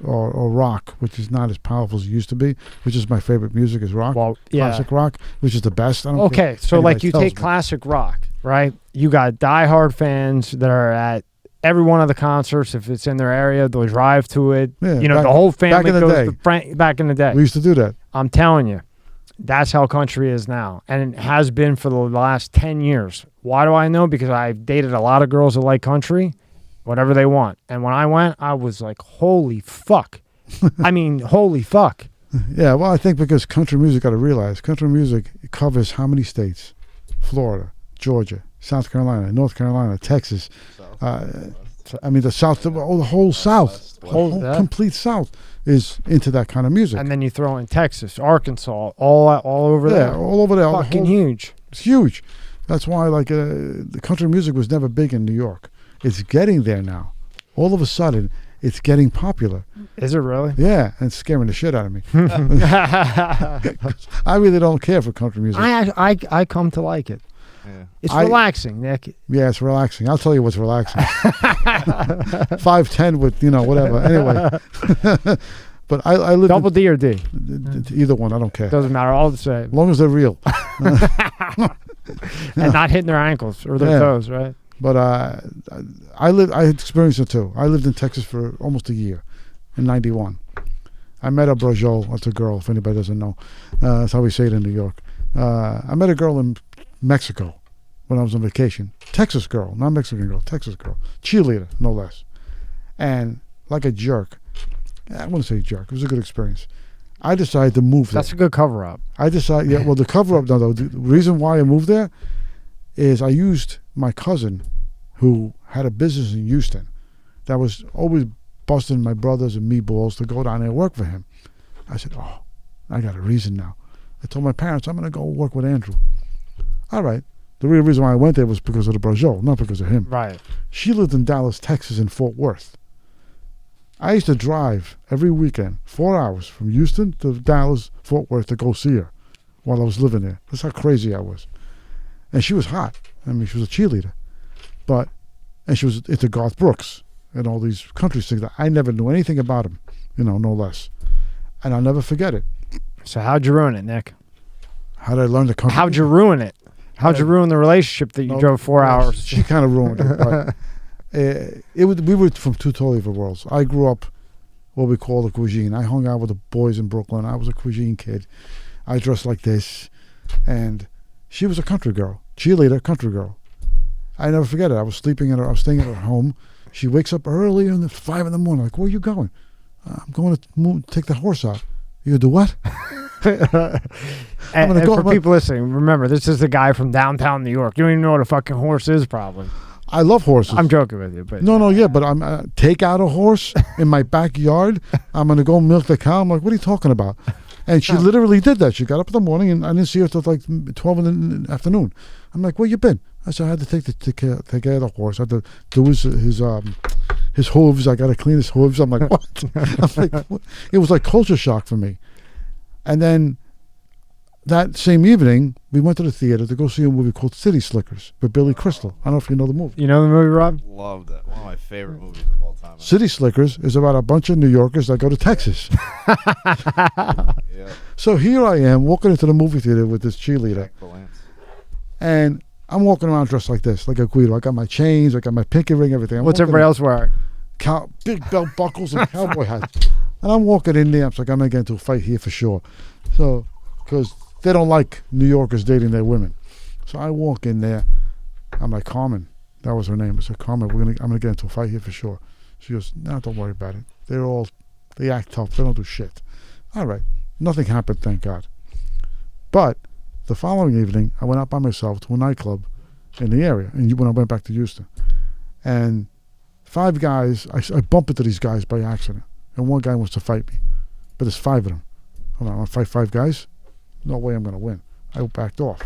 [SPEAKER 2] or rock, which is not as powerful as it used to be, which is my favorite music, is rock. Well, classic rock, which is the best. I don't care
[SPEAKER 1] so like you take classic rock, right? You got diehard fans that are at every one of the concerts. If it's in their area, they'll drive to it. Yeah, the whole family goes to back in the day.
[SPEAKER 2] We used to do that.
[SPEAKER 1] I'm telling you. That's how country is now, and it has been for the last 10 years. Why do I know? Because I've dated a lot of girls that like country, whatever they want. And when I went, I was like, holy fuck. I mean, holy fuck.
[SPEAKER 2] Yeah, well, I think because country music, got to realize, country music covers how many states? Florida, Georgia, South Carolina, North Carolina, Texas. The South, the whole South, whole complete South is into that kind of music.
[SPEAKER 1] And then you throw in Texas, Arkansas, all over there.
[SPEAKER 2] Yeah, all over there.
[SPEAKER 1] Fucking huge.
[SPEAKER 2] It's huge. That's why, the country music was never big in New York. It's getting there now. All of a sudden, it's getting popular.
[SPEAKER 1] Is it really?
[SPEAKER 2] Yeah, and it's scaring the shit out of me. I really don't care for country music.
[SPEAKER 1] I come to like it. Yeah. It's relaxing, Nick.
[SPEAKER 2] Yeah, it's relaxing. I'll tell you what's relaxing. 5'10" with, whatever. Anyway. But I live
[SPEAKER 1] double D or D?
[SPEAKER 2] Either one. I don't care.
[SPEAKER 1] Doesn't matter. All the same.
[SPEAKER 2] As long as they're real.
[SPEAKER 1] And not hitting their ankles or their toes, right?
[SPEAKER 2] But I experienced it too. I lived in Texas for almost a year in 91. I met a Brajol. That's a girl, if anybody doesn't know. That's how we say it in New York. I met a girl in Mexico when I was on vacation. Texas girl, not Mexican girl, Texas girl. Cheerleader, no less. And like a jerk, I wouldn't say jerk, it was a good experience. I decided to move there.
[SPEAKER 1] That's a good cover-up.
[SPEAKER 2] I decided, the cover-up, no, the reason why I moved there is I used my cousin who had a business in Houston that was always busting my brothers and me balls to go down there and work for him. I said, I got a reason now. I told my parents, I'm going to go work with Andrew. All right. The real reason why I went there was because of the Brajol, not because of him.
[SPEAKER 1] Right.
[SPEAKER 2] She lived in Dallas, Texas, in Fort Worth. I used to drive every weekend 4 hours from Houston to Dallas, Fort Worth to go see her while I was living there. That's how crazy I was. And she was hot. I mean, she was a cheerleader. And she was into Garth Brooks and all these country singers. I never knew anything about him, no less. And I'll never forget it.
[SPEAKER 1] So how'd you ruin it, Nick?
[SPEAKER 2] How did I learn the country?
[SPEAKER 1] How'd you ruin it? How'd you ruin the relationship that you drove 4 hours?
[SPEAKER 2] She kind of ruined it. But we were from two totally different worlds. I grew up what we call the cuisine. I hung out with the boys in Brooklyn. I was a cuisine kid. I dressed like this, and she was a country girl, cheerleader, country girl. I never forget it. I was staying at her home. She wakes up early in the 5 in the morning. Like, where are you going? I'm going to take the horse out. You do what?
[SPEAKER 1] and for people listening, remember, this is the guy from downtown New York. You don't even know what a fucking horse is, probably.
[SPEAKER 2] I love horses.
[SPEAKER 1] I'm joking with you, but
[SPEAKER 2] but I'm take out a horse in my backyard. I'm gonna go milk the cow. I'm like, what are you talking about? And she literally did that. She got up in the morning, and I didn't see her till like 12 in the afternoon. I'm like, where you been? I said, I had to take care of the horse. I had to do his hooves. I got to clean his hooves. I'm like, what? I'm like, what? It was like culture shock for me. And then that same evening, we went to the theater to go see a movie called City Slickers with Billy Crystal. I don't know if you know the movie.
[SPEAKER 1] You know the movie, Rob?
[SPEAKER 3] Love that. One of my favorite movies of all time.
[SPEAKER 2] City Slickers is about a bunch of New Yorkers that go to Texas.
[SPEAKER 3] Yeah.
[SPEAKER 2] So here I am walking into the movie theater with this cheerleader. And I'm walking around dressed like this, like a Guido. I got my chains, I got my pinky ring, everything.
[SPEAKER 1] What's everybody else wearing?
[SPEAKER 2] Big belt buckles and cowboy hats. And I'm walking in there. I'm like, I'm going to get into a fight here for sure. So, because they don't like New Yorkers dating their women. So I walk in there. I'm like, Carmen. That was her name. I said, Carmen, I'm going to get into a fight here for sure. She goes, no, don't worry about it. They act tough. They don't do shit. All right. Nothing happened, thank God. But the following evening, I went out by myself to a nightclub in the area. And when I went back to Houston. And 5 guys, I bump into these guys by accident. And one guy wants to fight me. But there's 5 of them. I'm like, I want to fight 5 guys? No way I'm going to win. I backed off.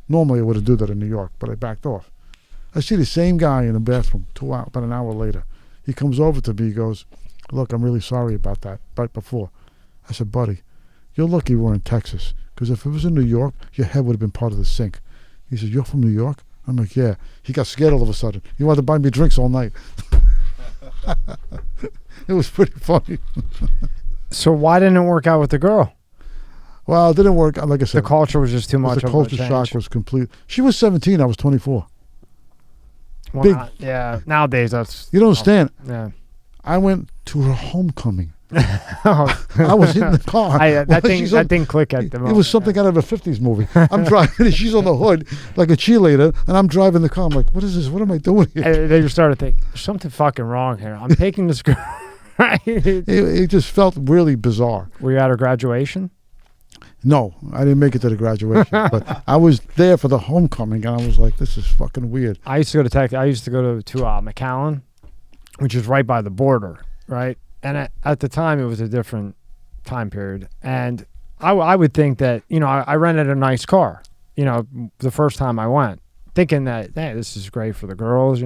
[SPEAKER 2] Normally I would have done that in New York, but I backed off. I see the same guy in the bathroom about an hour later. He comes over to me, he goes, look, I'm really sorry about that, right before. I said, buddy, you're lucky we're in Texas, because if it was in New York, your head would have been part of the sink. He said, you're from New York? I'm like, yeah. He got scared all of a sudden. He wanted to buy me drinks all night. It was pretty funny.
[SPEAKER 1] So why didn't it work out with the girl?
[SPEAKER 2] Well, it didn't work. Like I said,
[SPEAKER 1] the culture was just too much.
[SPEAKER 2] The culture shock was complete. She was 17. I was 24.
[SPEAKER 1] Well,
[SPEAKER 2] Big.
[SPEAKER 1] Yeah. Nowadays, that's...
[SPEAKER 2] You don't understand.
[SPEAKER 1] Yeah.
[SPEAKER 2] I went to her homecoming.
[SPEAKER 1] Oh.
[SPEAKER 2] I was in the car.
[SPEAKER 1] That didn't click at the moment.
[SPEAKER 2] It was something out of a 50s movie. I'm driving, and she's on the hood like a cheerleader, and I'm driving the car. I'm like, what is this? What am I doing here?
[SPEAKER 1] And they just started thinking, there's something fucking wrong here. I'm taking this girl.
[SPEAKER 2] It just felt really bizarre.
[SPEAKER 1] Were you at her graduation?
[SPEAKER 2] No, I didn't make it to the graduation, but I was there for the homecoming, and I was like, this is fucking weird.
[SPEAKER 1] I used to go to Texas. I used to go to McAllen, which is right by the border, right? And at the time, it was a different time period. And I would think that, I rented a nice car, the first time I went, thinking that, hey, this is great for the girls,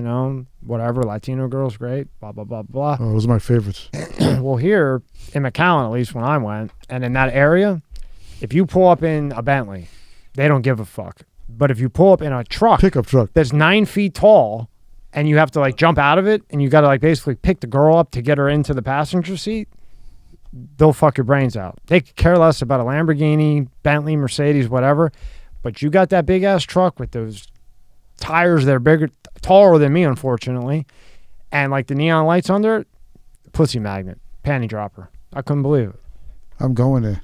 [SPEAKER 1] whatever, Latino girls, great, blah, blah, blah, blah.
[SPEAKER 2] Oh, those are my favorites.
[SPEAKER 1] Well, here in McAllen, at least when I went, and in that area, if you pull up in a Bentley, they don't give a fuck. But if you pull up in a
[SPEAKER 2] pickup truck
[SPEAKER 1] that's 9 feet tall, and you have to jump out of it, and you got to basically pick the girl up to get her into the passenger seat, they'll fuck your brains out. They could care less about a Lamborghini, Bentley, Mercedes, whatever. But you got that big ass truck with those tires that are bigger, taller than me, unfortunately, and the neon lights under it, pussy magnet, panty dropper. I couldn't believe it.
[SPEAKER 2] I'm going there.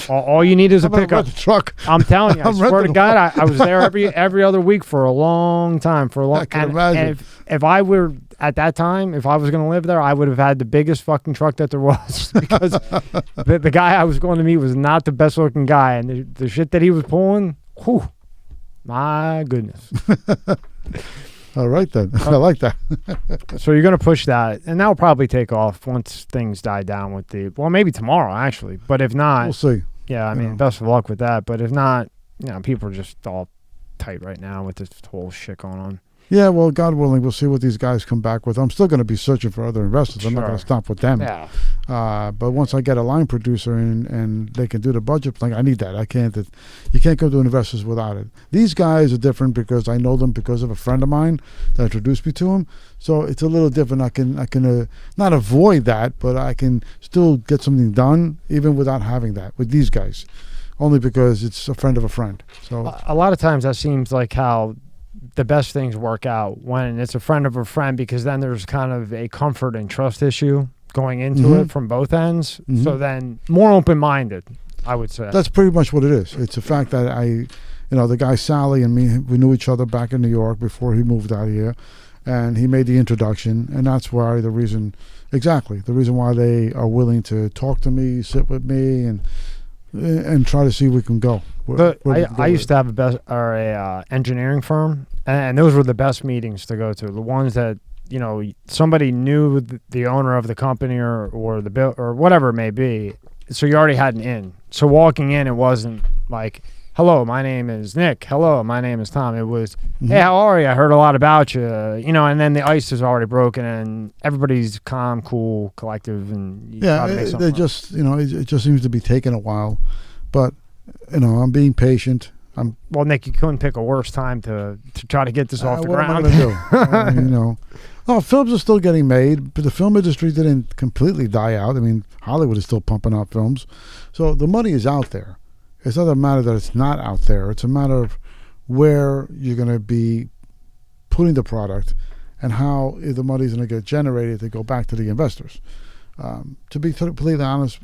[SPEAKER 1] All you need is a pickup
[SPEAKER 2] truck.
[SPEAKER 1] I'm telling you, I swear to God, I was there every other week for a long time. I
[SPEAKER 2] can imagine.
[SPEAKER 1] And if I were at that time, if I was going to live there, I would have had the biggest fucking truck that there was, because the guy I was going to meet was not the best looking guy, and the shit that he was pulling, whew, my goodness.
[SPEAKER 2] All right then, I like that.
[SPEAKER 1] So you're going to push that, and that'll probably take off once things die down with maybe tomorrow actually, but if not,
[SPEAKER 2] we'll see.
[SPEAKER 1] Yeah, I mean, best of luck with that. But if not, people are just all tight right now with this whole shit going on.
[SPEAKER 2] Yeah, well, God willing, we'll see what these guys come back with. I'm still going to be searching for other investors.
[SPEAKER 1] Sure.
[SPEAKER 2] I'm not going to stop with them.
[SPEAKER 1] Yeah.
[SPEAKER 2] But once I get a line producer and they can do the budget thing, I need that. You can't go to investors without it. These guys are different because I know them because of a friend of mine that introduced me to them. So it's a little different. I can not avoid that, but I can still get something done even without having that with these guys, only because it's a friend of a friend. So
[SPEAKER 1] a lot of times that seems like how the best things work out when it's a friend of a friend, because then there's kind of a comfort and trust issue, going into it from both ends. So then more open-minded, I would say.
[SPEAKER 2] That's pretty much what it is. It's the fact that the guy Sally and me, we knew each other back in New York before he moved out here, and he made the introduction, and that's why the reason why they are willing to talk to me, sit with me, and try to see where we can go.
[SPEAKER 1] I used to have a engineering firm, and those were the best meetings to go to. The ones that somebody knew the owner of the company or the bill or whatever it may be, so you already had an in. So walking in, it wasn't like, hello, my name is Nick. Hello, my name is Tom. It was, hey, how are you? I heard a lot about you. And then the ice is already broken, and everybody's calm, cool, collective, and
[SPEAKER 2] they just, it just seems to be taking a while, but I'm being patient.
[SPEAKER 1] Well, Nick, you couldn't pick a worse time to try to get this off the ground.
[SPEAKER 2] What am I going to do? Films are still getting made, but the film industry didn't completely die out. I mean, Hollywood is still pumping out films, so the money is out there. It's not a matter that it's not out there. It's a matter of where you're going to be putting the product and how the money is going to get generated to go back to the investors. To be completely honest,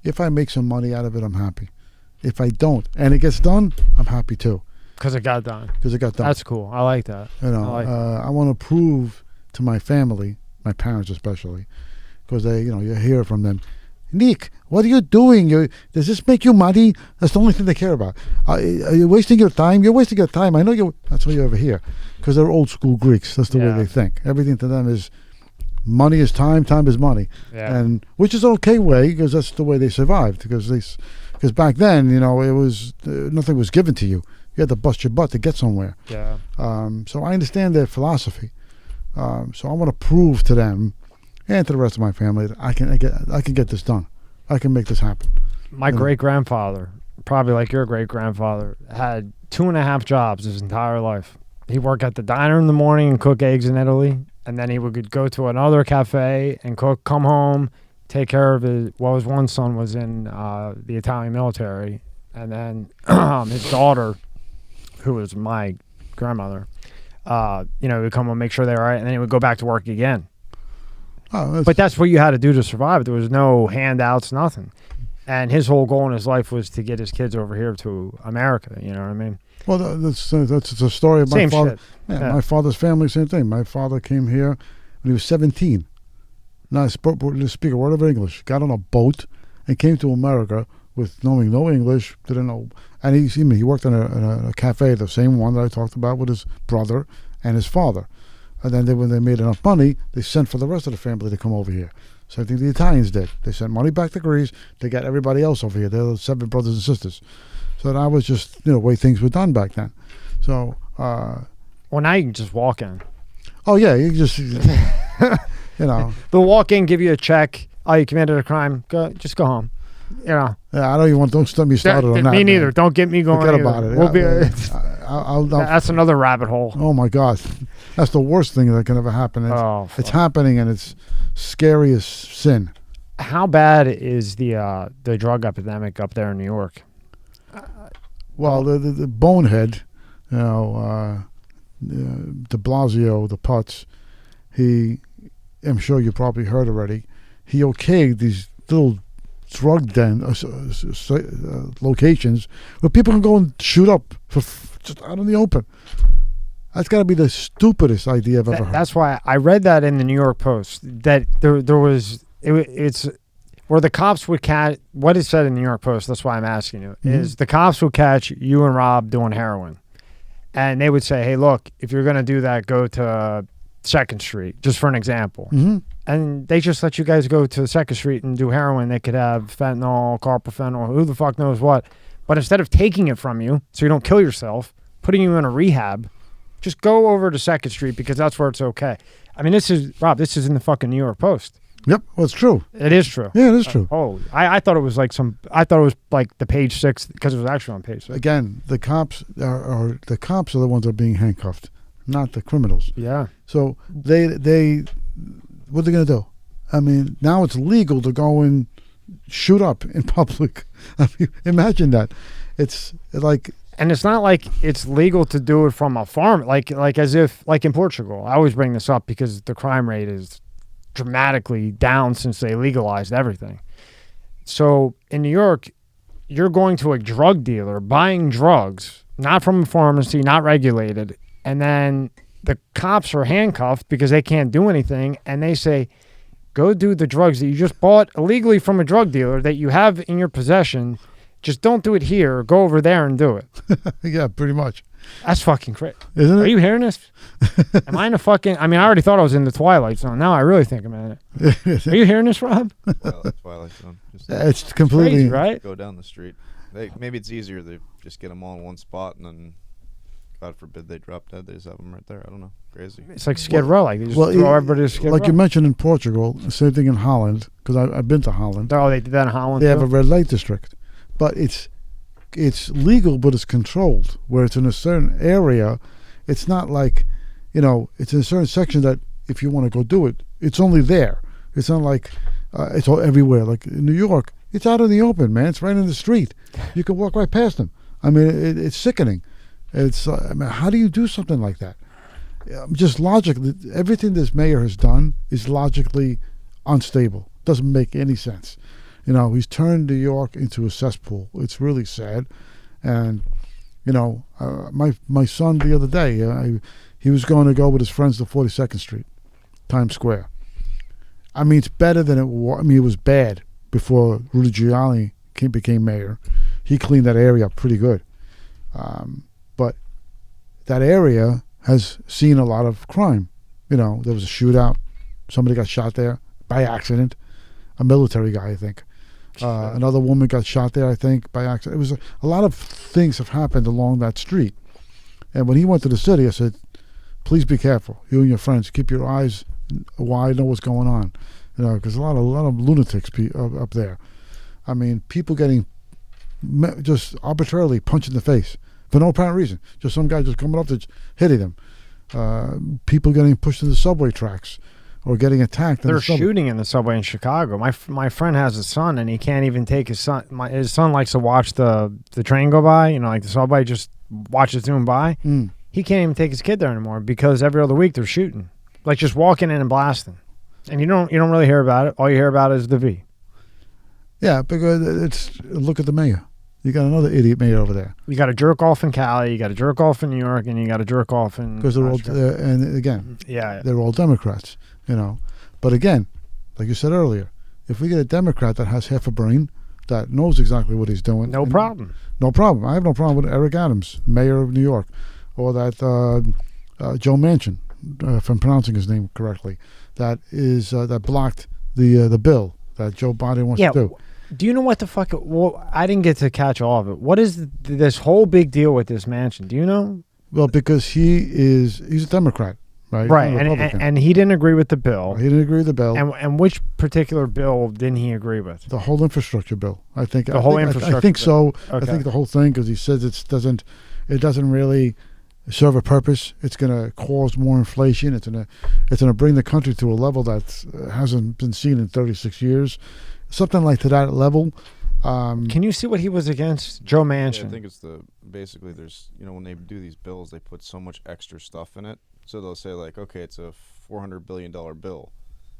[SPEAKER 2] if I make some money out of it, I'm happy. If I don't, and it gets done, I'm happy too.
[SPEAKER 1] Because it got done.
[SPEAKER 2] That's
[SPEAKER 1] cool. I like that.
[SPEAKER 2] I want to prove to my family, my parents especially, because you hear from them, Nick, what are you doing? Does this make you money? That's the only thing they care about. Are you wasting your time? You're wasting your time. I know that's what you ever hear, because they're old school Greeks. That's the way they think. Everything to them is money is time, time is money, and which is an okay way, because that's the way they survived. Because back then, it was nothing was given to you. You had to bust your butt to get somewhere.
[SPEAKER 1] Yeah.
[SPEAKER 2] So I understand their philosophy. So I want to prove to them and to the rest of my family that I can get this done. I can make this happen.
[SPEAKER 1] My great-grandfather, probably like your great-grandfather, had 2.5 jobs his entire life. He worked at the diner in the morning and cook eggs in Italy, and then he would go to another cafe and cook, come home, take care of his one son was in the Italian military, and then his daughter, who was my grandmother, would come and make sure they were all right, and then he would go back to work again. But that's what you had to do to survive. There was no handouts, nothing. And his whole goal in his life was to get his kids over here to America. You know what I mean?
[SPEAKER 2] Well, that's the story of my father.
[SPEAKER 1] Yeah.
[SPEAKER 2] My father's family, same thing. My father came here when he was 17. Now, didn't speak a word of English. Got on a boat and came to America with knowing no English. Didn't know. And he worked in a cafe, the same one that I talked about, with his brother and his father. And then when they made enough money, they sent for the rest of the family to come over here. Same thing the Italians did. They sent money back to Greece to get everybody else over here. They were 7 brothers and sisters. So that was just the way things were done back then. So
[SPEAKER 1] well, now you can just walk in.
[SPEAKER 2] Oh yeah, you just
[SPEAKER 1] They'll walk in, give you a check. Oh, you committed a crime. Just go home.
[SPEAKER 2] Yeah, I don't even don't get me started on that.
[SPEAKER 1] Me neither. Man. Don't get me going.
[SPEAKER 2] Forget about it.
[SPEAKER 1] That's another rabbit hole.
[SPEAKER 2] Oh my God, that's the worst thing that can ever happen. It's happening, and it's scary as sin.
[SPEAKER 1] How bad is the drug epidemic up there in New York?
[SPEAKER 2] Well, the bonehead, de Blasio, the Putz, I'm sure you probably heard already, he okayed these little drug den locations where people can go and shoot up just out in the open. That's got to be the stupidest idea I've ever heard.
[SPEAKER 1] That's why I read that in the New York Post, that it's where the cops would catch, what it said in the New York Post, that's why I'm asking you, is the cops would catch you and Rob doing heroin. And they would say, hey, look, if you're going to do that, go to 2nd Street, just for an example. And they just let you guys go to 2nd Street and do heroin. They could have fentanyl, carprofen, who the fuck knows what. But instead of taking it from you so you don't kill yourself, putting you in a rehab, just go over to 2nd Street because that's where it's okay. I mean, this is in the fucking New York Post.
[SPEAKER 2] Yep, well, it's true.
[SPEAKER 1] It is true.
[SPEAKER 2] Yeah, it is true.
[SPEAKER 1] I thought it was like the page 6 because it was actually on page 6.
[SPEAKER 2] Again, the cops are the ones that are being handcuffed, not the criminals.
[SPEAKER 1] Yeah.
[SPEAKER 2] So they what are they going to do? I mean, now it's legal to go and shoot up in public. I mean, imagine that. It's like.
[SPEAKER 1] And it's not like it's legal to do it from a farm, like as if, like in Portugal. I always bring this up because the crime rate is dramatically down since they legalized everything. So in New York, you're going to a drug dealer, buying drugs, not from a pharmacy, not regulated, and then the cops are handcuffed because they can't do anything, and they say, go do the drugs that you just bought illegally from a drug dealer that you have in your possession. Just don't do it here. Go over there and do it.
[SPEAKER 2] Yeah, pretty much.
[SPEAKER 1] That's fucking crazy.
[SPEAKER 2] Isn't it?
[SPEAKER 1] Are you hearing this? Am I in a fucking... I mean, I already thought I was in the Twilight Zone. Now I really think I'm in it. Are you hearing this, Rob?
[SPEAKER 3] Twilight Zone. Just
[SPEAKER 2] It's completely...
[SPEAKER 1] Crazy, right?
[SPEAKER 3] go down the street. Maybe it's easier to just get them all in one spot, and then, God forbid, they drop dead. They just have them right there. I don't know. Crazy.
[SPEAKER 1] It's like Skid Row. Like, they just throw everybody to Skid Row.
[SPEAKER 2] Like you mentioned in Portugal, same thing in Holland, because I've been to Holland.
[SPEAKER 1] Oh, they did that in Holland,
[SPEAKER 2] They
[SPEAKER 1] too?
[SPEAKER 2] have a red light district. But it's legal, but it's controlled. Where it's in a certain area, it's not like, it's in a certain section that if you want to go do it, it's only there. It's not like it's all everywhere. Like in New York, it's out in the open, man. It's right in the street. You can walk right past them. I mean, it's sickening. It's how do you do something like that? Just logically, everything this mayor has done is logically unstable. Doesn't make any sense. He's turned New York into a cesspool. It's really sad. And, my son the other day, he was going to go with his friends to 42nd Street, Times Square. I mean, it's better than it was. I mean, it was bad before Rudy Giuliani became mayor. He cleaned that area up pretty good. But that area has seen a lot of crime. There was a shootout. Somebody got shot there by accident. A military guy, I think. Another woman got shot there, I think, by accident. It was a lot of things have happened along that street. And when he went to the city, I said, please be careful. You and your friends, keep your eyes wide, know what's going on. Because a lot of lunatics up there. I mean, people getting just arbitrarily punched in the face for no apparent reason. Just some guy just coming up to hitting them. People getting pushed into subway tracks or getting attacked.
[SPEAKER 1] They're shooting in the subway in Chicago. My friend has a son, and he can't even take his son. His son likes to watch the train go by. Like the subway, just watch it zoom by. He can't even take his kid there anymore because every other week they're shooting, like just walking in and blasting. And you don't really hear about it. All you hear about is the V.
[SPEAKER 2] Yeah, because look at the mayor. You got another idiot mayor over there.
[SPEAKER 1] You got a jerk off in Cali. You got a jerk off in New York, and you got a jerk off in
[SPEAKER 2] because they're all and again, they're all Democrats. But again, like you said earlier, if we get a Democrat that has half a brain, that knows exactly what he's doing,
[SPEAKER 1] no problem.
[SPEAKER 2] No problem. I have no problem with Eric Adams, mayor of New York, or that Joe Manchin, if I'm pronouncing his name correctly, that blocked the bill that Joe Biden wants to do.
[SPEAKER 1] Do you know what the fuck? Well, I didn't get to catch all of it. What is this whole big deal with this Manchin? Do you know?
[SPEAKER 2] Well, because he's a Democrat, right?
[SPEAKER 1] Right, and he didn't agree with the bill.
[SPEAKER 2] He didn't agree with the bill.
[SPEAKER 1] And which particular bill didn't he agree with?
[SPEAKER 2] The whole infrastructure bill. I think
[SPEAKER 1] infrastructure.
[SPEAKER 2] I think so.
[SPEAKER 1] Okay.
[SPEAKER 2] I think the whole thing, because he says it doesn't really serve a purpose. It's going to cause more inflation. It's going to bring the country to a level that hasn't been seen in 36 years. Something like to that level.
[SPEAKER 1] Can you see what he was against? Joe Manchin.
[SPEAKER 3] Yeah, I think it's basically there's, when they do these bills, they put so much extra stuff in it. So they'll say like, okay, it's a $400 billion bill.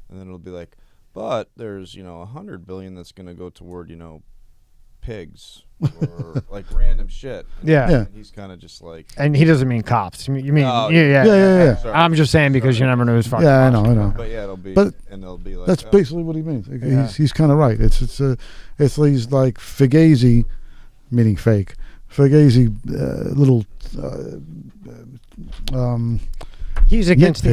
[SPEAKER 3] And then it'll be like, but there's, $100 billion that's going to go toward, pigs or like random shit. And he's kind of just like.
[SPEAKER 1] And he doesn't mean cops. You mean?
[SPEAKER 2] Yeah.
[SPEAKER 1] I'm just saying because you never know who's fucking.
[SPEAKER 2] Yeah, I know.
[SPEAKER 3] But yeah, it'll be. And they'll be like.
[SPEAKER 2] That's basically what he means. He's kind of right. It's these like Fugazi, meaning fake. Fugazi little.
[SPEAKER 1] He's against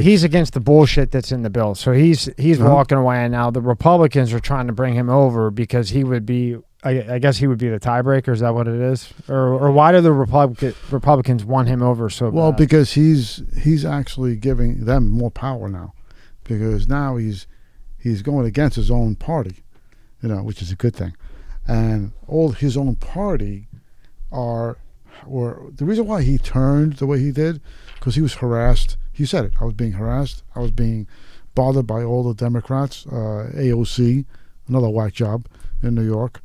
[SPEAKER 1] the bullshit that's in the bill. So he's walking away, and now the Republicans are trying to bring him over because he would be. I guess he would be the tiebreaker. Is that what it is? Or why do the Republicans want him over so bad?
[SPEAKER 2] Well, because he's actually giving them more power now, because now he's going against his own party, which is a good thing, and all his own party or the reason why he turned the way he did, because he was harassed. He said it. I was being harassed. I was being bothered by all the Democrats. AOC, another whack job in New York.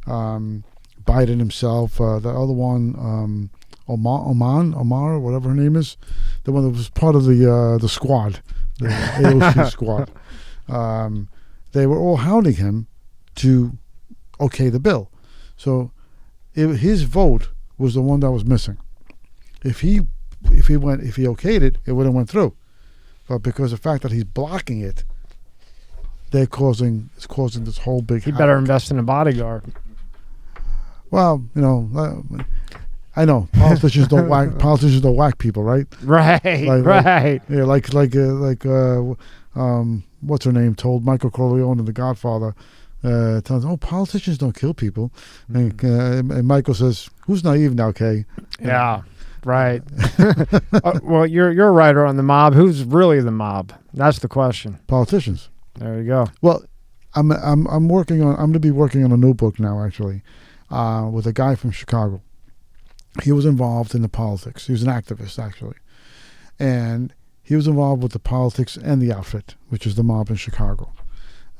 [SPEAKER 2] Biden himself, the other one, Omar, whatever her name is, the one that was part of the squad, the AOC squad. They were all hounding him to okay the bill. So his vote was the one that was missing. If he okayed it, it would have went through. But because of the fact that he's blocking it, it's causing this whole big.
[SPEAKER 1] He better invest in a bodyguard.
[SPEAKER 2] Well, I know politicians don't whack people, right?
[SPEAKER 1] Right, right.
[SPEAKER 2] Yeah, like what's her name told Michael Corleone in The Godfather. Tells him, politicians don't kill people, and Michael says, "Who's naive now, Kay?"
[SPEAKER 1] Yeah, right. Well, you're a writer on the mob. Who's really the mob? That's the question.
[SPEAKER 2] Politicians.
[SPEAKER 1] There you go.
[SPEAKER 2] Well, I'm going to be working on a new book now, actually, with a guy from Chicago. He was involved in the politics. He was an activist, actually, and he was involved with the politics and the outfit, which is the mob in Chicago.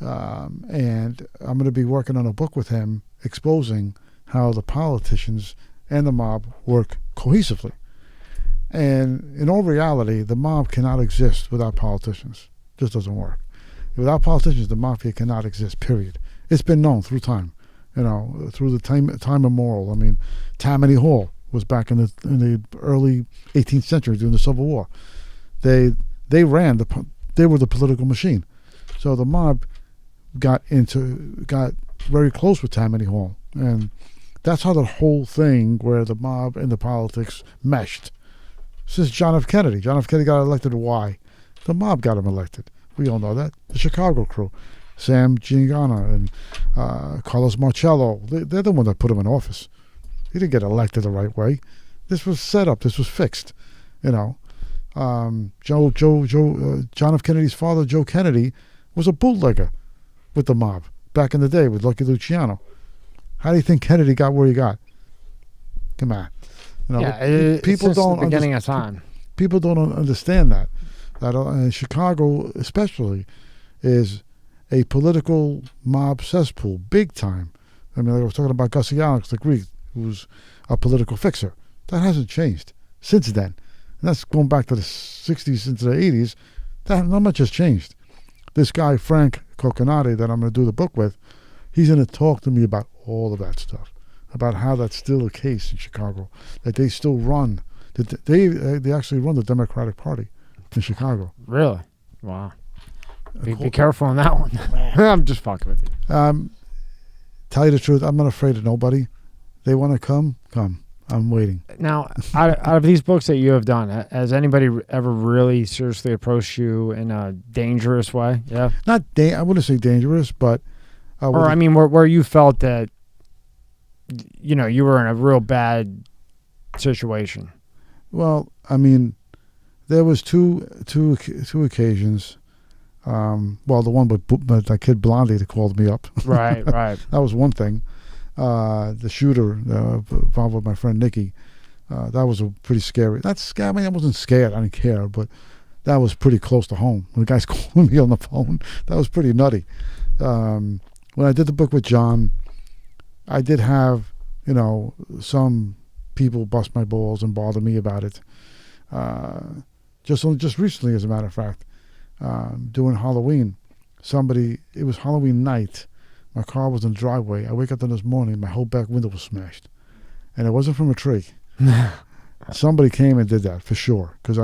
[SPEAKER 2] And I'm going to be working on a book with him exposing how the politicians and the mob work cohesively. And in all reality, the mob cannot exist without politicians. It just doesn't work. Without politicians, the mafia cannot exist, period. It's been known through time, through the time immemorial. I mean, Tammany Hall was back in the early 18th century during the Civil War. They were the political machine. So the mob got very close with Tammany Hall, and that's how the whole thing where the mob and the politics meshed. Since John F. Kennedy got elected, why? The mob got him elected. We all know that. The Chicago crew, Sam Giancana and Carlos Marcello, they're the one that put him in office. He didn't get elected the right way. This was set up. This was fixed. John F. Kennedy's father, Joe Kennedy, was a bootlegger with the mob back in the day with Lucky Luciano. How do you think Kennedy got where he got? Come on.
[SPEAKER 1] People don't. The beginning of time.
[SPEAKER 2] People don't understand that. That Chicago, especially, is a political mob cesspool, big time. I mean, I was talking about Gussie Alex, the Greek, who's a political fixer. That hasn't changed since then. And that's going back to the 60s into the 80s. That not much has changed. This guy, Frank Coconati, that I'm going to do the book with, he's going to talk to me about all of that stuff, about how that's still the case in Chicago, that they still run, that they actually run the Democratic Party in Chicago.
[SPEAKER 1] Really? Wow. Be careful on that one. I'm just fucking with you.
[SPEAKER 2] Tell you the truth, I'm not afraid of nobody. They want to come. I'm waiting.
[SPEAKER 1] Now, out of these books that you have done, has anybody ever really seriously approached you in a dangerous way? Yeah.
[SPEAKER 2] I wouldn't say dangerous, but
[SPEAKER 1] where you felt that you were in a real bad situation.
[SPEAKER 2] Well, I mean, there was two occasions. The one with that kid Blondie that called me up.
[SPEAKER 1] Right.
[SPEAKER 2] That was one thing. The shooter involved with my friend Nikki, that was a pretty scary. That's scary. I mean, I wasn't scared. I didn't care, but that was pretty close to home. When the guy's calling me on the phone, that was pretty nutty. When I did the book with John, I did have some people bust my balls and bother me about it. Just recently, as a matter of fact, doing Halloween, it was Halloween night. My car was in the driveway. I wake up this morning, my whole back window was smashed. And it wasn't from a tree. Somebody came and did that, for sure. Because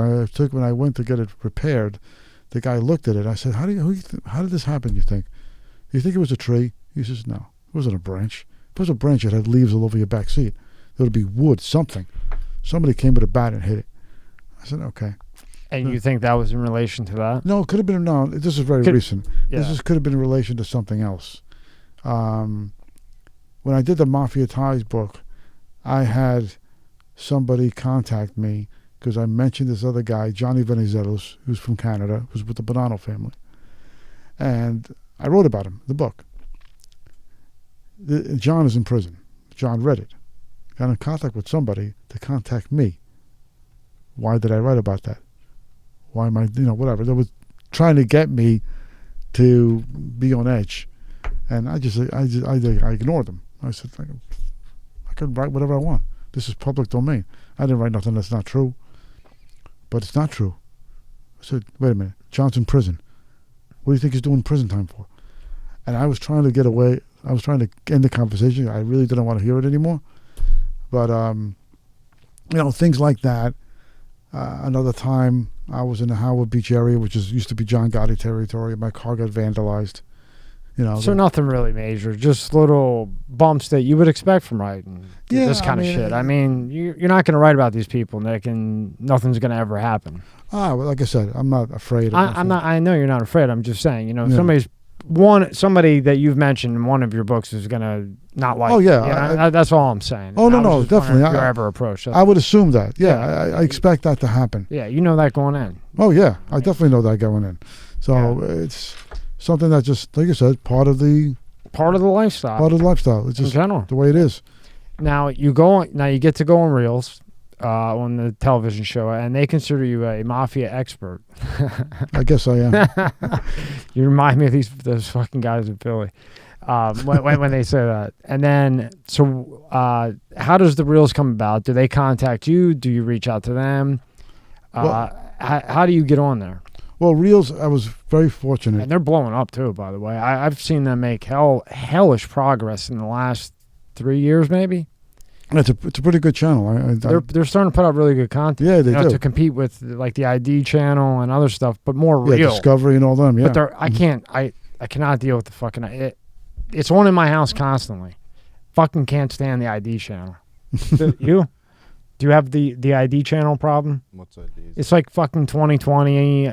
[SPEAKER 2] when I went to get it repaired, the guy looked at it. I said, how did this happen, you think? You think it was a tree? He says, no, it wasn't a branch. If it was a branch, it had leaves all over your back seat. It would be wood, something. Somebody came with a bat and hit it. I said, okay.
[SPEAKER 1] And you think that was in relation to that?
[SPEAKER 2] No, it could have been, this is very recent.
[SPEAKER 1] Yeah.
[SPEAKER 2] This could have been in relation to something else. When I did the Mafia Ties book, I had somebody contact me because I mentioned this other guy, Johnny Venizelos, who's from Canada, who's with the Bonanno family. And I wrote about him in the book. John is in prison. John read it. Got in contact with somebody to contact me. Why did I write about that? Why am I, whatever. They were trying to get me to be on edge. And I ignored them. I said, I can write whatever I want. This is public domain. I didn't write nothing that's not true. But it's not true. I said, wait a minute. John's in prison. What do you think he's doing prison time for? And I was trying to get away. I was trying to end the conversation. I really didn't want to hear it anymore. But, things like that. Another time, I was in the Howard Beach area, which used to be John Gotti territory. My car got vandalized.
[SPEAKER 1] So nothing really major, just little bumps that you would expect from writing. Yeah, this kind of shit. I mean, you're not going to write about these people, Nick, and nothing's going to ever happen.
[SPEAKER 2] Well, like I said, I'm not afraid.
[SPEAKER 1] I'm not. I know you're not afraid. I'm just saying, somebody that you've mentioned in one of your books is going to not like.
[SPEAKER 2] Oh yeah,
[SPEAKER 1] that's all I'm saying.
[SPEAKER 2] Oh no, definitely.
[SPEAKER 1] Your ever approach.
[SPEAKER 2] I would assume that. Yeah, I expect that to happen.
[SPEAKER 1] Yeah, you know that going in.
[SPEAKER 2] Oh yeah, I definitely know that going in. So it's something that just, like you said, part of the
[SPEAKER 1] lifestyle.
[SPEAKER 2] Part of the lifestyle. It's just
[SPEAKER 1] in general
[SPEAKER 2] the way it is.
[SPEAKER 1] Now you get to go on Reelz. On the television show, and they consider you a Mafia expert.
[SPEAKER 2] I guess I am.
[SPEAKER 1] You remind me of those fucking guys in Philly when they say that. And then, so how does the Reelz come about? Do they contact you? Do you reach out to them? How do you get on there?
[SPEAKER 2] Well, Reelz, I was very fortunate.
[SPEAKER 1] And they're blowing up too, by the way. I've seen them make hellish progress in the last 3 years, maybe.
[SPEAKER 2] It's a pretty good channel.
[SPEAKER 1] They're starting to put out really good content.
[SPEAKER 2] Yeah, they do.
[SPEAKER 1] To compete with like the ID channel and other stuff, but more real.
[SPEAKER 2] Yeah, Discovery and all them. Yeah,
[SPEAKER 1] but I cannot deal with the fucking It's on in my house constantly. Fucking can't stand the ID channel. You? Do you have the ID channel problem?
[SPEAKER 3] What's ID?
[SPEAKER 1] It's like fucking 2020.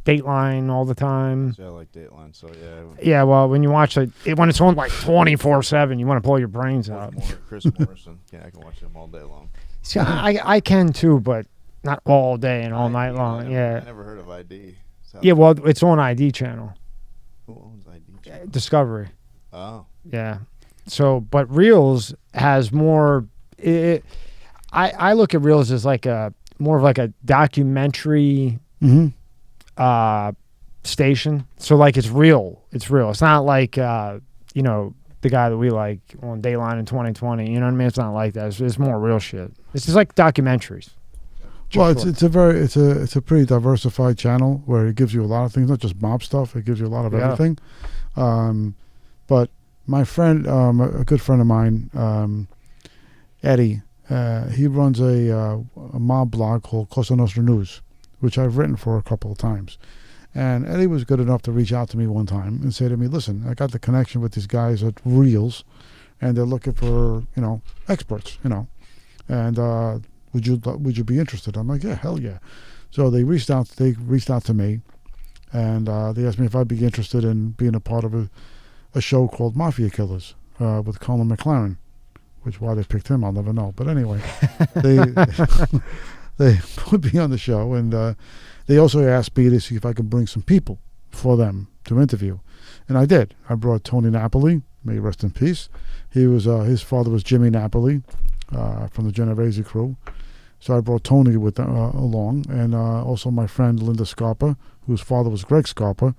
[SPEAKER 1] Dateline all the time.
[SPEAKER 3] Yeah, I like Dateline, so yeah.
[SPEAKER 1] Yeah, well, when you watch when it's on like 24/7, you want to blow your brains out.
[SPEAKER 3] Chris Morrison, I can watch him all day long.
[SPEAKER 1] See, I can too, but not all day and all night long.
[SPEAKER 3] I never heard of ID.
[SPEAKER 1] Yeah, well, it's on ID channel.
[SPEAKER 3] Who owns ID channel?
[SPEAKER 1] Discovery.
[SPEAKER 3] Oh.
[SPEAKER 1] Yeah. So, but Reelz has more. I look at Reelz as like more of like a documentary.
[SPEAKER 2] Mm-hmm.
[SPEAKER 1] Station, so like it's real. It's not like the guy that we like on Dayline in 2020. You know what I mean? It's not like that. It's more real shit. It's just like documentaries.
[SPEAKER 2] Well, it's a pretty diversified channel where it gives you a lot of things, not just mob stuff. It gives you a lot of everything. But my friend, a good friend of mine, Eddie, he runs a mob blog called Cosa Nostra News, which I've written for a couple of times. And Eddie was good enough to reach out to me one time and say to me, listen, I got the connection with these guys at Reelz, and they're looking for, experts, and would you be interested? I'm like, yeah, hell yeah. So they reached out to me, and they asked me if I'd be interested in being a part of a show called Mafia Killers with Colin McLaren, which why they picked him, I'll never know. But anyway, they put me on the show, and they also asked me to see if I could bring some people for them to interview. And I did. I brought Tony Napoli, may he rest in peace. He was his father was Jimmy Napoli from the Genovese crew. So I brought Tony with along, and also my friend Linda Scarpa, whose father was Greg Scarpa.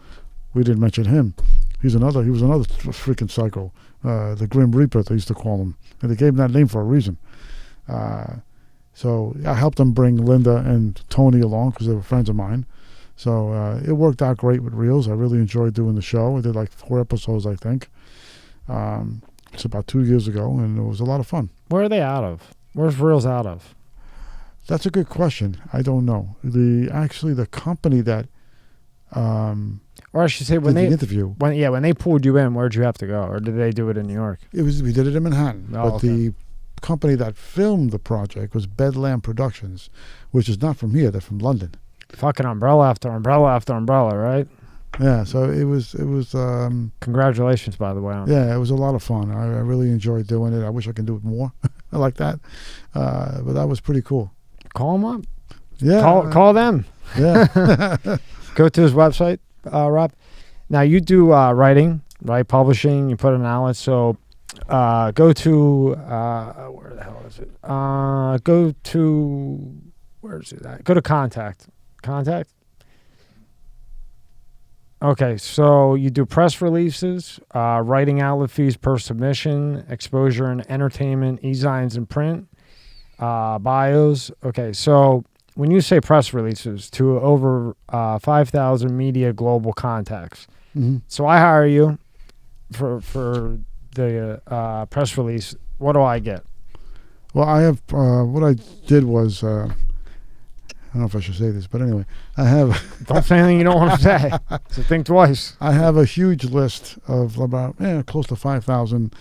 [SPEAKER 2] We didn't mention him. He was another freaking psycho. The Grim Reaper, they used to call him. And they gave him that name for a reason. So I helped them bring Linda and Tony along because they were friends of mine. So it worked out great with Reelz. I really enjoyed doing the show. I did like 4 episodes, I think. It's about 2 years ago, and it was a lot of fun.
[SPEAKER 1] Where are they out of? Where's Reelz out of?
[SPEAKER 2] That's a good question. I don't know. The company that
[SPEAKER 1] or I should say when they
[SPEAKER 2] interview.
[SPEAKER 1] When they pulled you in, where'd you have to go? Or did they do it in New York?
[SPEAKER 2] We did it in Manhattan.
[SPEAKER 1] Oh,
[SPEAKER 2] but the company that filmed the project was Bedlam Productions, which is not from here. They're from London.
[SPEAKER 1] Fucking umbrella after umbrella after umbrella, right?
[SPEAKER 2] Yeah, so it was
[SPEAKER 1] congratulations, by the way.
[SPEAKER 2] Yeah, it was a lot of fun. I really enjoyed doing it. I wish I could do it more. I like that. But that was pretty cool.
[SPEAKER 1] Call them up.
[SPEAKER 2] Yeah.
[SPEAKER 1] Call them.
[SPEAKER 2] Yeah.
[SPEAKER 1] Go to his website, Rob. Now you do writing, right? Publishing, you put an outlet. So go to where the hell is it? Where is it at? Go to contact. Okay, so you do press releases, writing outlet fees per submission, exposure and entertainment, e-zines and print, bios. Okay, so when you say press releases to over 5,000 media global contacts, so I hire you for the press release. What do I get?
[SPEAKER 2] Well, I have what I did was I don't know if I should say this, but anyway, I have.
[SPEAKER 1] Don't say anything you don't want to say. So think twice.
[SPEAKER 2] I have a huge list of about close to 5,000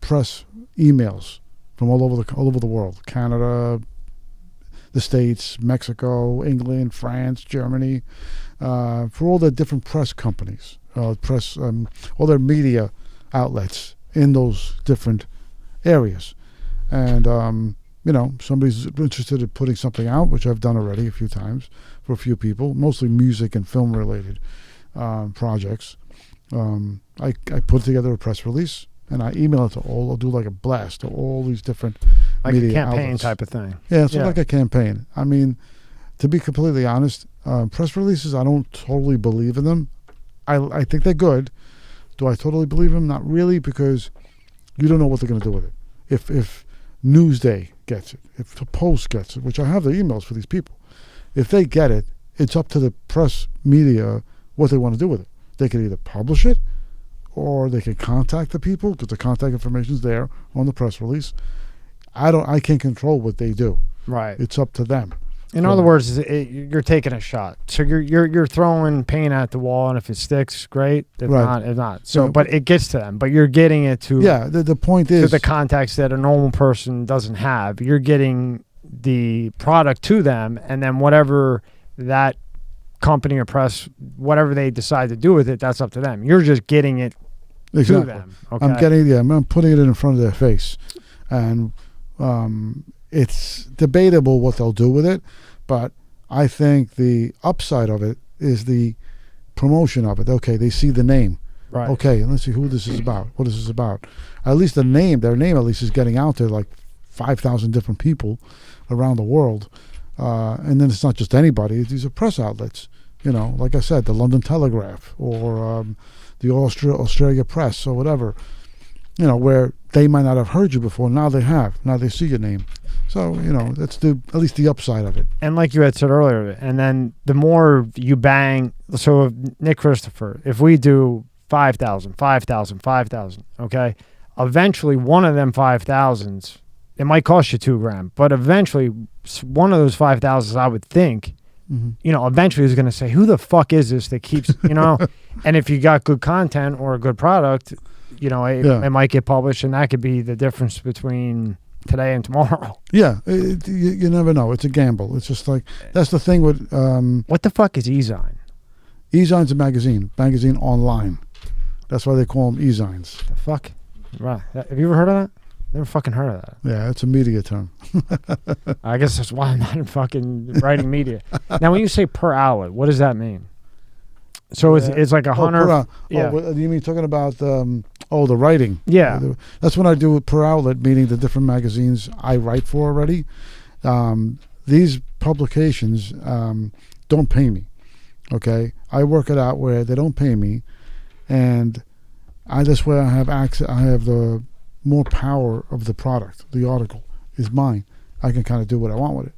[SPEAKER 2] press emails from all over the world: Canada, the States, Mexico, England, France, Germany, for all the different press companies, all their media outlets in those different areas, and somebody's interested in putting something out, which I've done already a few times for a few people, mostly music and film related projects. I put together a press release and I email it to all. I'll do like a blast to all these different
[SPEAKER 1] like
[SPEAKER 2] media
[SPEAKER 1] a campaign
[SPEAKER 2] outlets.
[SPEAKER 1] type of thing.
[SPEAKER 2] Yeah, it's like a campaign. I mean, to be completely honest, press releases, I don't totally believe in them. I think they're good. Do I totally believe them? Not really, because you don't know what they're going to do with it. If Newsday gets it, if the Post gets it, which I have the emails for these people, if they get it, it's up to the press media what they want to do with it. They can either publish it or they can contact the people, because the contact information is there on the press release. I can't control what they do.
[SPEAKER 1] Right.
[SPEAKER 2] It's up to them.
[SPEAKER 1] In other words, you're taking a shot. So you're throwing paint at the wall, and if it sticks, great. If not, it's not. So, but it gets to them. But you're getting it to
[SPEAKER 2] the point is
[SPEAKER 1] to the contacts that a normal person doesn't have. You're getting the product to them, and then whatever that company or press, whatever they decide to do with it, that's up to them. You're just getting it to them. Okay?
[SPEAKER 2] I'm putting it in front of their face, and it's debatable what they'll do with it, but I think the upside of it is the promotion of it. Okay, they see the name.
[SPEAKER 1] Right.
[SPEAKER 2] Okay, let's see who this is about, what this is about. At least their name at least is getting out there like 5,000 different people around the world. And then it's not just anybody, these are press outlets. Like I said, the London Telegraph or the Australia Press or whatever, where they might not have heard you before. Now they have. Now they see your name. So, that's at least the upside of it.
[SPEAKER 1] And like you had said earlier, and then the more you bang, so Nick Christopher, if we do 5,000, okay, eventually one of them 5,000s, it might cost you $2,000, but eventually one of those 5,000s, I would think, eventually is going to say, who the fuck is this that keeps, and if you got good content or a good product, it might get published, and that could be the difference between today and tomorrow.
[SPEAKER 2] Yeah, you never know. It's a gamble. It's just like, that's the thing with...
[SPEAKER 1] what the fuck is E-Zine?
[SPEAKER 2] E-Zine's a magazine online. That's why they call them E-Zines.
[SPEAKER 1] The fuck? Right. Have you ever heard of that? Never fucking heard of that.
[SPEAKER 2] Yeah, it's a media term.
[SPEAKER 1] I guess that's why I'm not in fucking writing media. Now, when you say per outlet, what does that mean? So it's like 100.
[SPEAKER 2] You mean talking about the writing?
[SPEAKER 1] Yeah,
[SPEAKER 2] that's when I do it per outlet, meaning the different magazines I write for already. These publications don't pay me. Okay, I work it out where they don't pay me, and that's where I have access. I have the more power of the product. The article is mine. I can kind of do what I want with it.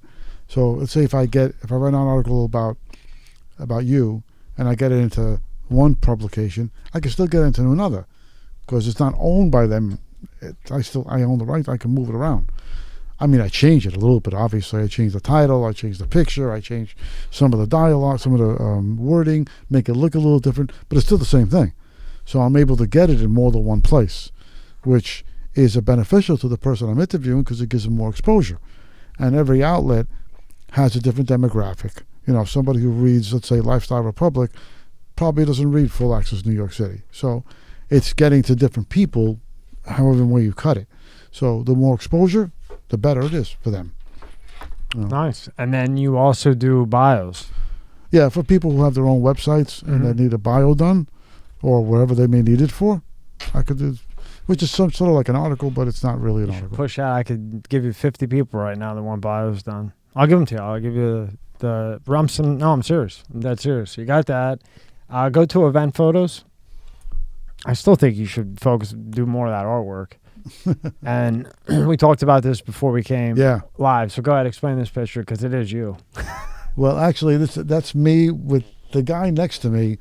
[SPEAKER 2] So let's say if I write an article about you, and I get it into one publication, I can still get it into another, because it's not owned by them. I own the rights. I can move it around. I mean, I change it a little bit. Obviously, I change the title, I change the picture, I change some of the dialogue, some of the wording, make it look a little different, but it's still the same thing. So I'm able to get it in more than one place, which is beneficial to the person I'm interviewing, because it gives them more exposure. And every outlet has a different demographic. Somebody who reads, let's say, Lifestyle Republic probably doesn't read Full Access New York City. So it's getting to different people, however way you cut it. So the more exposure, the better it is for them.
[SPEAKER 1] Nice. And then you also do bios.
[SPEAKER 2] Yeah, for people who have their own websites and they need a bio done, or wherever they may need it for, I could do, which is some sort of like an article, but it's not really an article.
[SPEAKER 1] Push out. I could give you 50 people right now that want bios done. I'll give them to you. I'll give you the Rumson. No, I'm serious. I'm dead serious. You got that. Go to event photos. I still think you should do more of that artwork. And we talked about this before we came
[SPEAKER 2] Yeah.
[SPEAKER 1] live. So go ahead, explain this picture because it is you.
[SPEAKER 2] Well, actually, that's me with the guy next to me.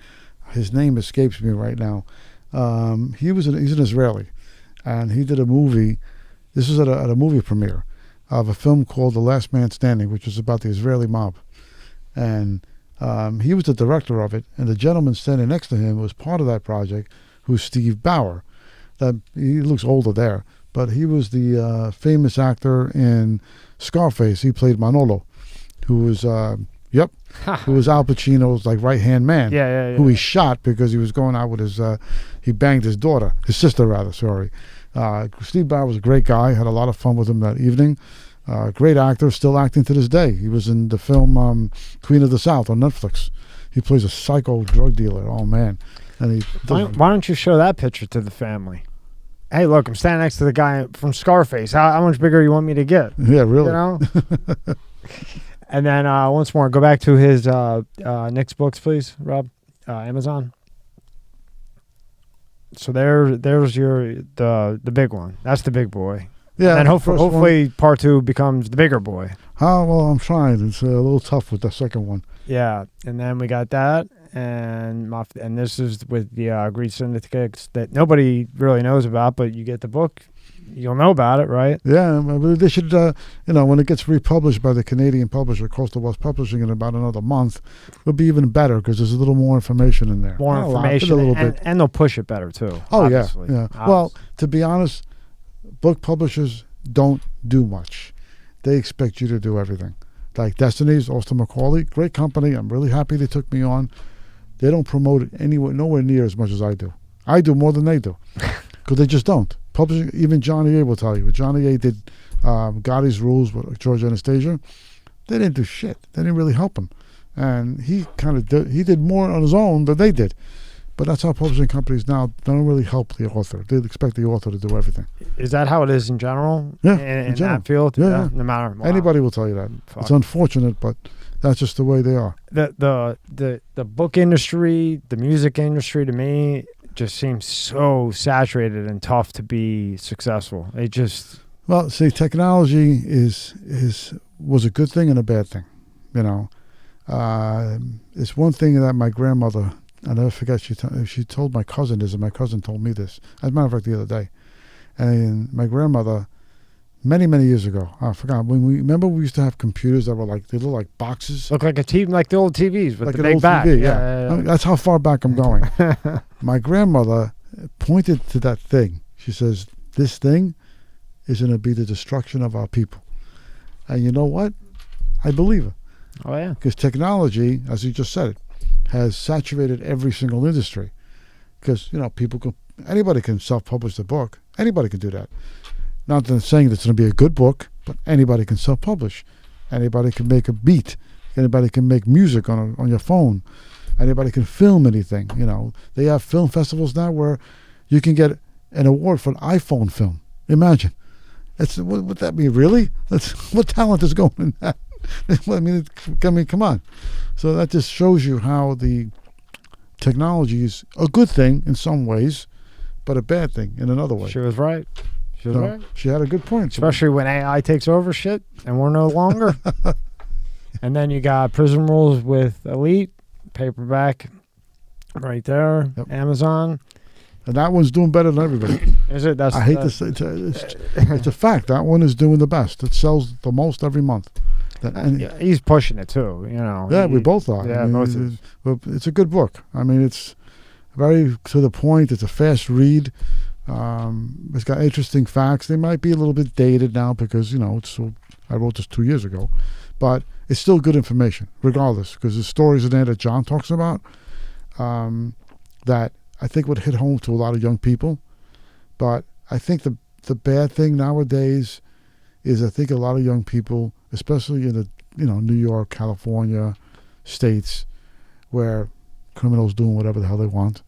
[SPEAKER 2] His name escapes me right now. He's an Israeli, and he did a movie. This was at a movie premiere of a film called The Last Man Standing, which was about the Israeli mob. And he was the director of it, and the gentleman standing next to him was part of that project, who's Steve Bauer. He looks older there, but he was the famous actor in Scarface. He played Manolo, who was who was Al Pacino's like right-hand man, who he shot because he was going out with his, he banged his sister rather, sorry. Steve Bauer was a great guy, had a lot of fun with him that evening. Great actor, still acting to this day. He was in the film Queen of the South on Netflix. He plays a psycho drug dealer. Oh, man. And
[SPEAKER 1] why don't you show that picture to the family? Hey, look, I'm standing next to the guy from Scarface. How much bigger you want me to get?
[SPEAKER 2] Yeah, really.
[SPEAKER 1] You know? And then once more, go back to his Nick's books, please, Rob. Amazon. So there's the big one. That's the big boy.
[SPEAKER 2] Yeah.
[SPEAKER 1] And hopefully part 2 becomes the bigger boy.
[SPEAKER 2] Oh, well, I'm trying. It's a little tough with the second one.
[SPEAKER 1] Yeah, and then we got that, and this is with the Greed syndicates that nobody really knows about, but you get the book, you'll know about it, right?
[SPEAKER 2] Yeah, they should, when it gets republished by the Canadian publisher, Coastal West Publishing, in about another month, it'll be even better because there's a little more information in there.
[SPEAKER 1] More information,
[SPEAKER 2] a little bit.
[SPEAKER 1] And they'll push it better, too.
[SPEAKER 2] Oh,
[SPEAKER 1] obviously.
[SPEAKER 2] Yeah. Well, to be honest, book publishers don't do much. They expect you to do everything. Like Destinies, Austin Macaulay, great company. I'm really happy they took me on. They don't promote it nowhere near as much as I do. I do more than they do because they just don't. Publishing, even Johnny A will tell you. Johnny A did Gotti's Rules with George Anastasia. They didn't do shit. They didn't really help him. And he did more on his own than they did. But that's how publishing companies now don't really help the author. They expect the author to do everything.
[SPEAKER 1] Is that how it is in general?
[SPEAKER 2] Yeah,
[SPEAKER 1] in
[SPEAKER 2] general.
[SPEAKER 1] that field?
[SPEAKER 2] Yeah.
[SPEAKER 1] No matter. Wow.
[SPEAKER 2] Anybody will tell you that.
[SPEAKER 1] Fuck.
[SPEAKER 2] It's unfortunate, but that's just the way they are.
[SPEAKER 1] The book industry, the music industry, to me, just seems so saturated and tough to be successful. It just...
[SPEAKER 2] Well, see, technology was a good thing and a bad thing. It's one thing that my grandmother... I never forget, she told my cousin this, and my cousin told me this. As a matter of fact, the other day. And my grandmother, many, many years ago, I forgot, remember we used to have computers that were like, they look like boxes?
[SPEAKER 1] Look like a TV, like the old TVs with
[SPEAKER 2] like
[SPEAKER 1] the
[SPEAKER 2] an
[SPEAKER 1] big
[SPEAKER 2] old
[SPEAKER 1] back.
[SPEAKER 2] TV, yeah. I mean, that's how far back I'm going. My grandmother pointed to that thing. She says, this thing is going to be the destruction of our people. And you know what? I believe her.
[SPEAKER 1] Oh, yeah.
[SPEAKER 2] Because technology, as you just said it, has saturated every single industry. Because, anybody can self-publish the book. Anybody can do that. Not that I'm saying that it's going to be a good book, but anybody can self-publish. Anybody can make a beat. Anybody can make music on your phone. Anybody can film anything. They have film festivals now where you can get an award for an iPhone film. Imagine. Would that be really? What talent is going in that? I mean, come on. So that just shows you how the technology is a good thing in some ways, but a bad thing in another way.
[SPEAKER 1] She was right.
[SPEAKER 2] She had a good point.
[SPEAKER 1] Especially when AI takes over shit and we're no longer. And then you got Prison Rules with Elite, paperback, right there, yep. Amazon.
[SPEAKER 2] And that one's doing better than everybody.
[SPEAKER 1] Is it?
[SPEAKER 2] I hate to say it's a fact. That one is doing the best. It sells the most every month.
[SPEAKER 1] Yeah, he's pushing it too,
[SPEAKER 2] Yeah, we both are.
[SPEAKER 1] Yeah,
[SPEAKER 2] it's a good book. I mean, it's very to the point. It's a fast read. It's got interesting facts. They might be a little bit dated now because I wrote this 2 years ago, but it's still good information regardless because the stories in there that John talks about that I think would hit home to a lot of young people. But I think the bad thing nowadays is I think a lot of young people, especially in the New York, California states where criminals doing whatever the hell they want,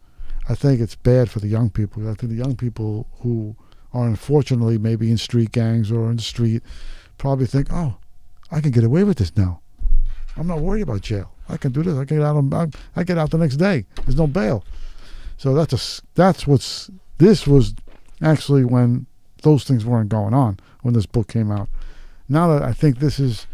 [SPEAKER 2] I think it's bad for the young people. I think the young people who are unfortunately maybe in street gangs or in the street probably think, oh, I can get away with this now. I'm not worried about jail. I can do this. I get out the next day. There's no bail. So this was actually when those things weren't going on when this book came out. Now that I think this is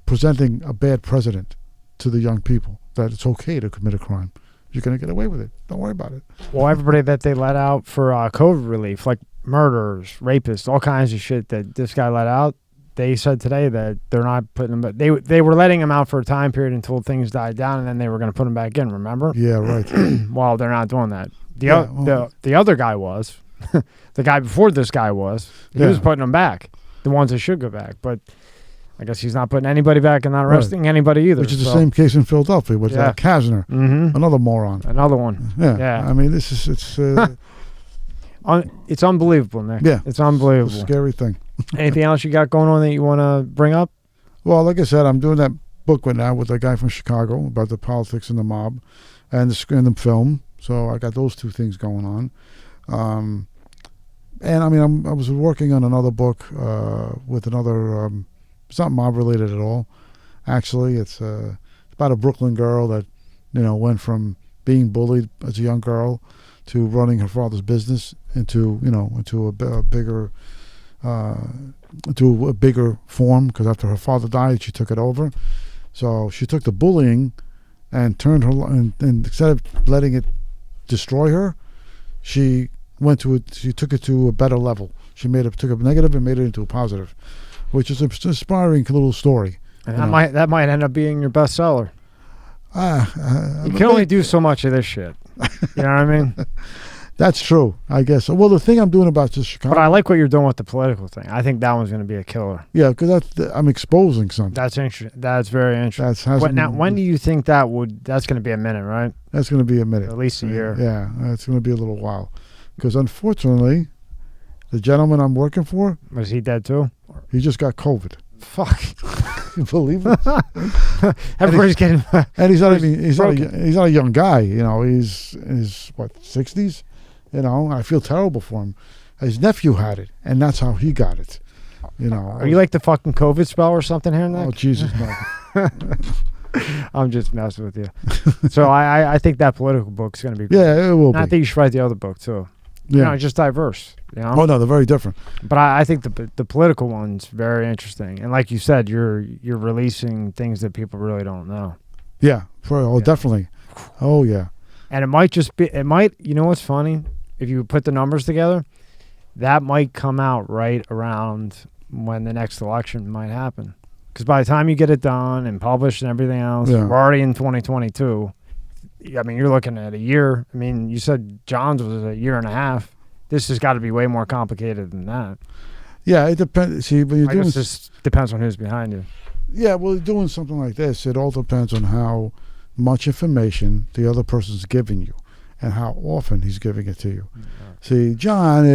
[SPEAKER 2] presenting a bad precedent to the young people, that it's okay to commit a crime. You're going to get away with it. Don't worry about it.
[SPEAKER 1] Well, everybody that they let out for COVID relief, like murderers, rapists, all kinds of shit that this guy let out, they said today that they're not putting them. They were letting him out for a time period until things died down, and then they were going to put him back in. Remember?
[SPEAKER 2] Yeah, right.
[SPEAKER 1] Well, they're not doing that. The other guy was, the guy before this guy was. He was putting them back. The ones that should go back, but I guess he's not putting anybody back and not arresting anybody either.
[SPEAKER 2] Which is the same case in Philadelphia with Kasner, another moron.
[SPEAKER 1] Another one.
[SPEAKER 2] Yeah. I mean, it's
[SPEAKER 1] it's unbelievable, Nick.
[SPEAKER 2] Yeah,
[SPEAKER 1] it's unbelievable.
[SPEAKER 2] It's a scary thing.
[SPEAKER 1] Anything else you got going on that you want to bring up?
[SPEAKER 2] Well, like I said, I'm doing that book right now with a guy from Chicago about the politics and the mob, and the film. So I got those two things going on. And I mean, I was working on another book with another. It's not mob related at all. Actually, it's about a Brooklyn girl that went from being bullied as a young girl to running her father's business into a bigger form, because after her father died, she took it over. So she took the bullying and turned her, and instead of letting it destroy her, she took it to a better level. She took a negative and made it into a positive, which is an inspiring little story.
[SPEAKER 1] And that might end up being your bestseller. You can only do so much of this shit. You know what I mean?
[SPEAKER 2] That's true, I guess. Well, the thing I'm doing about this Chicago...
[SPEAKER 1] But I like what you're doing with the political thing. I think that one's going to be a killer.
[SPEAKER 2] Yeah, because I'm exposing something.
[SPEAKER 1] That's interesting. That's very interesting. Now, when do you think that's going to be a minute, right?
[SPEAKER 2] That's going to be a minute.
[SPEAKER 1] At least a year.
[SPEAKER 2] Yeah, it's going to be a little while. Because unfortunately, the gentleman I'm working for...
[SPEAKER 1] Was he dead too?
[SPEAKER 2] He just got COVID.
[SPEAKER 1] Fuck.
[SPEAKER 2] You believe it?
[SPEAKER 1] Everybody's getting...
[SPEAKER 2] And he's not a young guy. He's in his, 60s? I feel terrible for him. His nephew had it, and that's how he got it.
[SPEAKER 1] Are you like the fucking COVID spell or something here, Nick?
[SPEAKER 2] Oh, Jesus, no.
[SPEAKER 1] I'm just messing with you. So I think that political book's going to be...
[SPEAKER 2] Yeah, it will be.
[SPEAKER 1] I think you should write the other book, too.
[SPEAKER 2] Yeah.
[SPEAKER 1] Just diverse.
[SPEAKER 2] Oh, no, they're very different.
[SPEAKER 1] But I think the political one's very interesting. And like you said, you're releasing things that people really don't know.
[SPEAKER 2] Yeah. Definitely. Oh, yeah.
[SPEAKER 1] And it might, you know what's funny? If you put the numbers together, that might come out right around when the next election might happen. Because by the time you get it done and published and everything else, we're already in 2022. I mean, you're looking at a year. I mean, you said John's was a year and a half. This has got to be way more complicated than that.
[SPEAKER 2] Yeah, it depends. See, when you're
[SPEAKER 1] this depends on who's behind you.
[SPEAKER 2] Yeah, well, doing something like this, it all depends on how much information the other person's giving you and how often he's giving it to you. Yeah. See, John,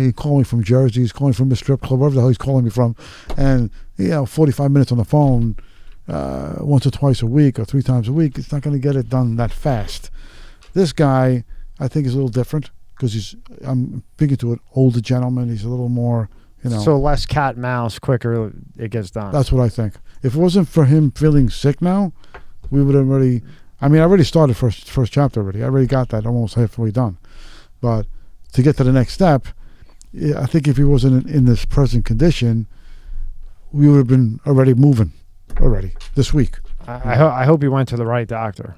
[SPEAKER 2] he called me from Jersey. He's calling from a strip club, wherever the hell he's calling me from, and 45 minutes on the phone once or twice a week or 3 times a week. It's not going to get it done that fast. This guy, I think, is a little different because I'm speaking to an older gentleman. He's a little more,
[SPEAKER 1] So less cat and mouse, quicker it gets done.
[SPEAKER 2] That's what I think. If it wasn't for him feeling sick now, we would have already... I mean, I already started first chapter already. I already got that almost halfway done. But to get to the next step, I think if he wasn't in this present condition, we would have been already moving already this week.
[SPEAKER 1] I hope he went to the right doctor.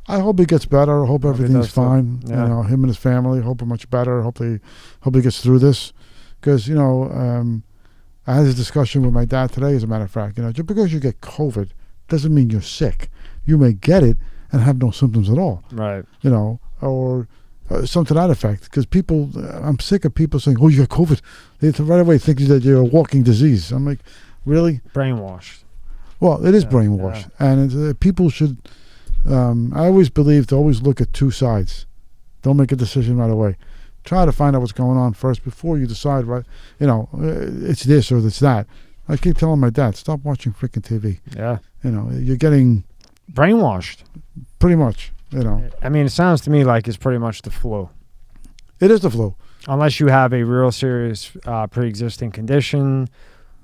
[SPEAKER 2] I hope he gets better. I hope everything's fine.
[SPEAKER 1] Yeah.
[SPEAKER 2] Him and his family. Hope are much better. Hope he gets through this. Because I had this discussion with my dad today. As a matter of fact, just because you get COVID doesn't mean you're sick. You may get it and have no symptoms at all.
[SPEAKER 1] Right.
[SPEAKER 2] Or something to that effect. Because I'm sick of people saying, "Oh, you got COVID." They right away think that you're a walking disease. I'm like, really?
[SPEAKER 1] Brainwashed.
[SPEAKER 2] Well, it is brainwashed, and people should. I always believe to always look at two sides. Don't make a decision right away. Try to find out what's going on first before you decide. Right? It's this or it's that. I keep telling my dad, stop watching freaking TV.
[SPEAKER 1] Yeah.
[SPEAKER 2] You're getting
[SPEAKER 1] brainwashed.
[SPEAKER 2] Pretty much.
[SPEAKER 1] I mean, it sounds to me like it's pretty much the flu.
[SPEAKER 2] It is the flu. Unless
[SPEAKER 1] you have a real serious pre-existing condition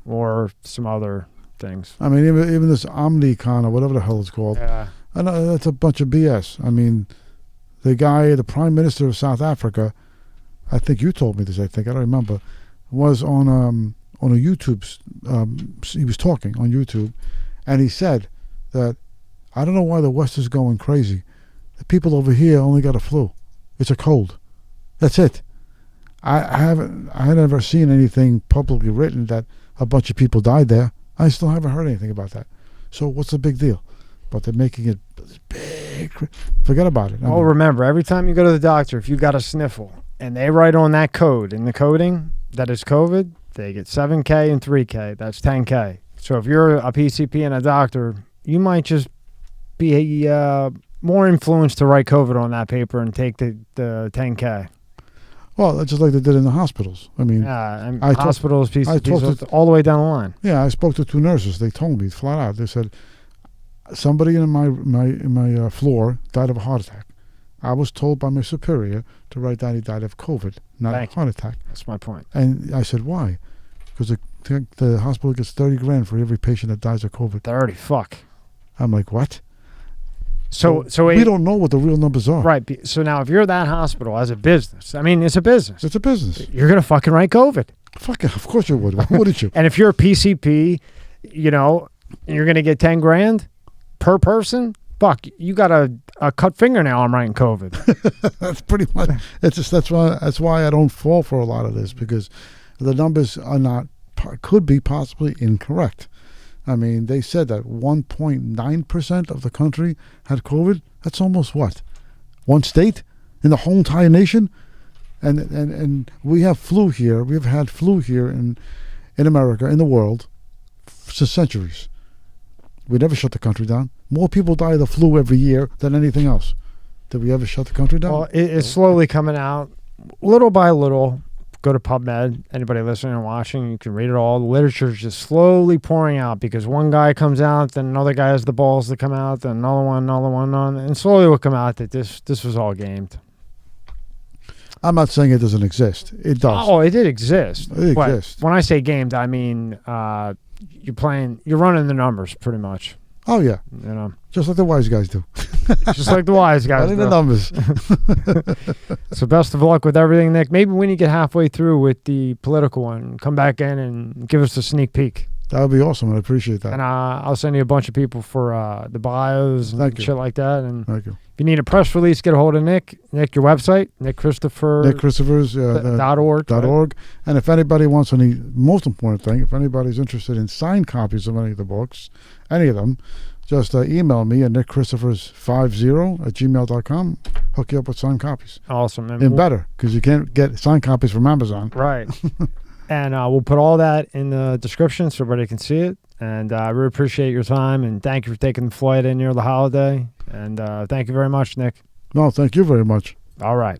[SPEAKER 1] or some other things.
[SPEAKER 2] I mean, even this Omnicon or whatever the hell it's called.
[SPEAKER 1] Yeah.
[SPEAKER 2] I know that's a bunch of BS. I mean, the Prime Minister of South Africa, I think you told me this. I don't remember. Was on a YouTube. He was talking on YouTube, and he said that I don't know why the West is going crazy. The people over here only got a flu. It's a cold. That's it. I had never seen anything publicly written that a bunch of people died there. I still haven't heard anything about that. So what's the big deal? But they're making it big. Forget about it.
[SPEAKER 1] Well, remember, every time you go to the doctor, if you got a sniffle and they write on that code in the coding that is COVID, they get 7K and 3K. That's 10K. So if you're a PCP and a doctor, you might just be more influenced to write COVID on that paper and take the 10K.
[SPEAKER 2] Well, that's just like they did in the hospitals. I mean,
[SPEAKER 1] hospitals, PCPs, all the way down the line.
[SPEAKER 2] Yeah, I spoke to 2 nurses. They told me flat out. They said somebody in my floor died of a heart attack. I was told by my superior to write down he died of COVID, not a heart attack.
[SPEAKER 1] That's my point.
[SPEAKER 2] And I said, why? Because the hospital gets $30,000 for every patient that dies of COVID.
[SPEAKER 1] 30, fuck.
[SPEAKER 2] I'm like, what?
[SPEAKER 1] So
[SPEAKER 2] we don't know what the real numbers are.
[SPEAKER 1] Right. So now if you're that hospital as a business, I mean, it's a business.
[SPEAKER 2] It's a business.
[SPEAKER 1] You're going to fucking write COVID.
[SPEAKER 2] Fuck it. Of course you would. Why wouldn't you?
[SPEAKER 1] And if you're a PCP, you're going to get $10,000 per person. Fuck, you got a cut fingernail on writing COVID.
[SPEAKER 2] That's pretty much. It's just that's why I don't fall for a lot of this, because the numbers could be possibly incorrect. I mean, they said that 1.9% of the country had COVID. That's almost what? One state in the whole entire nation? And we have flu here. We've had flu here in America, in the world, for centuries. We never shut the country down. More people die of the flu every year than anything else. Did we ever shut the country down?
[SPEAKER 1] Well, it's slowly coming out, little by little. Go to PubMed. Anybody listening and watching, you can read it all. The literature is just slowly pouring out because one guy comes out, then another guy has the balls to come out, then another one, and slowly will come out that this was all gamed.
[SPEAKER 2] I'm not saying it doesn't exist. It does.
[SPEAKER 1] Oh, it did exist.
[SPEAKER 2] It exists.
[SPEAKER 1] When I say gamed, I mean you're running the numbers pretty much.
[SPEAKER 2] Oh, yeah. Just like the wise guys do.
[SPEAKER 1] Just like the wise guys do.
[SPEAKER 2] Running the numbers.
[SPEAKER 1] So best of luck with everything, Nick. Maybe when you get halfway through with the political one, come back in and give us a sneak peek.
[SPEAKER 2] That would be awesome. I appreciate that.
[SPEAKER 1] And I'll send you a bunch of people for the bios and shit like that. And
[SPEAKER 2] Thank you.
[SPEAKER 1] If you need a press release, get a hold of Nick. Nick, your website,
[SPEAKER 2] NickChristopher's.org.
[SPEAKER 1] .org.
[SPEAKER 2] And if anybody wants most important thing, if anybody's interested in signed copies of any of the books, any of them, just email me at nickchristopher's50@gmail.com. Hook you up with signed copies.
[SPEAKER 1] Awesome.
[SPEAKER 2] And better, because you can't get signed copies from Amazon.
[SPEAKER 1] Right. And we'll put all that in the description so everybody can see it. And I really appreciate your time. And thank you for taking the flight in near the holiday. And thank you very much, Nick.
[SPEAKER 2] No, thank you very much.
[SPEAKER 1] All right.